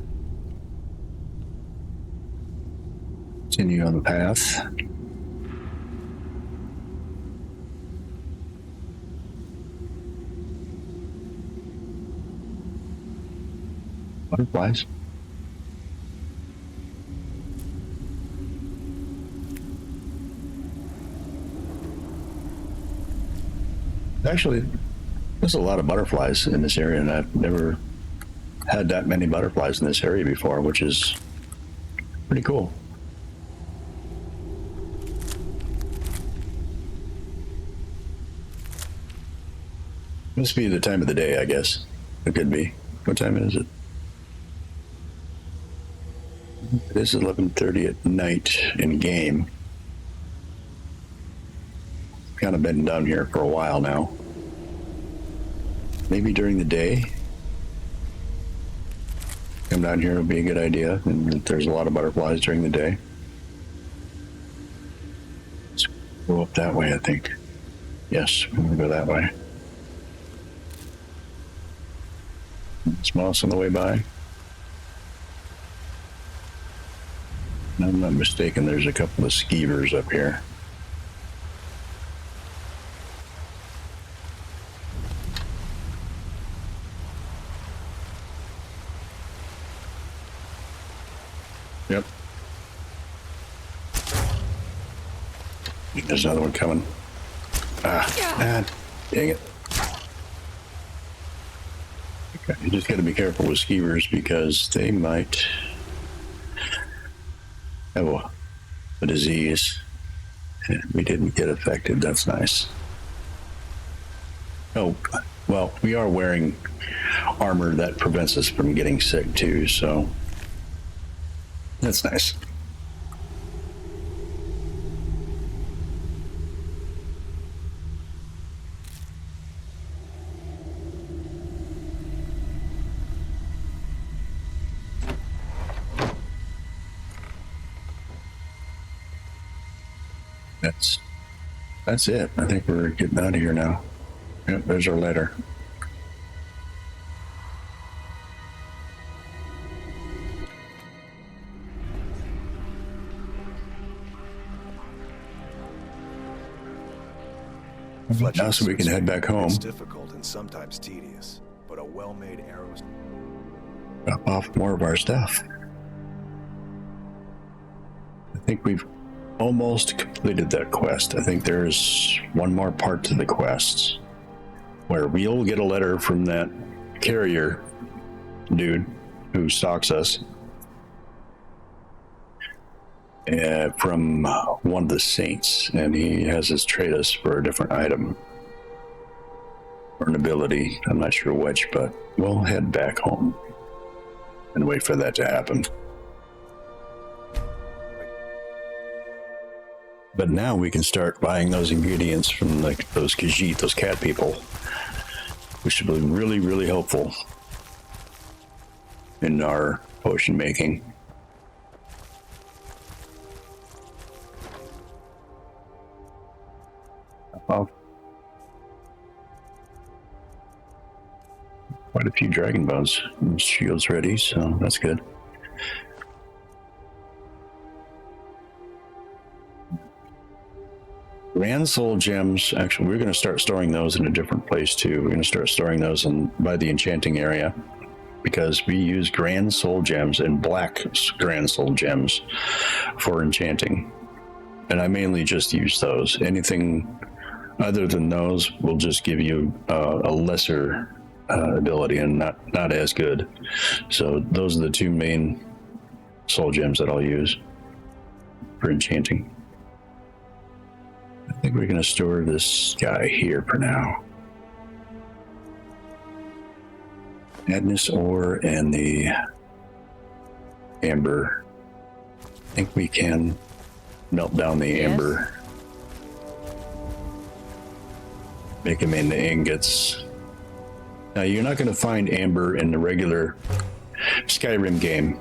Continue on the path. Butterflies. Actually, there's a lot of butterflies in this area, and I've never had that many butterflies in this area before, which is pretty cool. Must be the time of the day, I guess. It could be. What time is it? It is 11:30 at night in game. Kind of been down here for a while now. Maybe during the day. Come down here would be a good idea. And there's a lot of butterflies during the day. Let's go up that way, I think. Yes, we're gonna go that way. Moss on the way by. If I'm not mistaken, there's a couple of skeevers up here. Yep. There's another one coming. Man, dang it. Okay, you just got to be careful with skeevers because they might have a disease. And we didn't get affected. That's nice. Oh, well, we are wearing armor that prevents us from getting sick too, so that's nice. That's it. I think we're getting out of here now. Yep, there's our letter. Now so we can head back home.
It's difficult and sometimes tedious, but a well-made arrow.
Drop off more of our stuff. I think we've almost completed that quest. I think there's one more part to the quest where we'll get a letter from that carrier dude who stalks us from one of the saints, and he has us trade us for a different item or an ability. I'm not sure which, but we'll head back home and wait for that to happen. But now we can start buying those ingredients from like those Khajiit, those cat people, which will be really, really helpful in our potion making. Quite a few dragon bones. Shields ready, so that's good. Grand Soul Gems, actually, we're going to start storing those in a different place too. We're going to start storing those by the enchanting area, because we use Grand Soul Gems and Black Grand Soul Gems for enchanting. And I mainly just use those. Anything other than those will just give you a lesser ability and not as good. So those are the two main soul gems that I'll use for enchanting. I think we're going to store this guy here for now. Madness ore and the amber. I think we can melt down the amber. Make them into ingots. Now you're not going to find amber in the regular Skyrim game.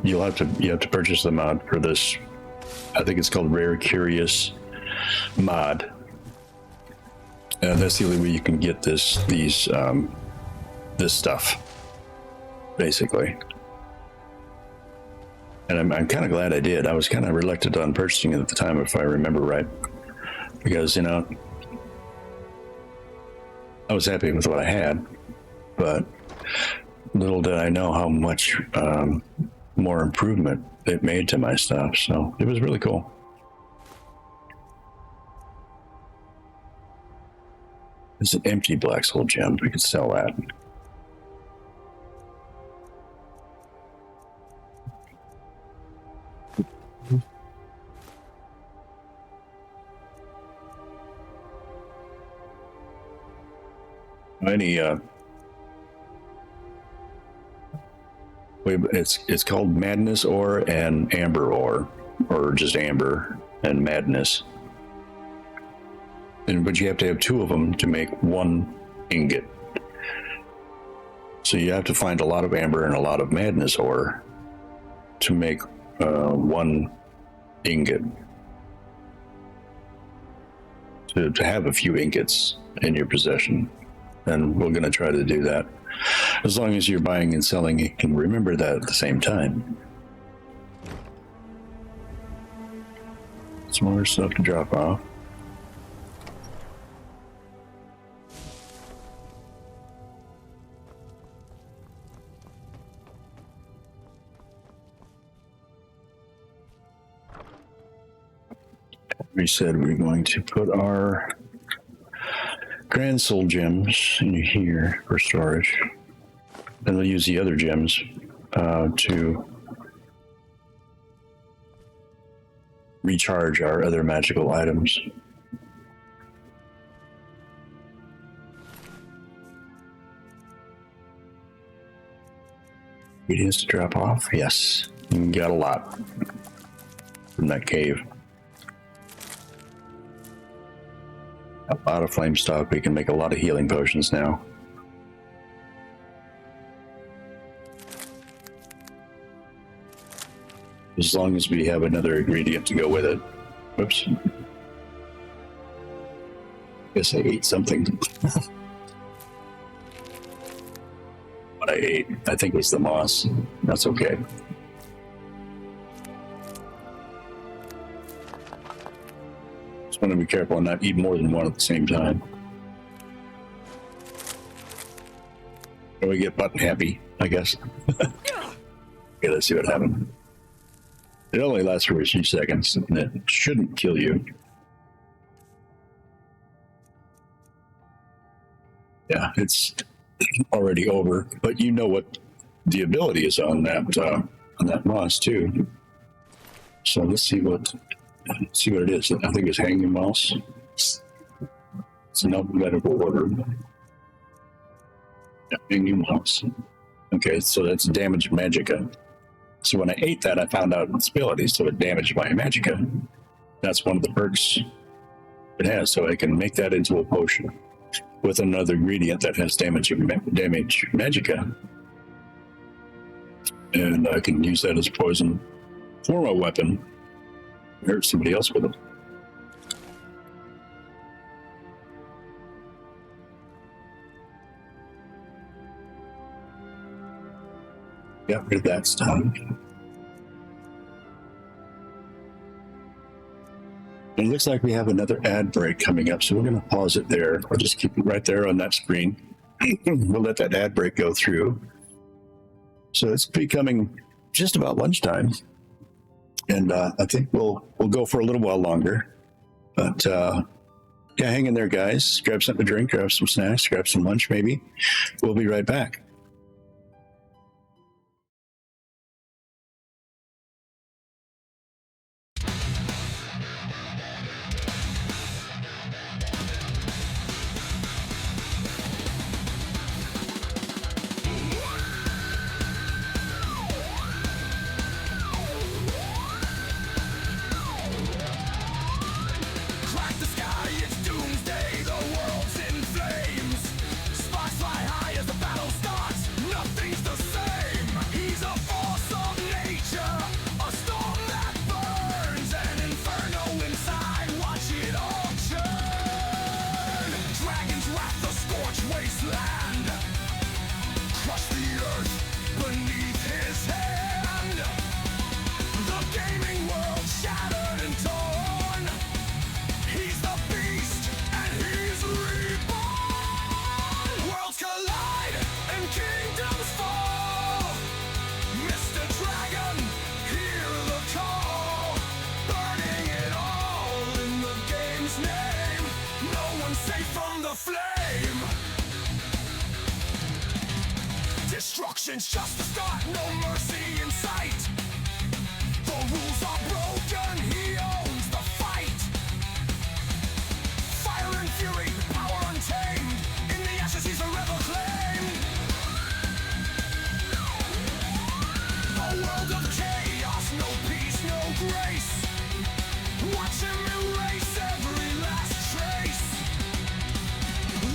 You have to purchase the mod for this. I think it's called Rare Curious mod. That's the only way you can get this stuff, basically. And I'm kind of glad I did. I was kind of reluctant on purchasing it at the time, if I remember right, because I was happy with what I had, but little did I know how much more improvement it made to my stuff. So it was really cool. It's an empty black soul gem. We could sell that. It's called Madness ore and Amber ore, or just Amber and Madness. But you have to have two of them to make one ingot. So you have to find a lot of Amber and a lot of Madness ore to make one ingot. To have a few ingots in your possession. And we're going to try to do that. As long as you're buying and selling, you can remember that at the same time. Some more stuff to drop off. We said we're going to put our Grand Soul gems in here for storage. Then we'll use the other gems to recharge our other magical items. Ingredients to drop off? Yes. You got a lot from that cave. A lot of flame stock. We can make a lot of healing potions now. As long as we have another ingredient to go with it. Whoops. Guess I ate something. What I ate, I think, was the moss. That's okay. Want to be careful and not eat more than one at the same time. And we get button happy, I guess. Okay, let's see what happened. It only lasts for a few seconds, and it shouldn't kill you. Yeah, it's already over, but you know what the ability is on that moss too. So let's see what it is. I think it's hanging moss. It's an alphabetical order. Yeah, hanging moss. Okay, so that's damaged magicka. So when I ate that, I found out its ability, so it damaged my magicka. That's one of the perks it has, so I can make that into a potion with another ingredient that has damaged magicka. And I can use that as poison for my weapon. Hurt somebody else with it. Got rid of that stuff. It looks like we have another ad break coming up, so we're going to pause it there. I'll just keep it right there on that screen. We'll let that ad break go through. So it's becoming just about lunchtime, and I think we'll go for a little while longer. But yeah, hang in there, guys. Grab something to drink, grab some snacks, grab some lunch, maybe. We'll be right back.
Crack the sky, it's doomsday, the world's in flames. Sparks fly high as the battle starts, nothing's the same. He's a force of nature, a storm that burns, an inferno inside, watch it all churn. Dragon's wrath, the scorched wasteland, crush the earth beneath his hand. The gaming world shattered and torn. He's the beast, and he's reborn. Worlds collide, and kingdoms fall. Mr. Dragon, hear the call. Burning it all in the game's name. No one's safe from the flame. Destruction's just the start, no mercy in sight. The rules are broken, he owns the fight. Fire and fury, power untamed. In the ashes he's forever claimed. A world of chaos, no peace, no grace. Watch him erase every last trace.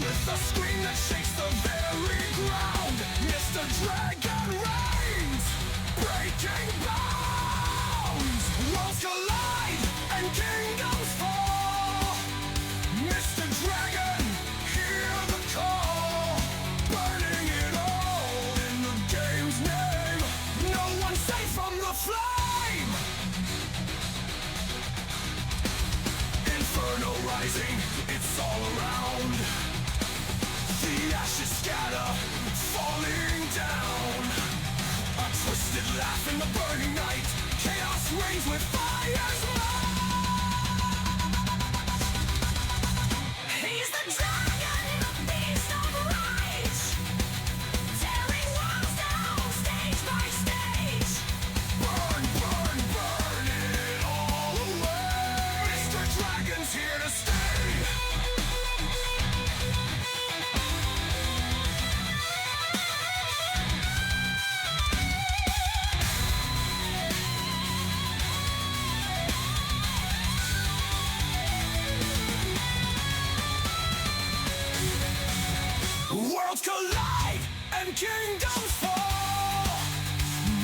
With a scream that shakes the very ground, Mr. Dragon reigns, breaking bounds. Worlds collide and kingdoms fall. Mr. Dragon, hear the call. Burning it all in the game's name. No one's safe from the flame. Inferno rising, it's all around. The ashes scatter, falling down. A twisted laugh in the burning night. Chaos reigns with fire's might. He's the dragon, the beast of rage. Tearing walls down, stage by stage. Burn, burn, burn it all away. Mr. Dragon's here to stay. Worlds collide and kingdoms fall.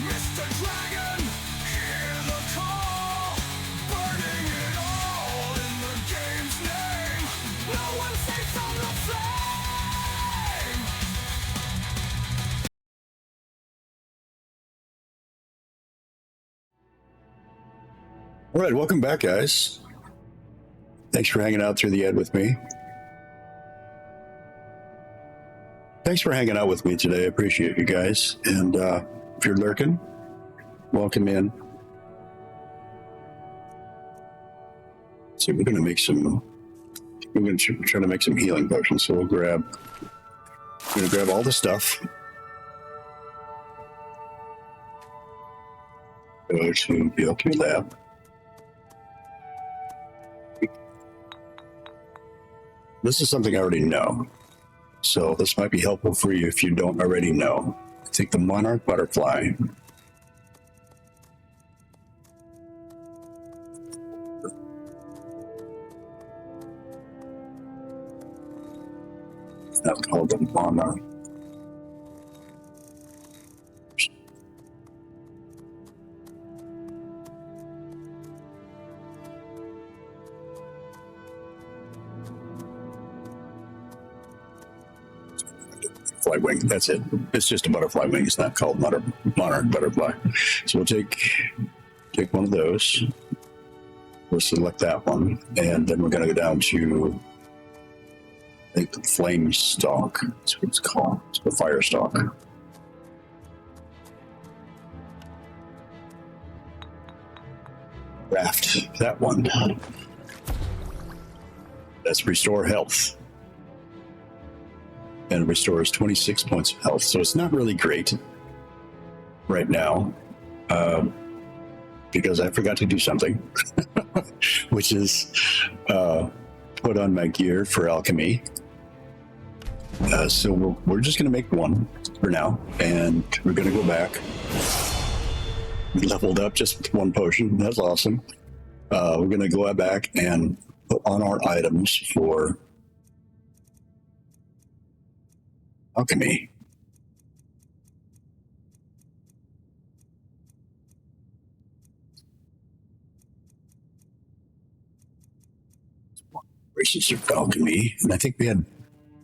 Mr. Dragon, hear the call. Burning it all in the game's name. No one's safe from the flame.
All right, welcome back, guys. Thanks for hanging out through the ad with me. Thanks for hanging out with me today. I appreciate you guys. And if you're lurking, welcome in. So we're going to make some. We're going to try to make some healing potions. So we're going to grab all the stuff. Go to the alchemy lab. This is something I already know. So this might be helpful for you if you don't already know. Take the monarch butterfly. That's called the monarch. Fly wing. That's it. It's just a butterfly wing. It's not called monarch butterfly. So we'll take one of those. We'll select that one, and then we're going to go down to, I think, the flame stalk. That's what it's called. It's the fire stalk. Craft that one. That's restore health. And restores 26 points of health. So it's not really great right now, because I forgot to do something, which is put on my gear for alchemy. So we're just going to make one for now, and we're going to go back. We leveled up just with one potion. That's awesome. We're going to go back and put on our items for alchemy. Races of alchemy, and I think we had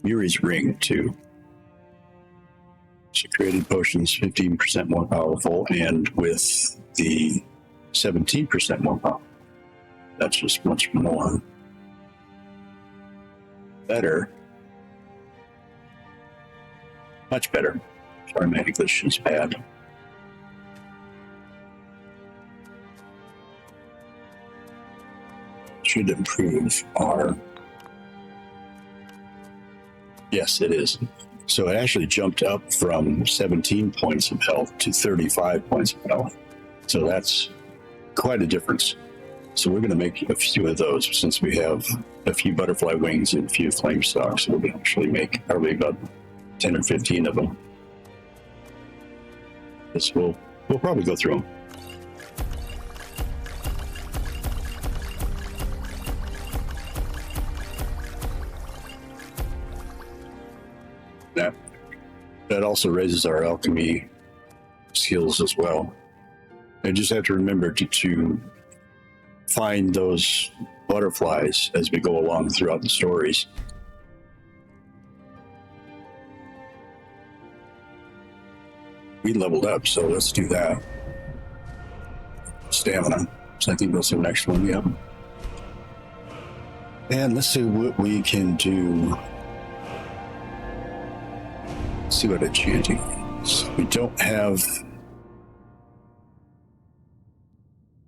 Muri's ring too. She created potions 15% more powerful, and with the 17% more powerful. That's just much more better. Much better. Sorry, my English is bad. Should improve our... Yes, it is. So it actually jumped up from 17 points of health to 35 points of health. So that's quite a difference. So we're going to make a few of those since we have a few butterfly wings and a few flame stalks. We'll actually make probably about 10 or 15 of them. This we'll probably go through them. That also raises our alchemy skills as well. I just have to remember to find those butterflies as we go along throughout the stories. We leveled up, so let's do that. Stamina. So I think that's the next one, yeah. And let's see what we can do. Let's see what enchanting is. We don't have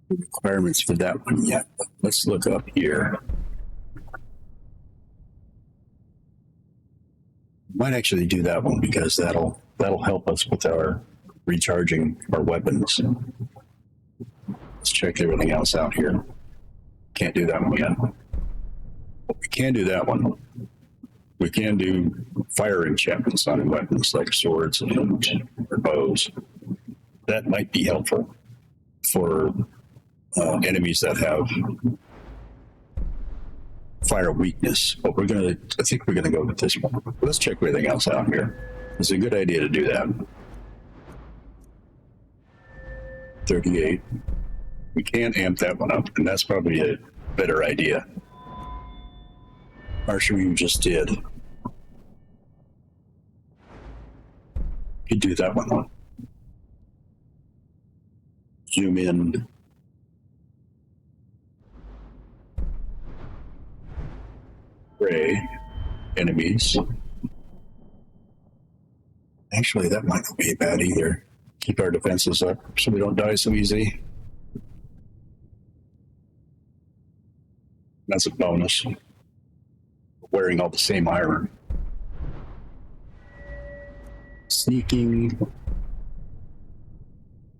requirements for that one yet. But let's look up here. Might actually do that one because that'll help us with our recharging our weapons. Let's check everything else out here. Can't do that one yet. But we can do that one. We can do fire enchantments on weapons like swords and bows. That might be helpful for enemies that have fire weakness. But I think we're gonna go with this one. Let's check everything else out here. It's a good idea to do that. 38. We can amp that one up, and that's probably a better idea. Marshall, you just did. You do that one on. Zoom in. Gray enemies. Actually, that might not be bad either. Keep our defenses up so we don't die so easy. That's a bonus. Wearing all the same iron. Sneaking.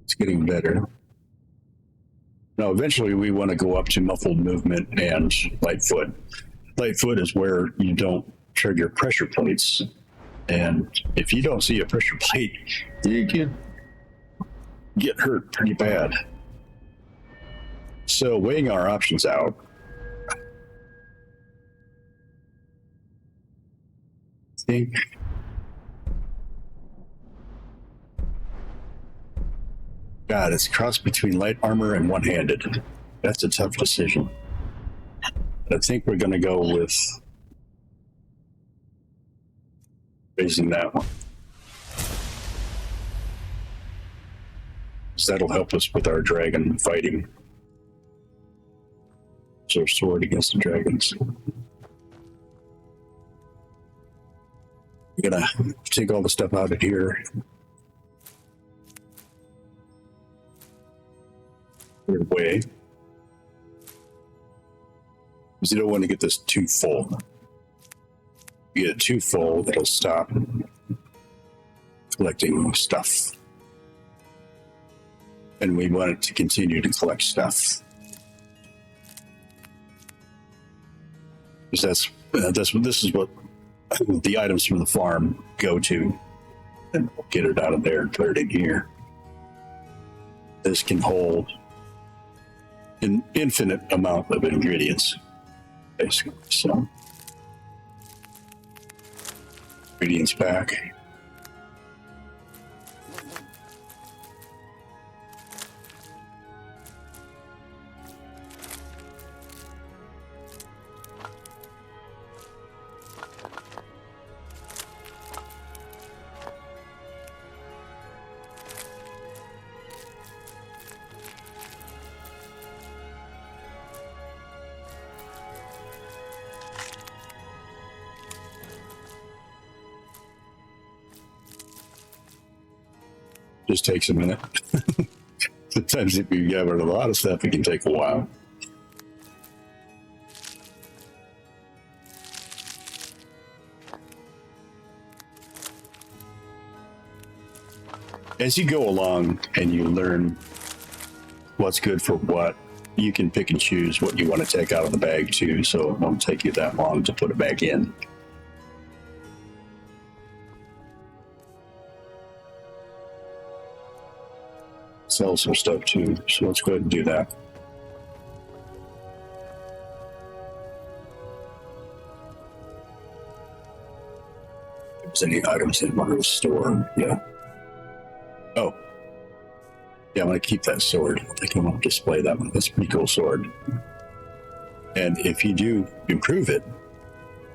It's getting better. Now, eventually we want to go up to muffled movement and lightfoot. Lightfoot is where you don't trigger pressure plates. And if you don't see a pressure plate, you can get hurt pretty bad. So weighing our options out, I think God, it's a cross between light armor and one-handed. That's a tough decision. I think we're going to go with raising that one. So that'll help us with our dragon fighting. use our sword against the dragons. We're gonna take all the stuff out of here. Put it away. Because you don't want to get this too full. If you get it too full, that'll stop collecting stuff. And we want it to continue to collect stuff. Because this is what the items from the farm go to. And we'll get it out of there and put it in here. This can hold an infinite amount of ingredients, basically. So, ingredients back. Just takes a minute. Sometimes if you gather a lot of stuff, it can take a while. As you go along and you learn what's good for what, you can pick and choose what you want to take out of the bag too, so it won't take you that long to put it back in. Sell some stuff too, so let's go ahead and do that. If there's any items in one of the store, yeah. Oh, yeah, I'm gonna keep that sword. I think I want to display that one. That's a pretty cool sword. And if you do improve it,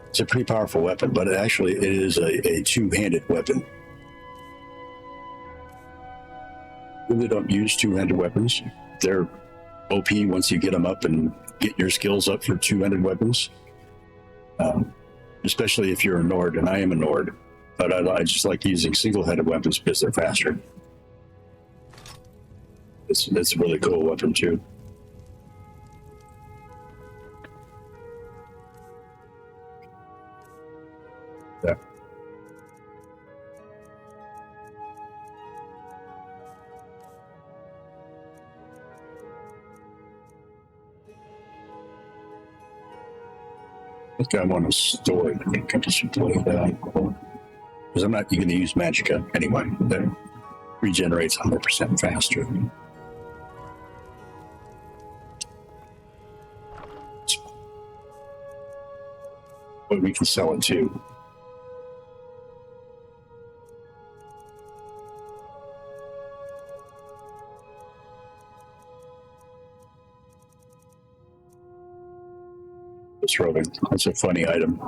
it's a pretty powerful weapon, but actually it is a two-handed weapon. Really don't use two-handed weapons. They're OP once you get them up and get your skills up for two-handed weapons. Especially if you're a Nord, and I am a Nord. But I just like using single-handed weapons because they're faster. It's a really cool weapon too. Yeah. I think I want to store it. I think I just play that. Because I'm not going to use Magicka anyway. That regenerates 100% faster. But we can sell it too. It's roving. That's a funny item.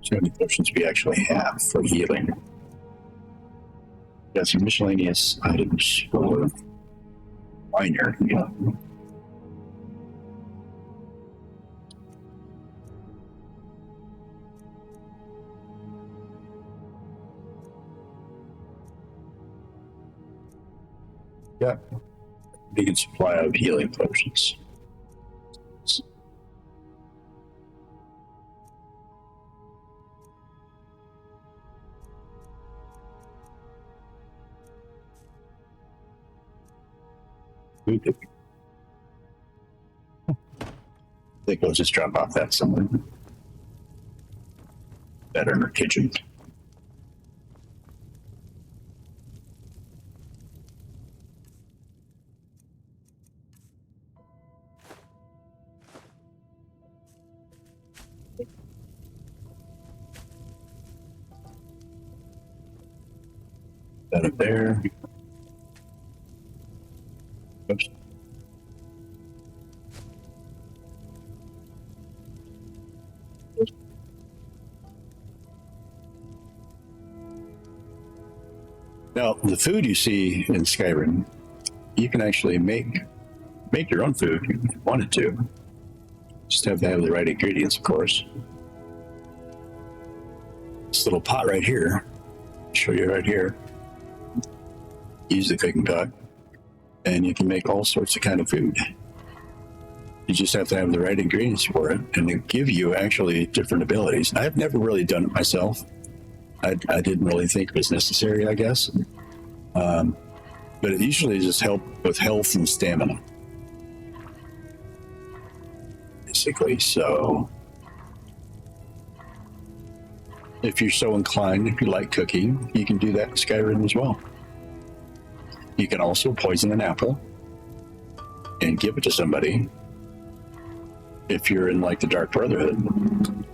So many potions we actually have for healing. Got some miscellaneous items for minor, yeah. Yeah, big supply of healing potions. I think we'll just drop off that somewhere. Better in our kitchen. That up there. Oops. Now, the food you see in Skyrim, you can actually make your own food if you wanted to. Just have to have the right ingredients, of course. This little pot right here, I'll show you right here. Use the cooking pot, and you can make all sorts of kind of food. You just have to have the right ingredients for it, and they give you actually different abilities. I've never really done it myself. I didn't really think it was necessary, I guess. But it usually just helps with health and stamina. Basically, so if you're so inclined, if you like cooking, you can do that in Skyrim as well. You can also poison an apple and give it to somebody if you're in like the Dark Brotherhood.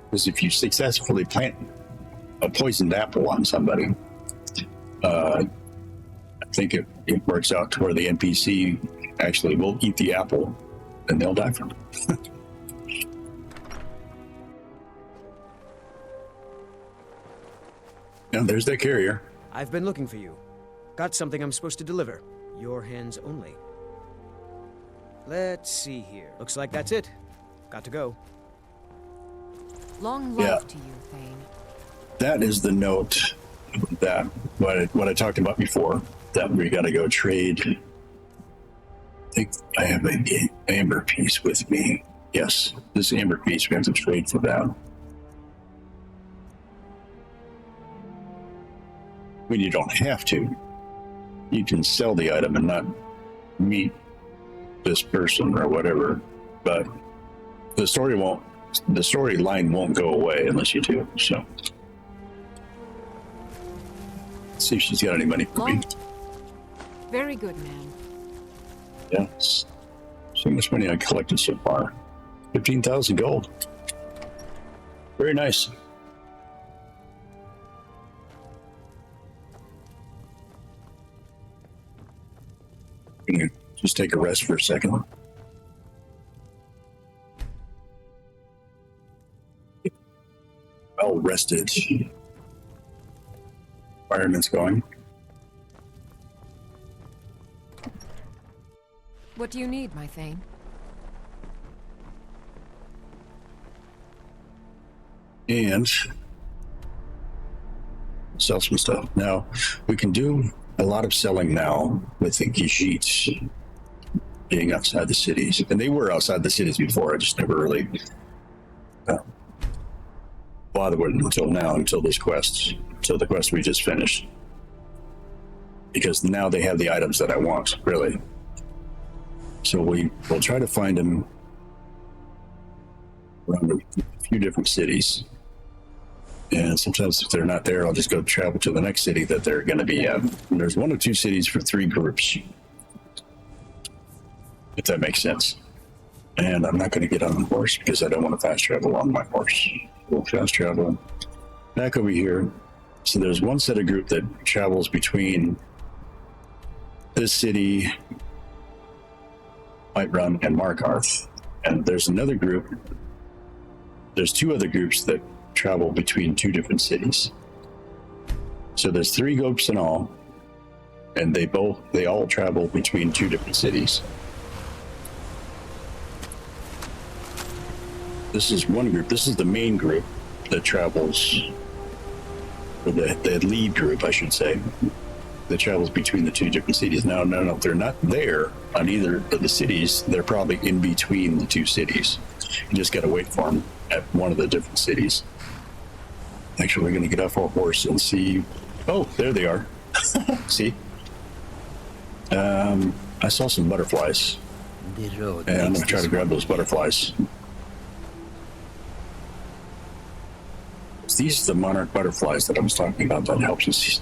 Because if you successfully plant a poisoned apple on somebody, I think it works out to where the NPC actually will eat the apple and they'll die from it. And there's that carrier.
I've been looking for you. Got something I'm supposed to deliver. Your hands only. Let's see here. Looks like that's it. Got to go.
Long life to you, Thane.
That is the note that what I talked about before, that we got to go trade. I think I have an amber piece with me. Yes, this amber piece, we have to trade for that. I mean, you don't have to. You can sell the item and not meet this person or whatever, but the storyline won't go away unless you do. So let's see if she's got any money for me.
Very good, man.
Yes. So much money I collected so far. 15,000 gold. Very nice. I'm gonna just take a rest for a second. Well rested. Fireman's going.
What do you need, my Thane?
And sell some stuff. Now, we can do a lot of selling now with the Gijits being outside the cities. And they were outside the cities before. I just never really bothered with them until now, until this quest. Until the quest we just finished. Because now they have the items that I want, really. So we'll try to find them around a few different cities. And sometimes if they're not there, I'll just go travel to the next city that they're going to be at. And there's 1 or 2 cities for 3 groups. If that makes sense. And I'm not going to get on the horse because I don't want to fast travel on my horse. We'll fast travel back over here. So there's one set of group that travels between this city, Whiterun, and Markarth. And there's another group. There's 2 other groups that travel between 2 different cities. So there's 3 groups in all, and they all travel between 2 different cities. This is one group. This is the main group that travels, or the lead group, I should say, that travels between the 2 different cities. Now, no, they're not there on either of the cities. They're probably in between the 2 cities. You just got to wait for them at one of the different cities. Actually, we're going to get off our horse and see. Oh, there they are. See? I saw some butterflies. And I'm going to try to grab those butterflies. These are the monarch butterflies that I was talking about that helps us.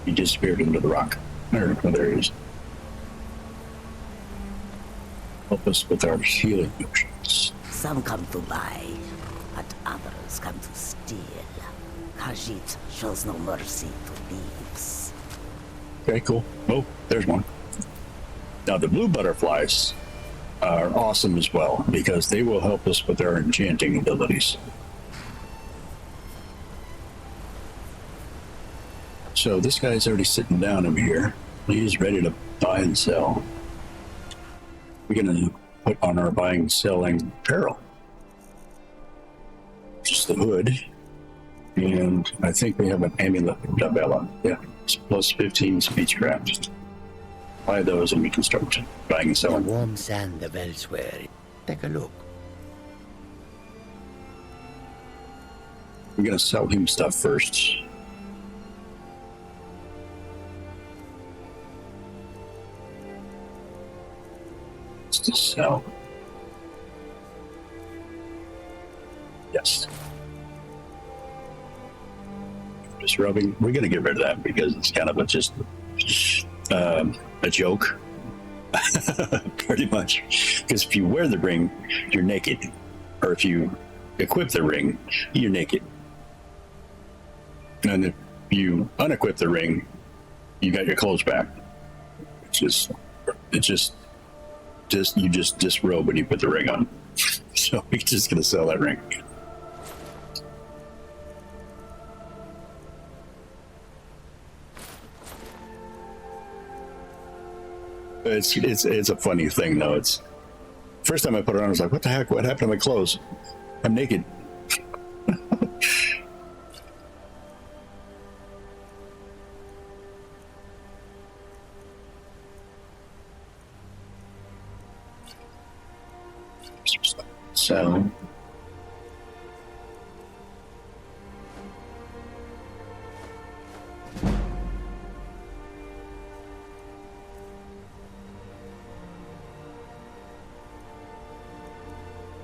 He disappeared into the rock. There he is. Help us with our healing potions.
Some come to buy, but others come to steal. Khajiit shows no mercy to thieves.
Okay, cool. Oh, there's one. Now the blue butterflies are awesome as well, because they will help us with our enchanting abilities. So this guy's already sitting down over here. He's ready to buy and sell. We're going to put on our buying and selling apparel. Just the hood. And I think we have an amulet from Dabella. Yeah, it's plus 15 speechcraft. Buy those and we can start buying and selling.
The warm sand of elsewhere. Take a look.
We're going to sell him stuff first. To sell. Yes. Just rubbing. We're going to get rid of that because it's kind of a joke. Pretty much. Because if you wear the ring, you're naked. Or if you equip the ring, you're naked. And if you unequip the ring, you got your clothes back. You just disrobe when you put the ring on. So we're just gonna sell that ring. It's a funny thing though. It's first time I put it on, I was like, what the heck? What happened to my clothes? I'm naked. So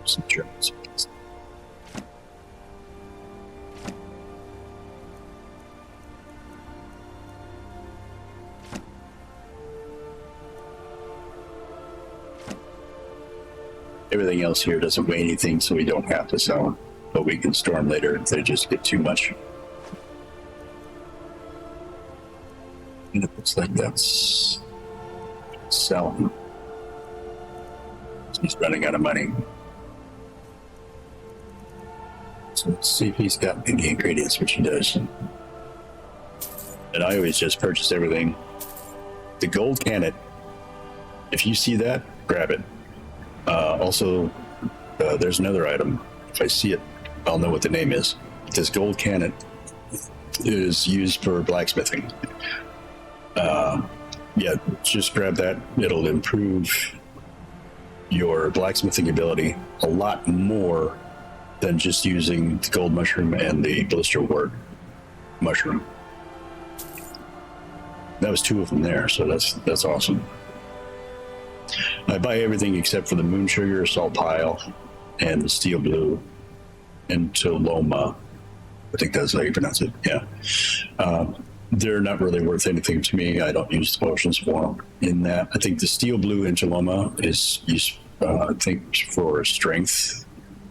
some Germans. Everything else here doesn't weigh anything, so we don't have to sell them, but we can store them later if they just get too much. And it looks like that's sell them. He's running out of money. So let's see if he's got any ingredients, which he does. And I always just purchase everything. The gold cannon, if you see that, grab it. Also, there's another item. If I see it, I'll know what the name is. This gold cannon is used for blacksmithing. Yeah, just grab that. It'll improve your blacksmithing ability a lot more than just using the gold mushroom and the blister wart mushroom. That was 2 of them there, so that's awesome. I buy everything except for the moon sugar, salt pile, and the steel blue, and Toloma. I think that's how you pronounce it. Yeah. They're not really worth anything to me. I don't use the potions for them. In that, I think the steel blue and Toloma is used, I think, for strength,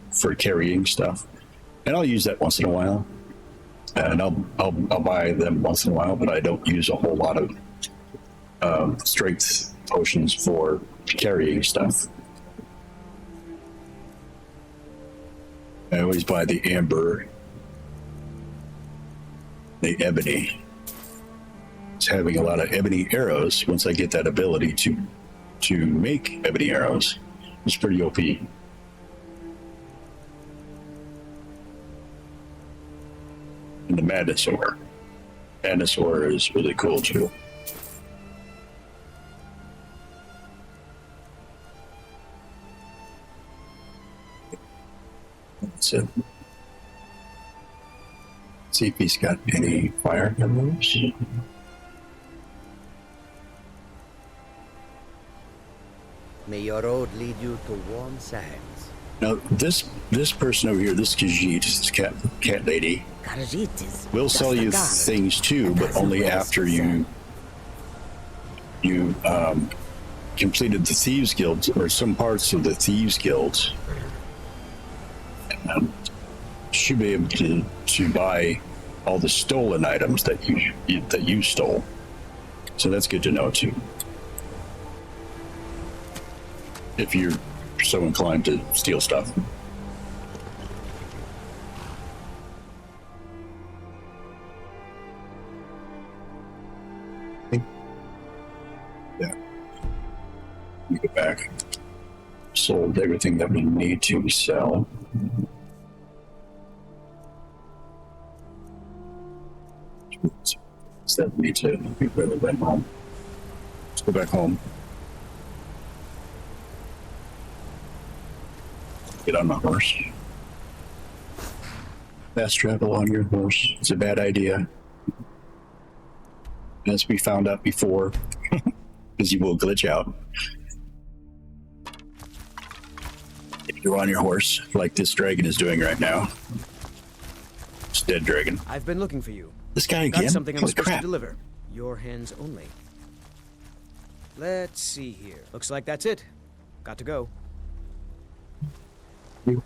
for carrying stuff, and I'll use that once in a while. And I'll buy them once in a while, but I don't use a whole lot of strength potions for carrying stuff. I always buy the amber, the ebony. It's having a lot of ebony arrows. Once I get that ability to make ebony arrows, it's pretty OP. And the madness ore. Madness ore is really cool too. That's it. See if he's got any fire moves.
May your road lead you to warm sands.
Now, this person over here, this Khajiit, this cat lady, will sell you things too, but only after you completed the Thieves Guild, or some parts of the Thieves Guild. Should be able to buy all the stolen items that you stole. So that's good to know too. if you're so inclined to steal stuff. Yeah. We go back. Sold everything that we need to sell. That we need to be further back home. Let's go back home. Get on my horse. Fast travel on your horse. It's a bad idea. As we found out before, because you will glitch out. If you're on your horse, like this dragon is doing right now. It's dead dragon.
I've been looking for you.
This guy again?
Got something I'm
Holy
supposed
crap.
to deliver. Your hands only. Let's see here. Looks like that's it. Got to go.
You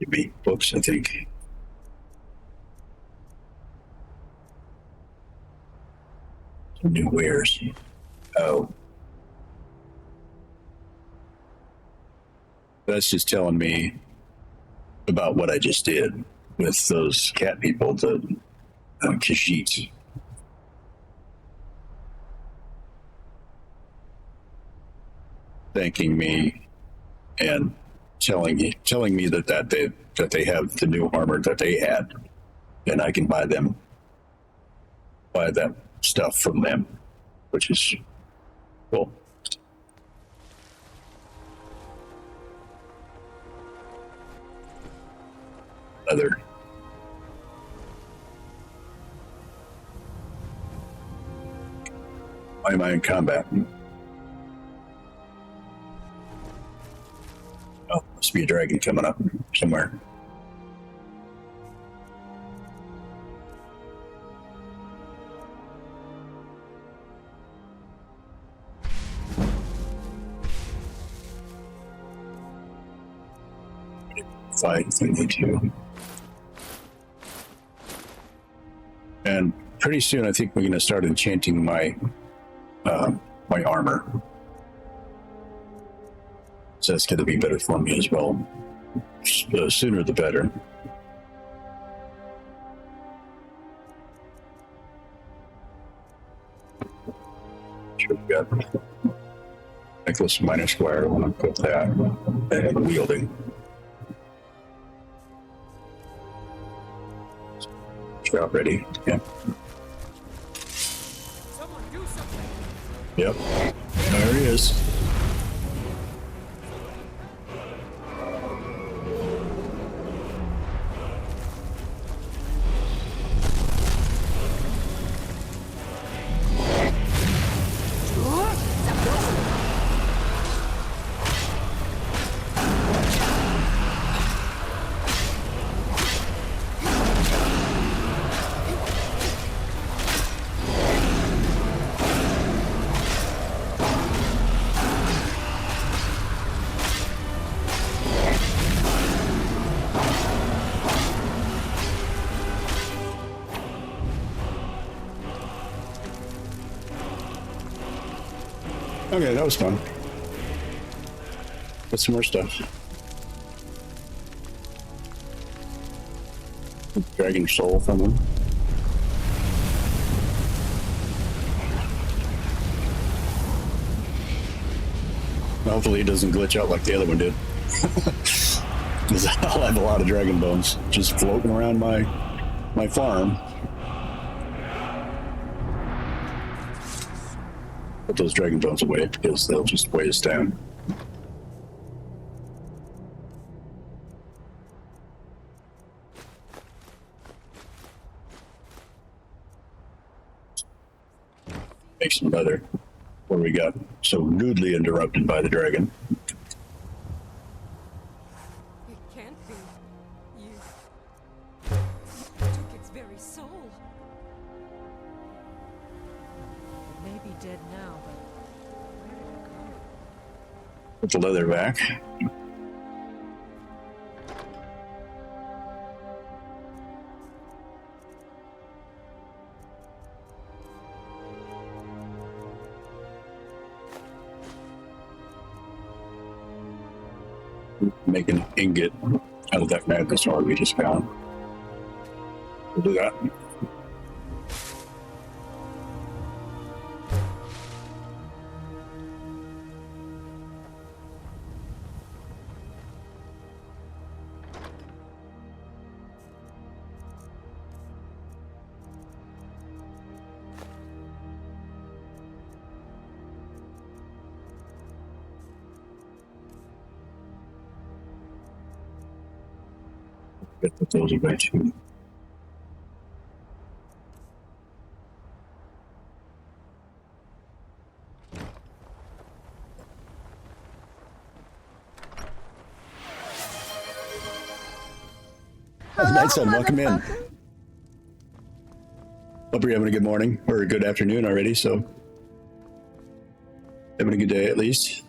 beat books, I think. Some new wares. Oh. That's just telling me about what I just did with those cat people, the Khajiit. Thanking me and telling me that they have the new armor that they had, and I can buy that stuff from them, which is cool. Leather. Why am I in combat? Oh, must be a dragon coming up somewhere. Fight if I need to. And pretty soon, I think we're going to start enchanting my my armor. So that's going to be better for me as well. Sooner the better. Sure, we got necklace minor square. I want to put that and wielding. Job ready. Yeah.
Someone do something.
Yep. There he is. Okay, that was fun. Get some more stuff. Dragon soul from him. Hopefully it doesn't glitch out like the other one did. Because I'll have a lot of dragon bones just floating around my farm. Put those dragon bones away because they'll just weigh us down. Make some leather. What do we got? So rudely interrupted by the dragon.
It can't be. You took its very soul.
It may be dead now, but where did it go?
Put the leather back. make an ingot out of that madness ore we just found. We'll do that. Get the those away too.
Hello,
Night Sun, welcome in.
motherfucker.
Hope you're having a good morning or a good afternoon already. So, having a good day at least.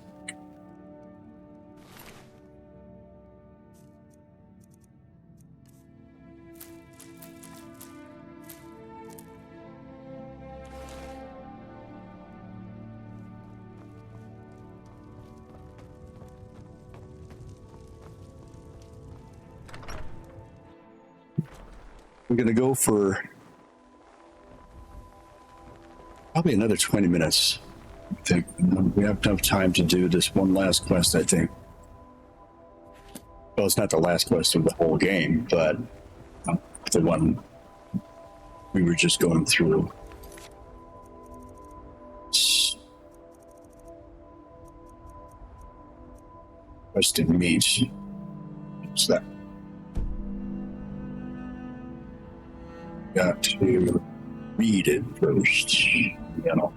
We're going to go for probably another 20 minutes. I think we have enough time to do this one last quest, I think. Well, it's not the last quest of the whole game, but the one we were just going through. Quested meat. What's that? Got to read it first, you know.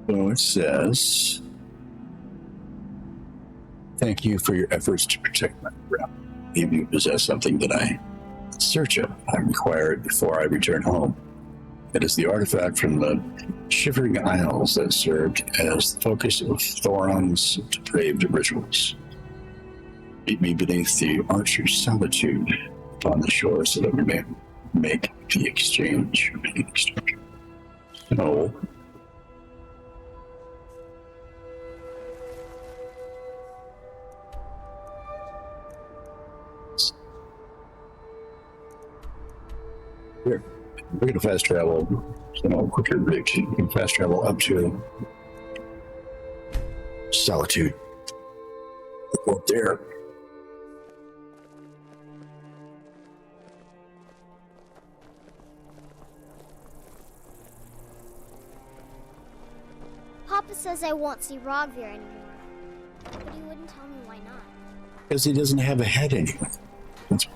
So it says, thank you for your efforts to protect my realm. If you possess something that I search of, I require it before I return home. It is the artifact from the Shivering Isles that served as the focus of Thoron's depraved rituals. Meet me beneath the archer's solitude upon the shore so that we may make the exchange. So, here, we're going to fast travel, quicker route. You can fast travel up to Solitude. Up there.
Papa says I won't see Rogvir anymore, but he wouldn't tell me why not.
Because he doesn't have a head anymore. That's why.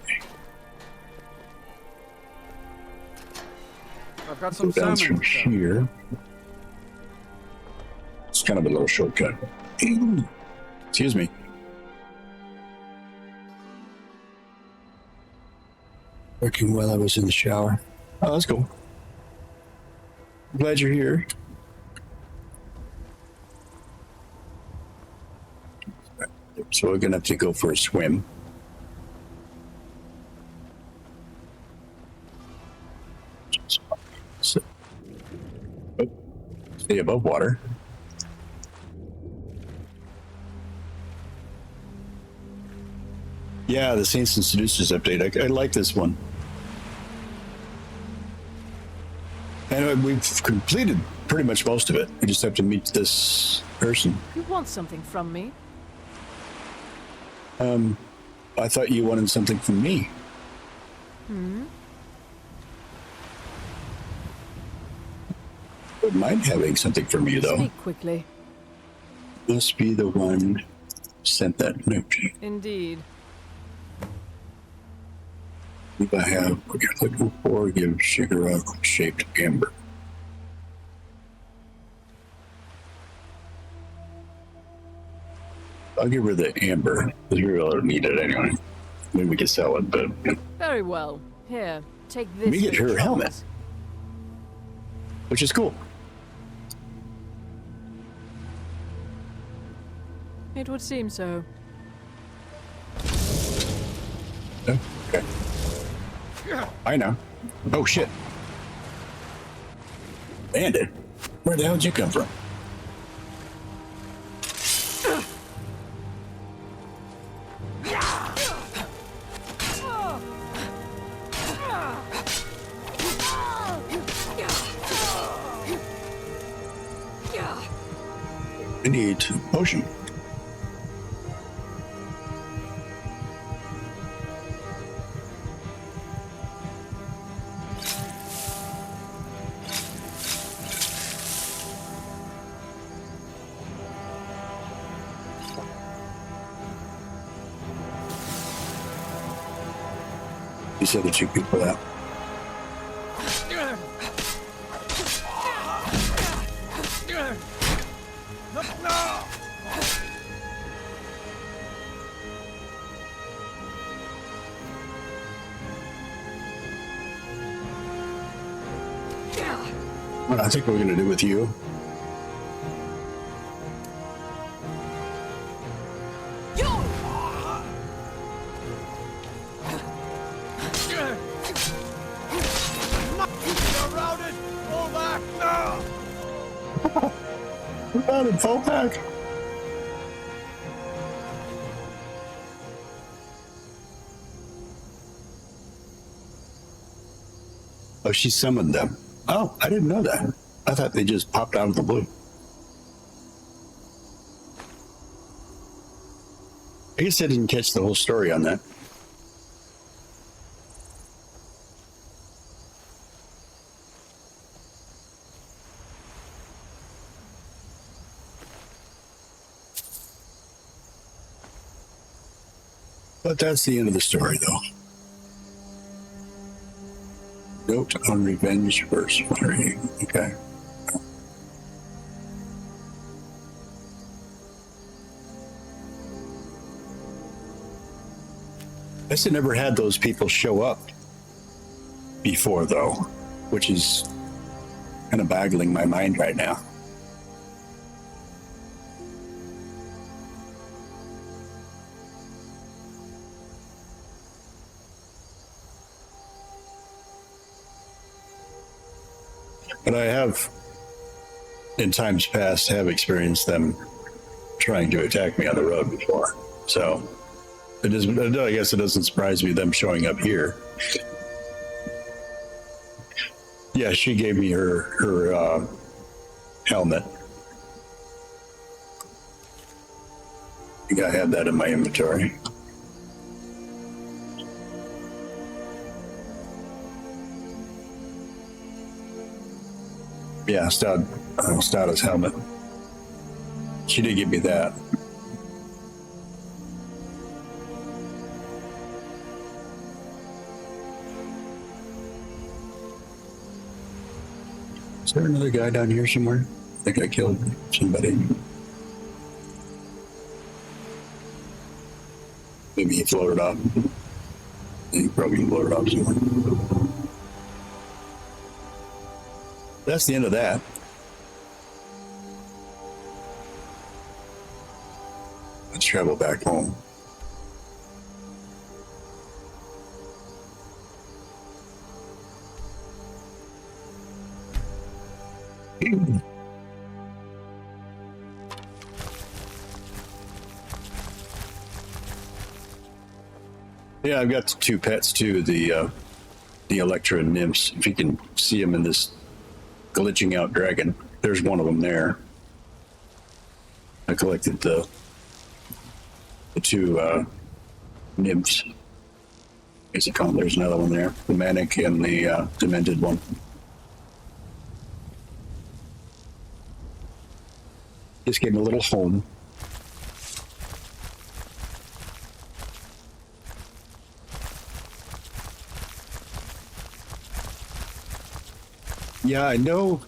I've got some
Go down
salmon.
through here. It's kind of a little shortcut. Excuse me. Working while I was in the shower. Oh, that's cool. Glad you're here. So we're gonna have to go for a swim. So, stay above water. Yeah, the Saints and Seducers update. I like this one. And we've completed pretty much most of it. We just have to meet this person.
You want something from me?
I thought you wanted something from me. Wouldn't mind having something from you, though.
Speak quickly.
Must be the one who sent that note.
Indeed.
If I have what you're looking for, give Shigarok shaped amber. I'll give her the amber, because we really don't need it anyway. Maybe we can sell it, but...
Very well. Here, take this.
We get
for
her
your
helmet.
troubles.
Which is cool.
It would seem so.
Okay. I know. Oh shit. Bandit? Where the hell did you come from? I need a potion. You said that you could for that. What I think we're going to do with you. We're not in full pack. Oh, she summoned them. Oh, I didn't know that. I thought they just popped out of the blue. I guess I didn't catch the whole story on that. But that's the end of the story, though. Note on revenge verse 3. Okay. I guess I never had those people show up before, though, which is kind of boggling my mind right now. But I have, in times past, have experienced them trying to attack me on the road before. So, I guess it doesn't surprise me them showing up here. Yeah, she gave me her helmet. I think I had that in my inventory. Yeah, Stada's helmet. She did give me that. Is there another guy down here somewhere? I think I killed somebody. Maybe he floated off. He probably floated off somewhere. That's the end of that. Let's travel back home. Yeah, I've got the two pets too, the Electra and Nymphs. If you can see them in this glitching out dragon, there's one of them there. I collected the two nymphs. Is it called? There's another one there, the manic and the demented one. Just getting a little home. Yeah, I know.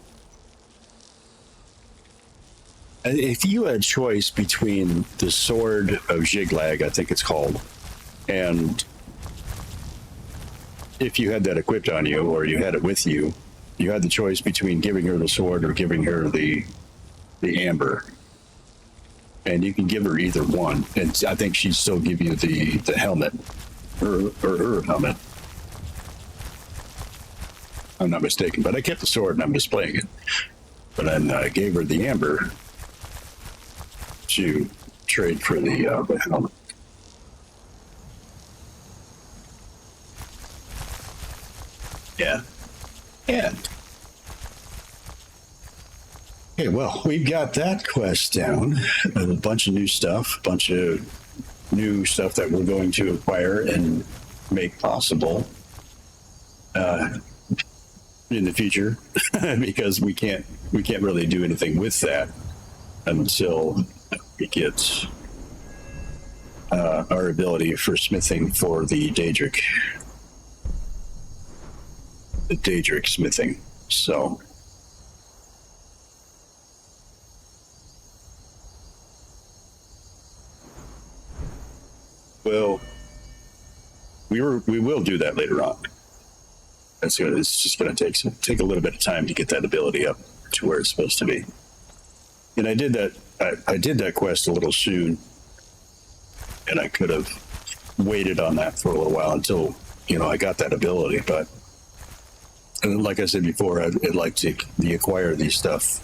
If you had a choice between the Sword of Ziglag, I think it's called, and if you had that equipped on you or you had it with you, you had the choice between giving her the sword or giving her the amber. and you can give her either one, and I think she'd still give you the helmet, or her helmet. I'm not mistaken, but I kept the sword and I'm displaying it. But then I gave her the amber to trade for the helmet. Yeah. Yeah. Okay, well, we've got that quest down. A bunch of new stuff, a bunch of new stuff that we're going to acquire and make possible in the future, because we can't really do anything with that until we get our ability for smithing for the Daedric smithing. So we will do that later on. It's just going to take a little bit of time to get that ability up to where it's supposed to be. And I did that quest a little soon, and I could have waited on that for a little while until I got that ability. But like I said before, I'd like to acquire these stuff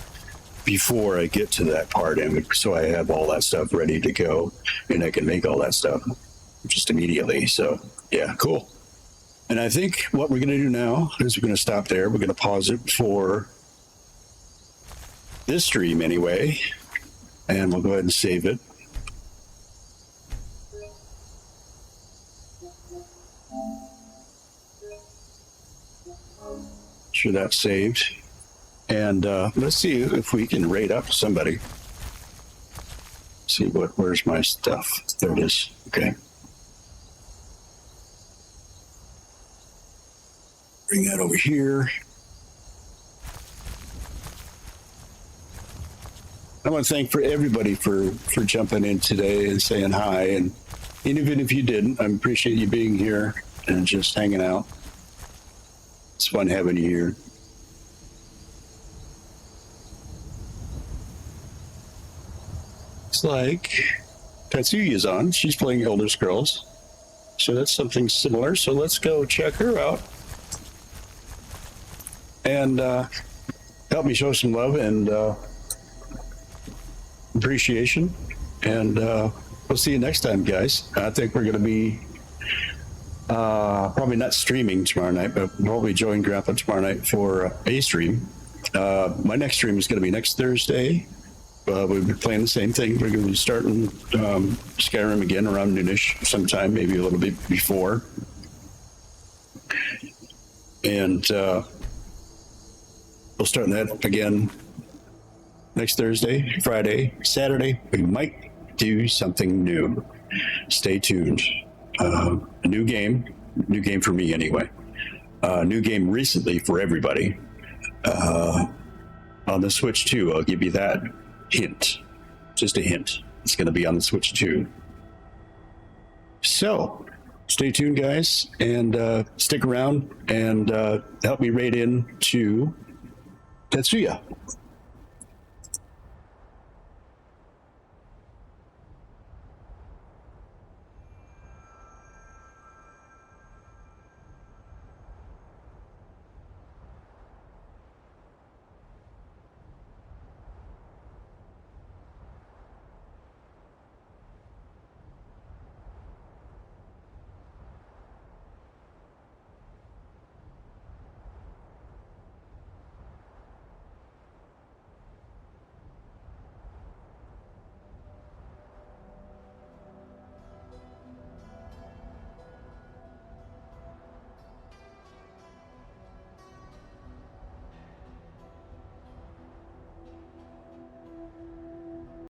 before I get to that part, and so I have all that stuff ready to go, and I can make all that stuff just immediately. So yeah, cool. And I think what we're going to do now is we're going to stop there. We're going to pause it for this stream anyway, and we'll go ahead and save it. Sure that's saved. And let's see if we can raid up somebody. See where's my stuff? There it is. Okay. Bring that over here. I want to thank everybody for jumping in today and saying hi. And even if you didn't, I appreciate you being here and just hanging out. It's fun having you here. It's like Tatsuya's on. She's playing Elder Scrolls. So that's something similar. So let's go check her out. And help me show some love and appreciation. And we'll see you next time, guys. I think we're going to be probably not streaming tomorrow night, but probably join Grandpa tomorrow night for a stream. My next stream is going to be next Thursday. We'll be playing the same thing. We're going to be starting Skyrim again around noonish sometime, maybe a little bit before. And we'll start that again next Thursday, Friday, Saturday. We might do something new. Stay tuned. A new game for me anyway. New game recently for everybody. On the Switch 2, I'll give you that hint. Just a hint. It's going to be on the Switch 2. So, stay tuned, guys, and stick around and help me raid in to Tetsuya.